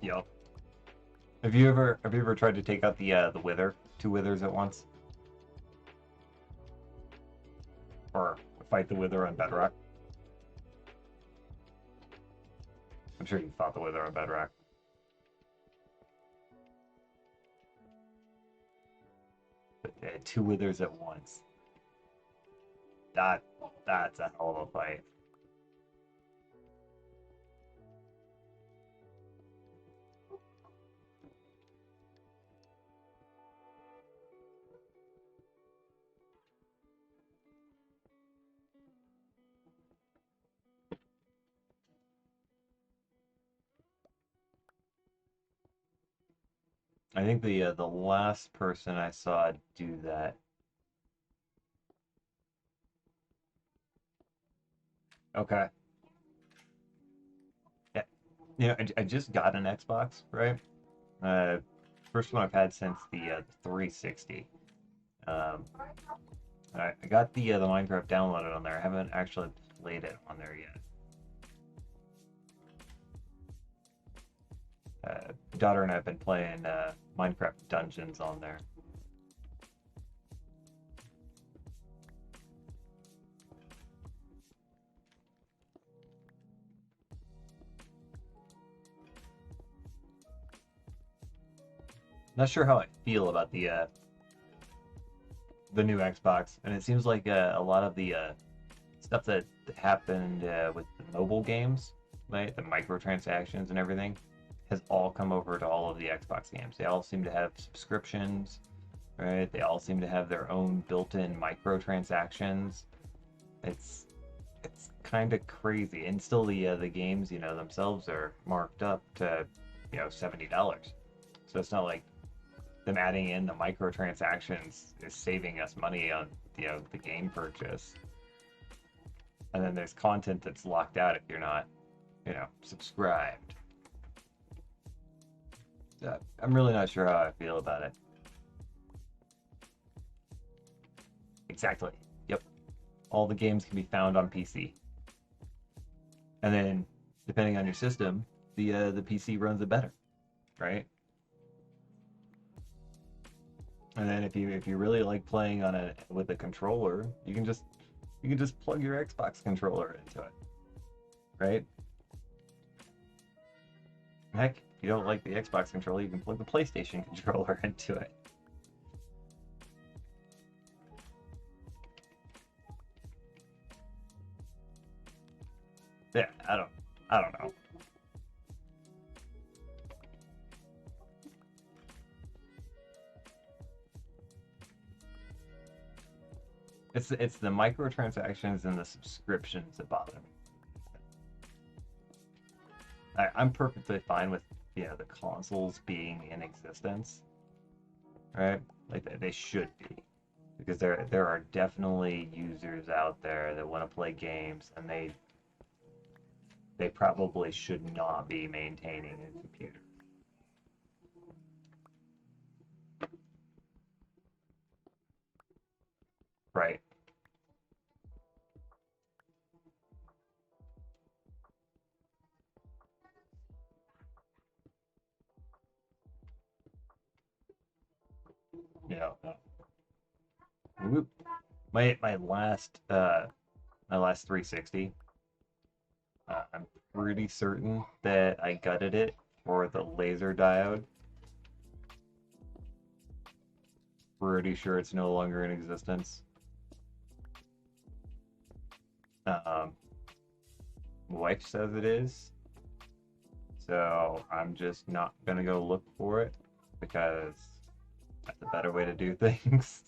Yup. Have you ever tried to take out the wither? Two withers at once? Or fight the Wither on Bedrock. I'm sure you fought the Wither on Bedrock. But yeah, two Withers at once. That's a hell of a fight. I think the last person I saw do that. Okay. Yeah. I just got an Xbox, right? Uh, First one I've had since the 360. Um, I got the Minecraft downloaded on there. I haven't actually played it on there yet. Daughter and I have been playing Minecraft Dungeons on there. Not sure how I feel about the new Xbox, and it seems like a lot of the stuff that happened with the mobile games, right, the microtransactions and everything, has all come over to all of the Xbox games. They all seem to have subscriptions, right? They all seem to have their own built-in microtransactions. It's it's kind of crazy, and still the games, themselves are marked up to, $70. So it's not like them adding in the microtransactions is saving us money on the game purchase. And then there's content that's locked out if you're not, subscribed. I'm really not sure how I feel about it. Exactly. Yep. All the games can be found on PC. And then, depending on your system, the PC runs it better, right? And then if you really like playing on a with a controller, you can just plug your Xbox controller into it, right? Heck, if you don't like the Xbox controller, you can plug the PlayStation controller into it. Yeah, I don't know. It's the microtransactions and the subscriptions that bother me. I'm perfectly fine with the consoles being in existence, right? Like they should be, because there are definitely users out there that want to play games, and they probably should not be maintaining a computer, right? No. Whoop. My last 360. I'm pretty certain that I gutted it for the laser diode. Pretty sure it's no longer in existence. Um, my wife says it is, so I'm just not gonna go look for it because that's a better way to do things.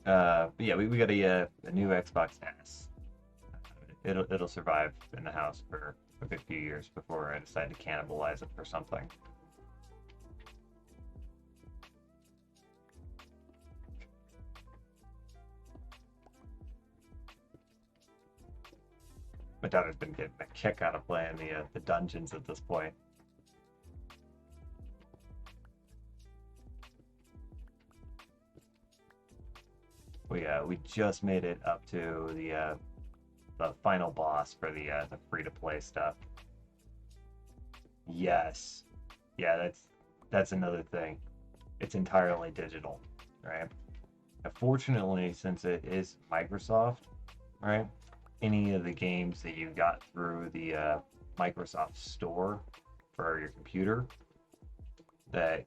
But yeah, we got a new Xbox S. It'll survive in the house for a good few years before I decide to cannibalize it for something. My daughter's been getting a kick out of playing the dungeons at this point. We just made it up to the final boss for the free to play stuff. Yes, yeah, that's another thing. It's entirely digital, right? Fortunately, since it is Microsoft, right? Any of the games that you got through the Microsoft Store for your computer that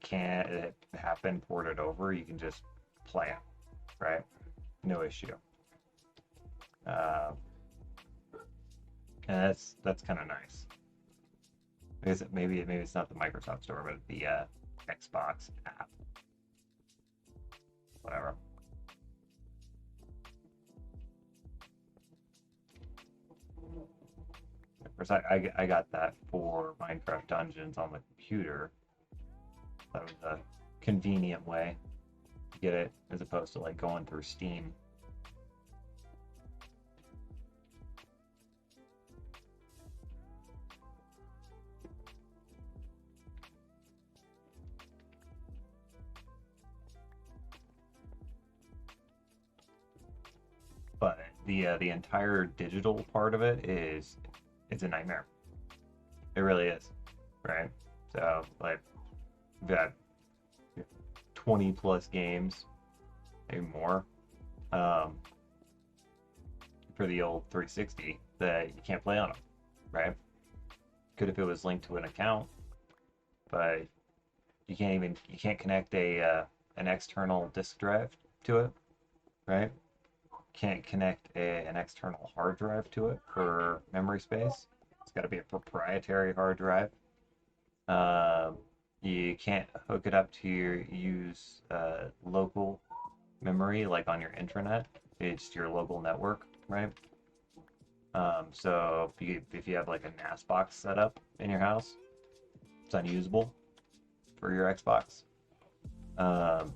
have been ported over, you can just play them, right? No issue. Uh, and that's kind of nice. Because maybe it's not the Microsoft Store, but the Xbox app, whatever. Of course, I got that for Minecraft Dungeons on the computer. That was a convenient way to get it as opposed to like going through Steam. But the entire digital part of it is it's a nightmare. It really is, right? So like we've got 20 plus games, maybe more, um, for the old 360 that you can't play on them, right? Good if it was linked to an account, but you can't connect an external disk drive to it, right? Can't connect an external hard drive to it for memory space. It's got to be a proprietary hard drive. Um, you can't hook it up to use local memory like on your intranet. It's your local network, right? So if you have like a NAS box set up in your house, it's unusable for your Xbox. Um,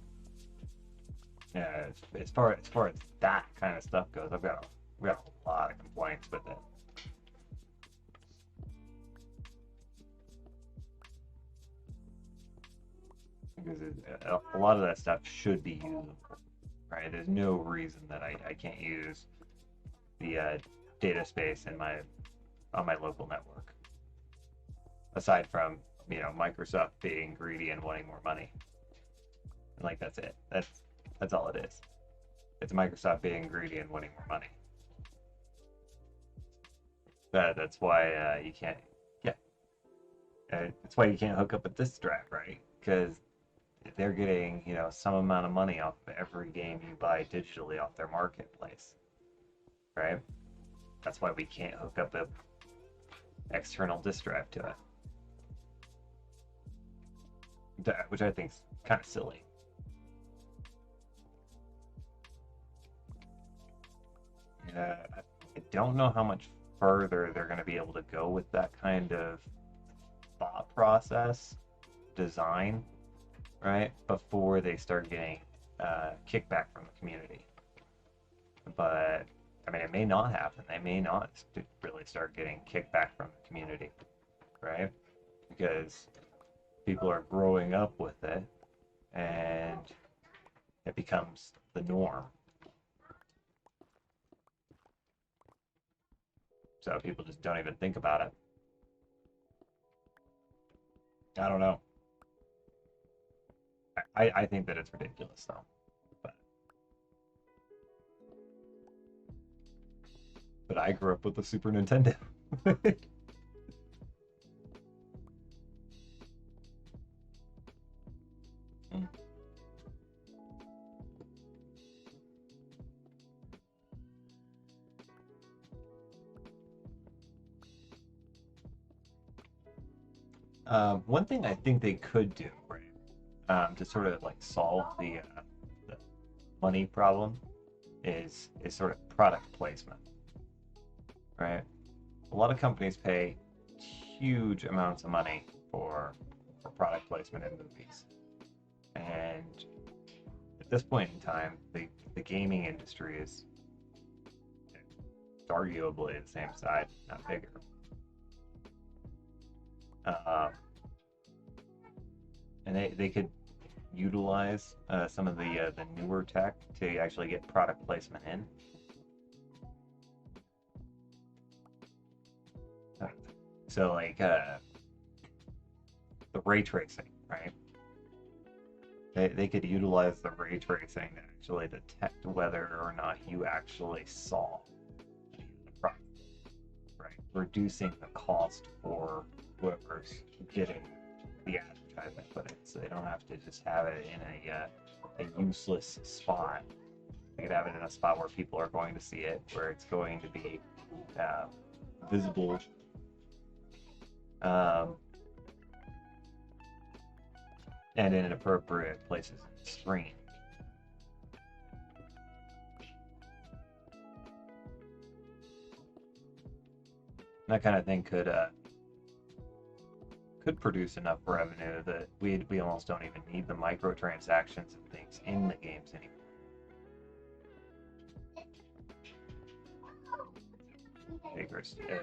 yeah, as far as that kind of stuff goes, we got a lot of complaints with it. Because a lot of that stuff should be usable, right? There's no reason that I can't use the data space in my on my local network. Aside from Microsoft being greedy and wanting more money, and like that's it. That's all it is. It's Microsoft being greedy and wanting more money. That's why you can't. Yeah, that's why you can't hook up a disk drive, right? Because they're getting some amount of money off of every game you buy digitally off their marketplace, right? That's why we can't hook up a external disk drive to it, which I think is kind of silly. I don't know how much further they're going to be able to go with that kind of thought process, design, right? Before they start getting kickback from the community. But I mean, it may not happen. They may not really start getting kickback from the community, right? Because people are growing up with it and it becomes the norm. So people just don't even think about it. I don't know. I think that it's ridiculous though. But but I grew up with the Super Nintendo. One thing I think they could do, right, to sort of like solve the money problem is sort of product placement, right? A lot of companies pay huge amounts of money for product placement in movies, and at this point in time, the gaming industry is arguably the same size, not bigger. Uh, and they could utilize some of the newer tech to actually get product placement in. So like the ray tracing, right? They could utilize the ray tracing to actually detect whether or not you actually saw the product, right? Reducing the cost for whoever's getting the advertisement footage, so they don't have to just have it in a useless spot. They could have it in a spot where people are going to see it, where it's going to be uh, visible, um, and in appropriate places on the screen. That kind of thing could produce enough revenue that we almost don't even need the microtransactions and things in the games anymore.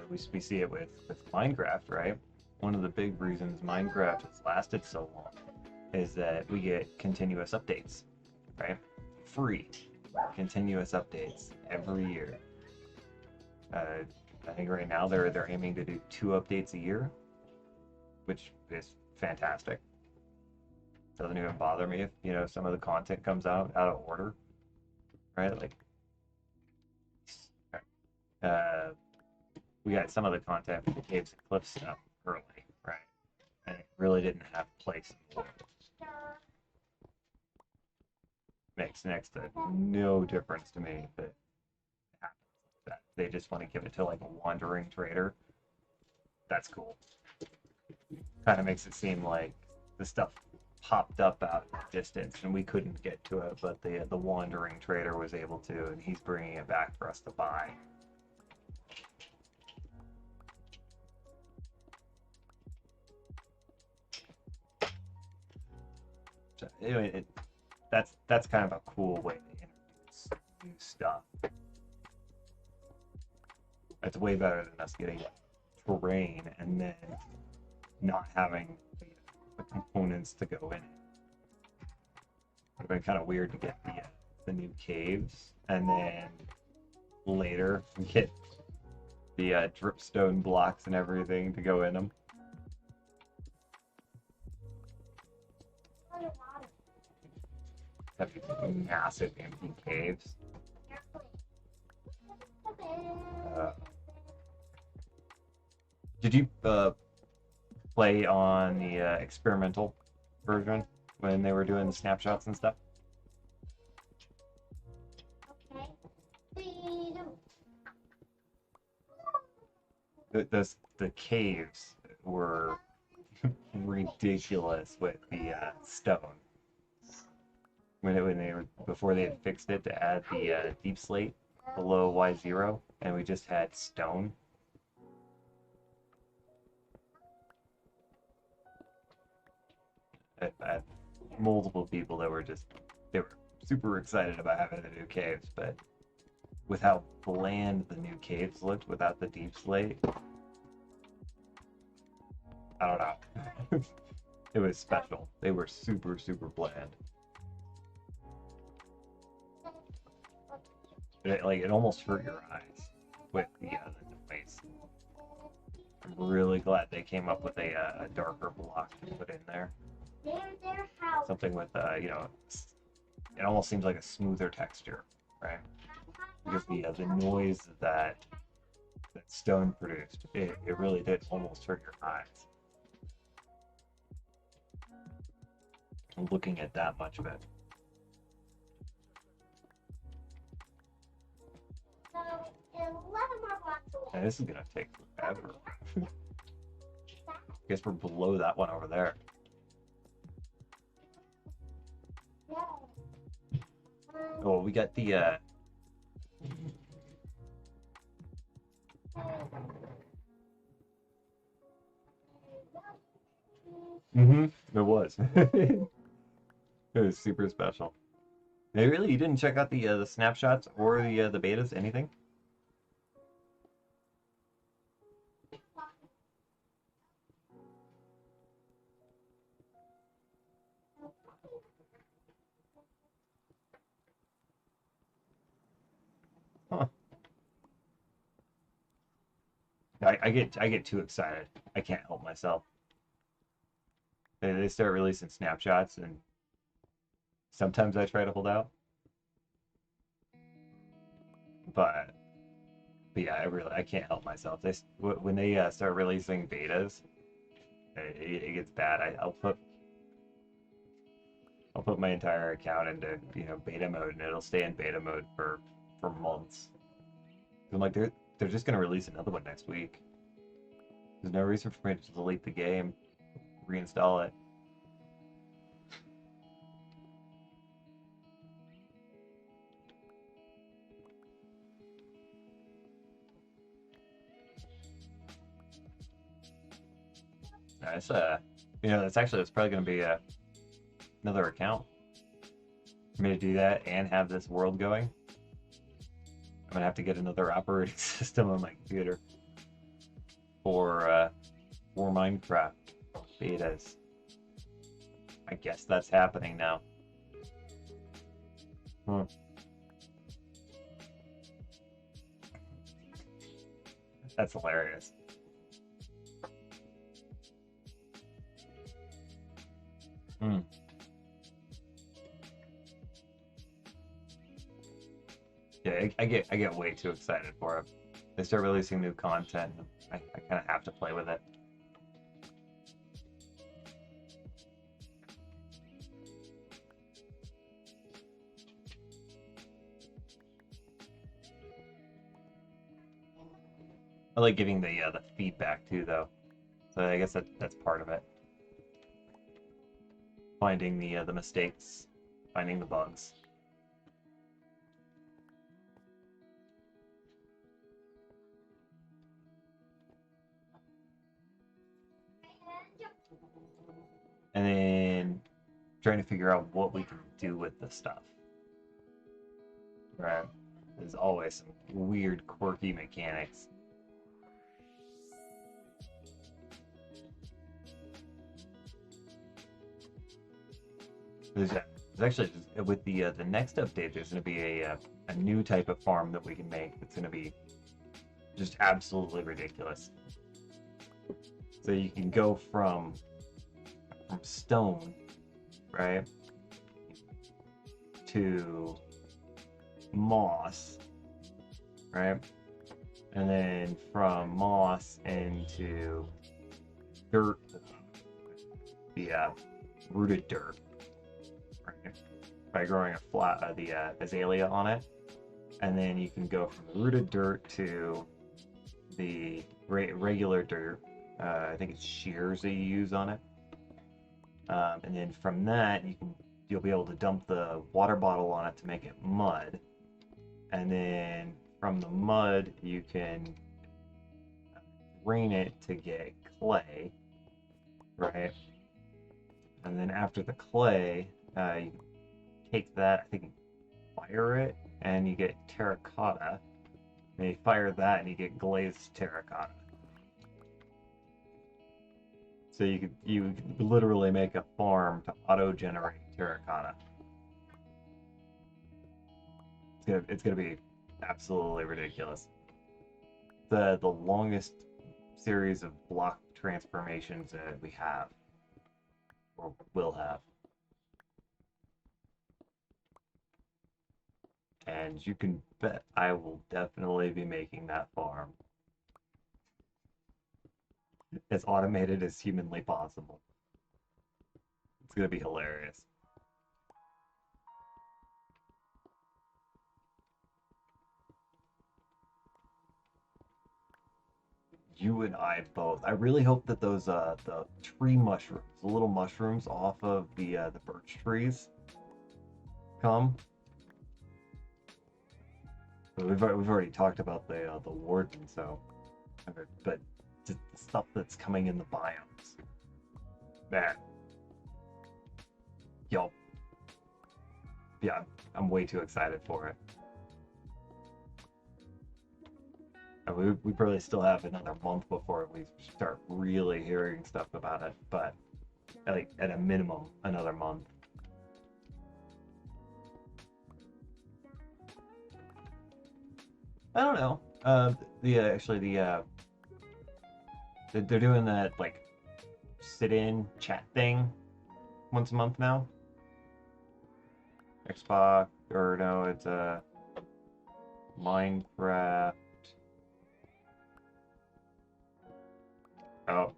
We see it with Minecraft, right? One of the big reasons Minecraft has lasted so long is that we get continuous updates, right? Free continuous updates every year. I think right now they're aiming to do 2 updates a year, which is fantastic. Doesn't even bother me if some of the content comes out of order, right? Like, uh, we got some of the content for the Caves and Cliffs stuff early, right? And it really didn't have a place in the world. Makes next to no difference to me that they just want to give it to like a wandering trader. That's cool. Kind of makes it seem like the stuff popped up out in the distance and we couldn't get to it, but the wandering trader was able to, and he's bringing it back for us to buy. So anyway, that's kind of a cool way to introduce new stuff. It's way better than us getting terrain and then not having the components to go in it. Would have been kind of weird to get the new caves and then later get the dripstone blocks and everything to go in them. Have these massive empty caves. Did you play on the experimental version when they were doing the snapshots and stuff? The caves were ridiculous with the stone. When they were before they had fixed it to add the deep slate below Y0, and we just had stone. I had multiple people that were super excited about having the new caves, but with how bland the new caves looked without the deep slate, I don't know. It was special. They were super bland. It almost hurt your eyes with the noise. I'm really glad they came up with a darker block to put in there. Something with it almost seems like a smoother texture, right? Because the noise that stone produced, it really did almost hurt your eyes. Looking at that much of it. And this is gonna take forever. I guess we're below that one over there. Oh, we got the it was. It was super special. Hey, really? You didn't check out the snapshots or the betas? Anything? Huh. I get too excited. I can't help myself. They start releasing snapshots and Sometimes I try to hold out, but yeah, I can't help myself. When they start releasing betas, it gets bad. I'll put my entire account into beta mode, and it'll stay in beta mode for months. I'm like they're just gonna release another one next week. There's no reason for me to delete the game, reinstall it. It's that's probably gonna be another account for me to do that and have this world going. I'm gonna have to get another operating system on my computer for Minecraft betas. I guess that's happening now. Hmm. That's hilarious. Hmm. Yeah, I get way too excited for it. They start releasing new content, and I kind of have to play with it. I like giving the feedback too, though. So I guess that's part of it. Finding the mistakes, finding the bugs. And then trying to figure out what we can do with the stuff. Right? There's always some weird, quirky mechanics. There's actually with the next update, there's going to be a new type of farm that we can make. It's going to be just absolutely ridiculous. So you can go from stone, right, to moss, right, and then from moss into dirt, the rooted dirt, right, by growing the azalea on it, and then you can go from the rooted dirt to the regular dirt. I think it's shears that you use on it. And then from that, you'll be able to dump the water bottle on it to make it mud. And then from the mud, you can drain it to get clay, right? And then after the clay, you take that, I think you fire it, and you get terracotta. And you fire that, and you get glazed terracotta. So you could literally make a farm to auto-generate terracotta. It's gonna be absolutely ridiculous. The longest series of block transformations that we have or will have. And you can bet I will definitely be making that farm as automated as humanly possible. It's gonna be hilarious. You and I both. I really hope that those the tree mushrooms, the little mushrooms off of the birch trees come. But we've already talked about the warden, so but the stuff that's coming in the biomes, man, yo, yeah, I'm way too excited for it. And we probably still have another month before we start really hearing stuff about it, but like at a minimum another month. I don't know. They're doing that like sit-in chat thing once a month now. Xbox, or no, it's Minecraft. Oh,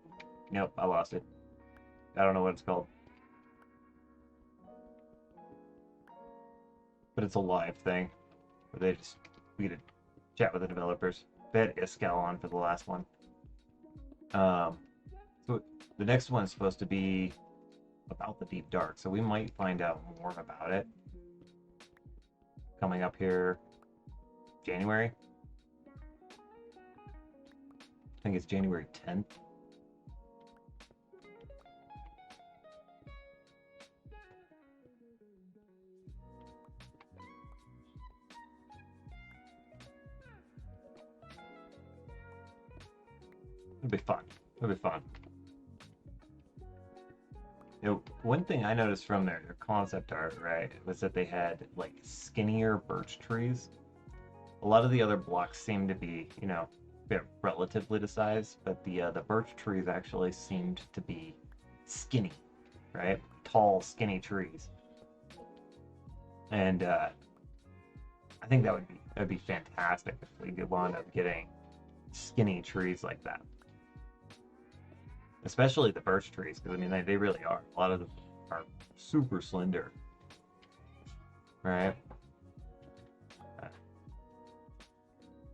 nope, I lost it. I don't know what it's called. But it's a live thing where we get to chat with the developers. They had Iscal on for the last one. So the next one's supposed to be about the Deep Dark, so we might find out more about it coming up here January. I think it's January 10th. It'll be fun. It'll be fun. You know, one thing I noticed from their concept art, right, was that they had like skinnier birch trees. A lot of the other blocks seem to be, you know, they're relatively to size, but the birch trees actually seemed to be skinny, right? Tall, skinny trees. And I think that'd be fantastic if we could wind up getting skinny trees like that. Especially the birch trees, because I mean they really are. A lot of them are super slender, right?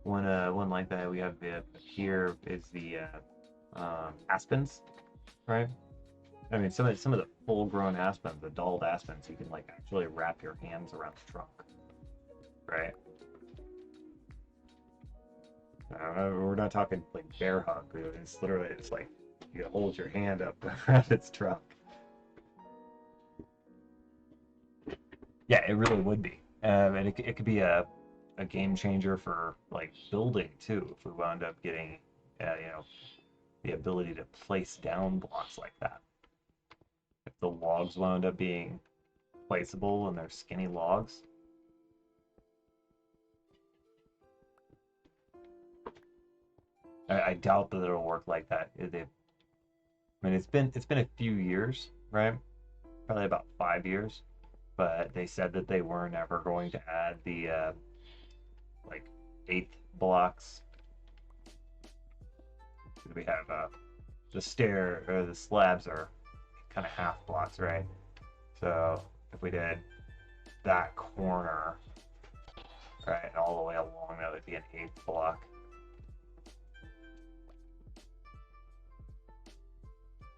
One like that we have here is the aspens, right? I mean some of the full-grown aspens, adult aspens, you can like actually wrap your hands around the trunk, right? We're not talking like bear hug. It's literally it's like you hold your hand up around its trunk. Yeah, it really would be, and it could be a game changer for like building too. If we wound up getting, you know, the ability to place down blocks like that. If the logs wound up being placeable and they're skinny logs. I doubt that it'll work like that. I mean, it's been a few years, right? Probably about 5 years, but they said that they weren't ever going to add the like eighth blocks. We have the slabs are kind of half blocks, right? So if we did that corner, right, and all the way along, that would be an eighth block.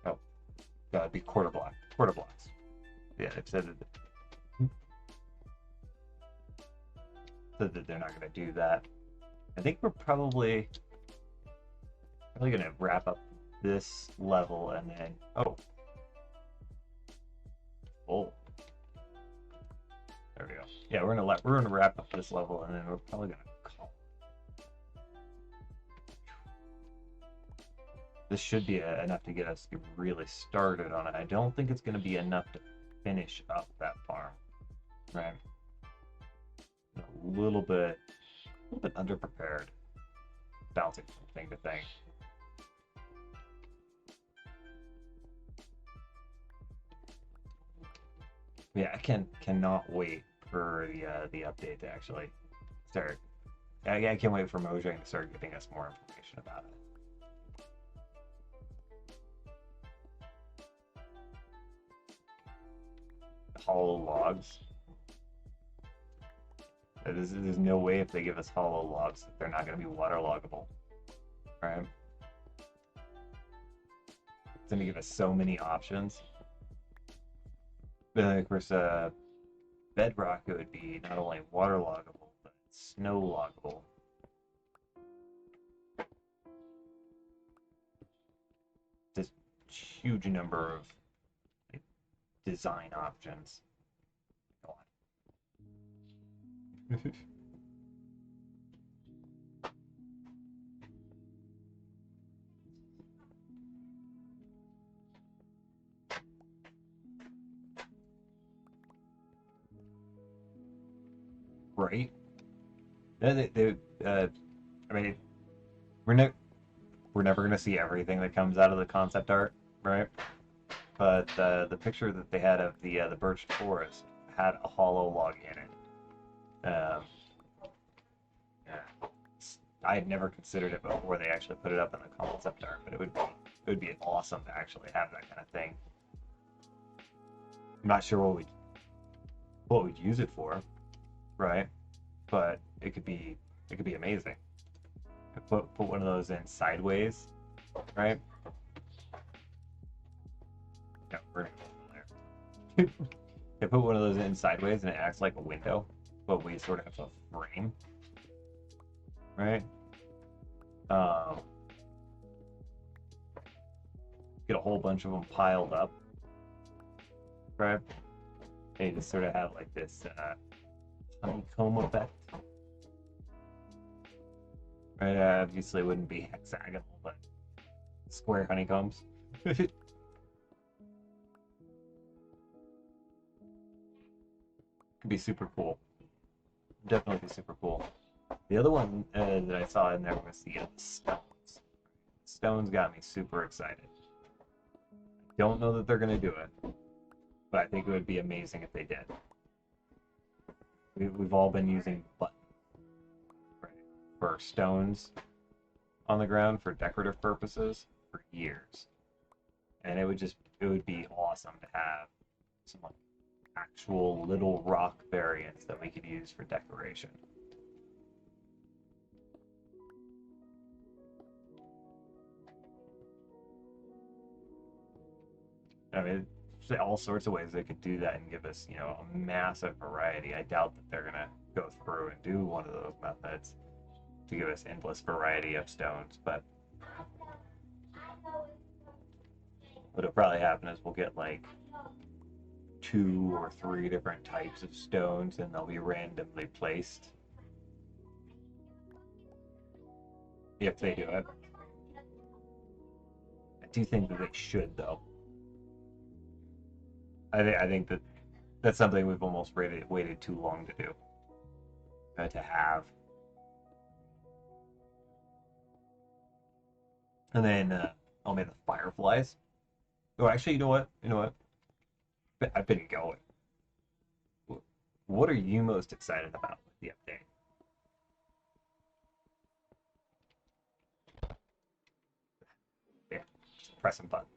Oh, that would be quarter blocks. Yeah, it said that they're not going to do that. I think we're probably going to wrap up this level and then oh, there we go. Yeah, we're gonna wrap up this level and then we're probably gonna call. This should be enough to get us really started on it. I don't think it's gonna be enough to finish up that farm, right? A little bit underprepared, bouncing from thing to thing. Yeah, I cannot wait for the update to actually start. I can't wait for Mojang to start giving us more information about it. Hollow logs. There's no way if they give us hollow logs that they're not going to be waterloggable, right? It's going to give us so many options. But of course, Bedrock, it would be not only waterloggable, but snow loggable. This huge number of like, design options. Go on. Right? I mean, we're ne we're never gonna see everything that comes out of the concept art, right? But the picture that they had of the birch forest, had a hollow log in it. Yeah. I had never considered it before they actually put it up in the concept art, but it would be awesome to actually have that kind of thing. I'm not sure what we'd use it for, right? But it could be amazing. Put one of those in sideways, right? Yeah, we're gonna go there. They put one of those in sideways and it acts like a window, but we sort of have a frame, right? Get a whole bunch of them piled up, right? And you just sort of have like this honeycomb effect, right? Obviously, it wouldn't be hexagonal, but square honeycombs. Could be super cool. Definitely be super cool. The other one that I saw in there was the stones. Stones got me super excited. Don't know that they're gonna do it, but I think it would be amazing if they did. We've all been using buttons, right, for stones on the ground for decorative purposes for years, and it would be awesome to have some like actual little rock variants that we could use for decoration. I mean, all sorts of ways they could do that and give us, a massive variety. I doubt that they're gonna go through and do one of those methods to give us endless variety of stones, but what'll probably happen is we'll get like 2 or 3 different types of stones and they'll be randomly placed. If they do it. I do think that they should, though. I think that that's something we've almost waited too long to do. To have. And then I'll make the fireflies. Oh, actually, you know what? I've been going. What are you most excited about with the update? Yeah, just pressing buttons.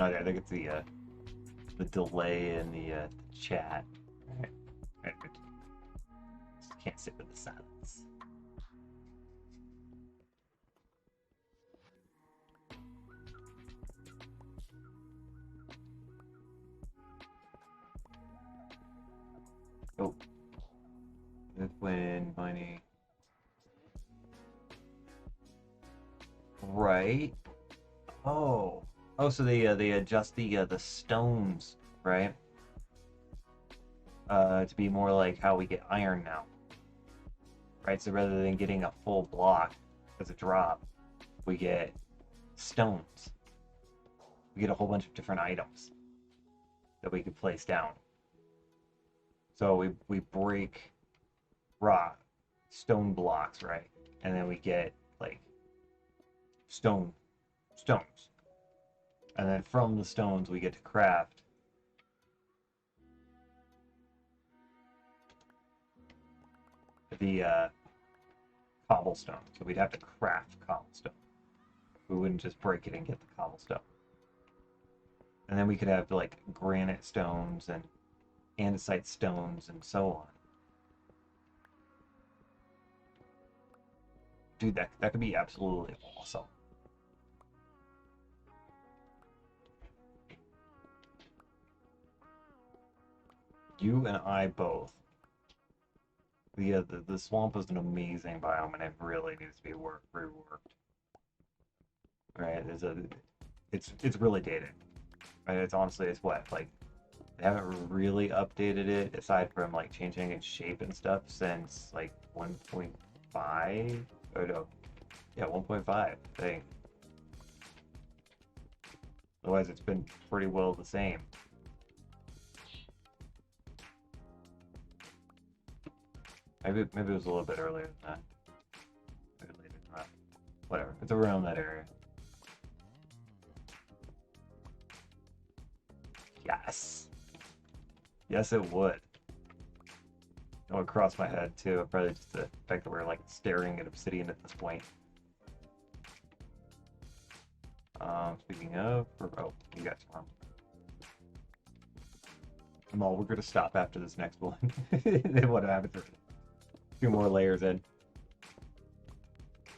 Oh, yeah, I think it's the delay in the chat. All right. Just can't sit with the silence. Oh, that's when money. Right. Oh, so they adjust the stones, right? To be more like how we get iron now, right? So rather than getting a full block as a drop, we get stones. We get a whole bunch of different items that we can place down. So we break stone blocks, right? And then we get like stones. And then from the stones we get to craft the cobblestone. So we'd have to craft cobblestone. We wouldn't just break it and get the cobblestone. And then we could have like granite stones and andesite stones and so on. Dude, that could be absolutely awesome. You and I both. The swamp is an amazing biome and it really needs to be reworked. Right? It's really dated. Right? It's what, like they haven't really updated it aside from like changing its shape and stuff since like 1.5 or no. Yeah, 1.5, I think. Otherwise it's been pretty well the same. Maybe it was a little bit earlier than that. around that area. Yes. Yes, it would. It would cross my head too. Probably just the fact that we're like staring at obsidian at this point. Speaking of, oh, you got some. Well, we're gonna stop after this next one. Then what happens? A few more layers in.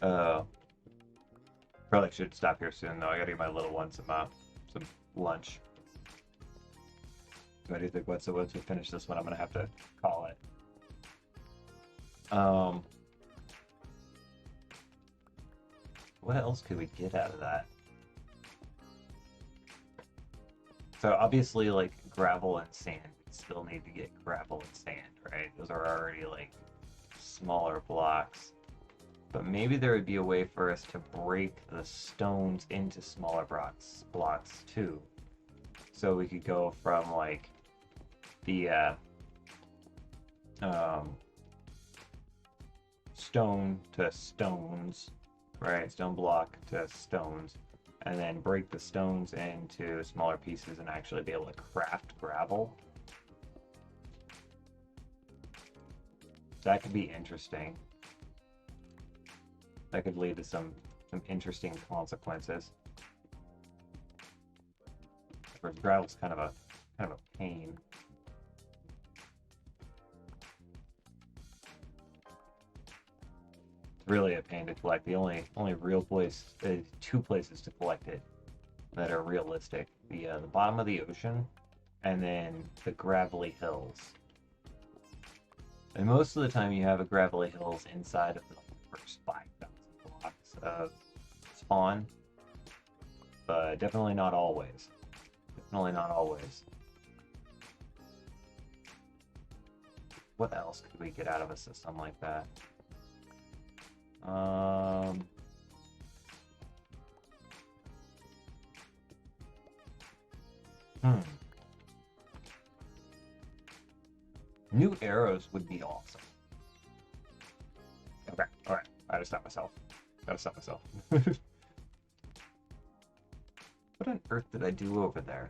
Probably should stop here soon though. I gotta give my little one some lunch. What do you think? Once we finish this one, I'm gonna have to call it. What else could we get out of that? So obviously, like gravel and sand, we still need to get gravel and sand, right? Those are already like smaller blocks. But maybe there would be a way for us to break the stones into smaller blocks too. So we could go from like the stone to stones, right? Stone block to stones, and then break the stones into smaller pieces and actually be able to craft gravel. That could be interesting. That could lead to some interesting consequences. Whereas gravel's kind of a pain. It's really a pain to collect. The only real place, two places to collect it that are realistic: the bottom of the ocean, and then the gravelly hills. And most of the time, you have a gravelly hills inside of the first 5,000 blocks of spawn, but definitely not always. Definitely not always. What else could we get out of a system like that? New arrows would be awesome. Okay, alright. I gotta stop myself. What on earth did I do over there?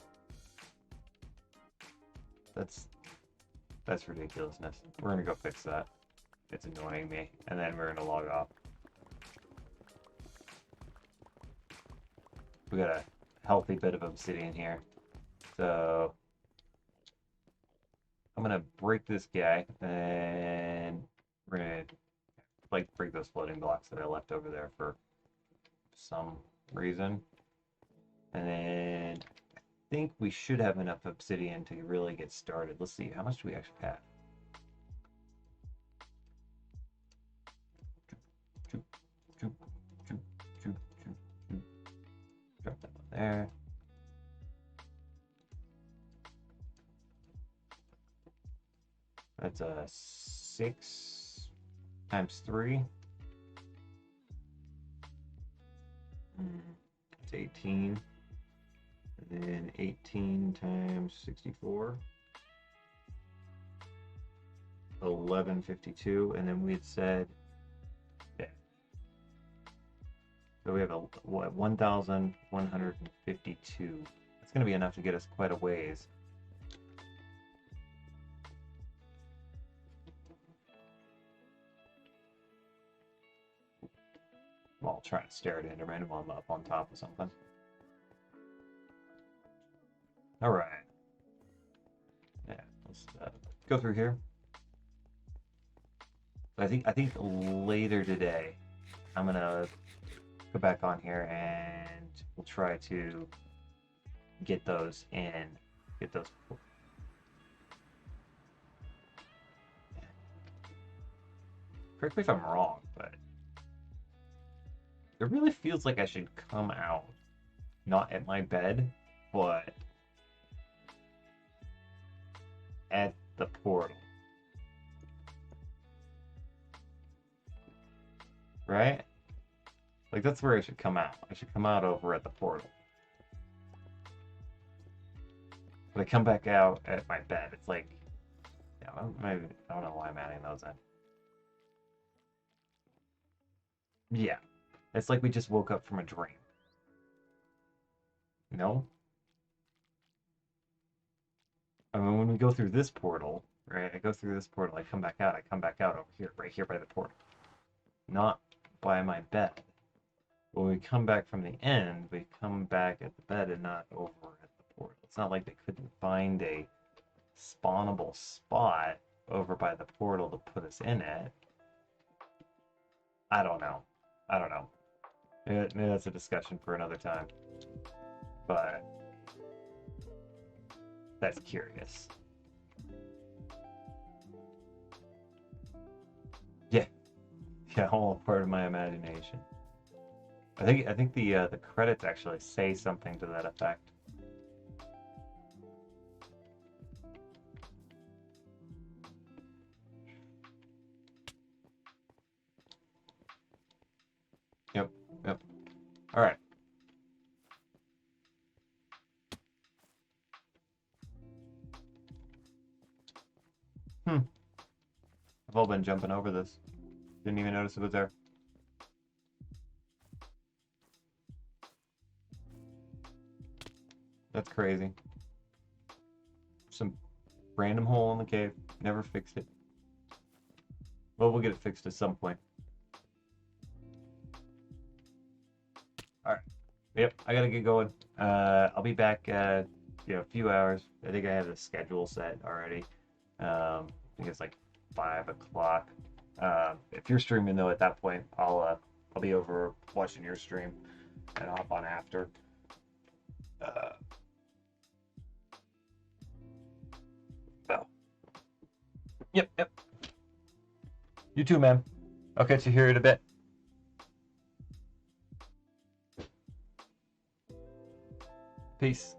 That's ridiculousness. We're gonna go fix that. It's annoying me. And then we're gonna log off. We got a healthy bit of obsidian here. So I'm gonna break this guy, and we're gonna like break those floating blocks that I left over there for some reason. And then I think we should have enough obsidian to really get started. Let's see, how much do we actually have? Drop that one there. That's a 6 times 3. It's 18. And then 18 times 64. 1152. And then we had said, yeah. So we have a 1,152. That's going to be enough to get us quite a ways. Well, I'll try to stare at Enderman while I'm up on top of something. Alright. Yeah, let's go through here. I think later today I'm gonna go back on here and we'll try to get those in. Get those. Correct me if I'm wrong, but it really feels like I should come out, not at my bed, but at the portal. Right? Like, that's where I should come out. I should come out over at the portal. But I come back out at my bed. It's like, yeah, I don't know why I'm adding those in. Yeah. It's like we just woke up from a dream. No? I mean, when we go through this portal, right? I go through this portal, I come back out, over here, right here by the portal. Not by my bed. When we come back from the end, we come back at the bed and not over at the portal. It's not like they couldn't find a spawnable spot over by the portal to put us in it. I don't know. I don't know. Maybe that's a discussion for another time. But that's curious. Yeah. Yeah, all part of my imagination. I think the credits actually say something to that effect. Yep, yep. All right. I've all been jumping over this. Didn't even notice it was there. That's crazy. Some random hole in the cave. Never fixed it. Well, we'll get it fixed at some point. Alright. Yep, I gotta get going. I'll be back a few hours. I think I have the schedule set already. I think it's like 5 o'clock. If you're streaming though at that point, I'll be over watching your stream and hop on after. Oh. Yep. You too, man. I'll catch you here in a bit. Peace.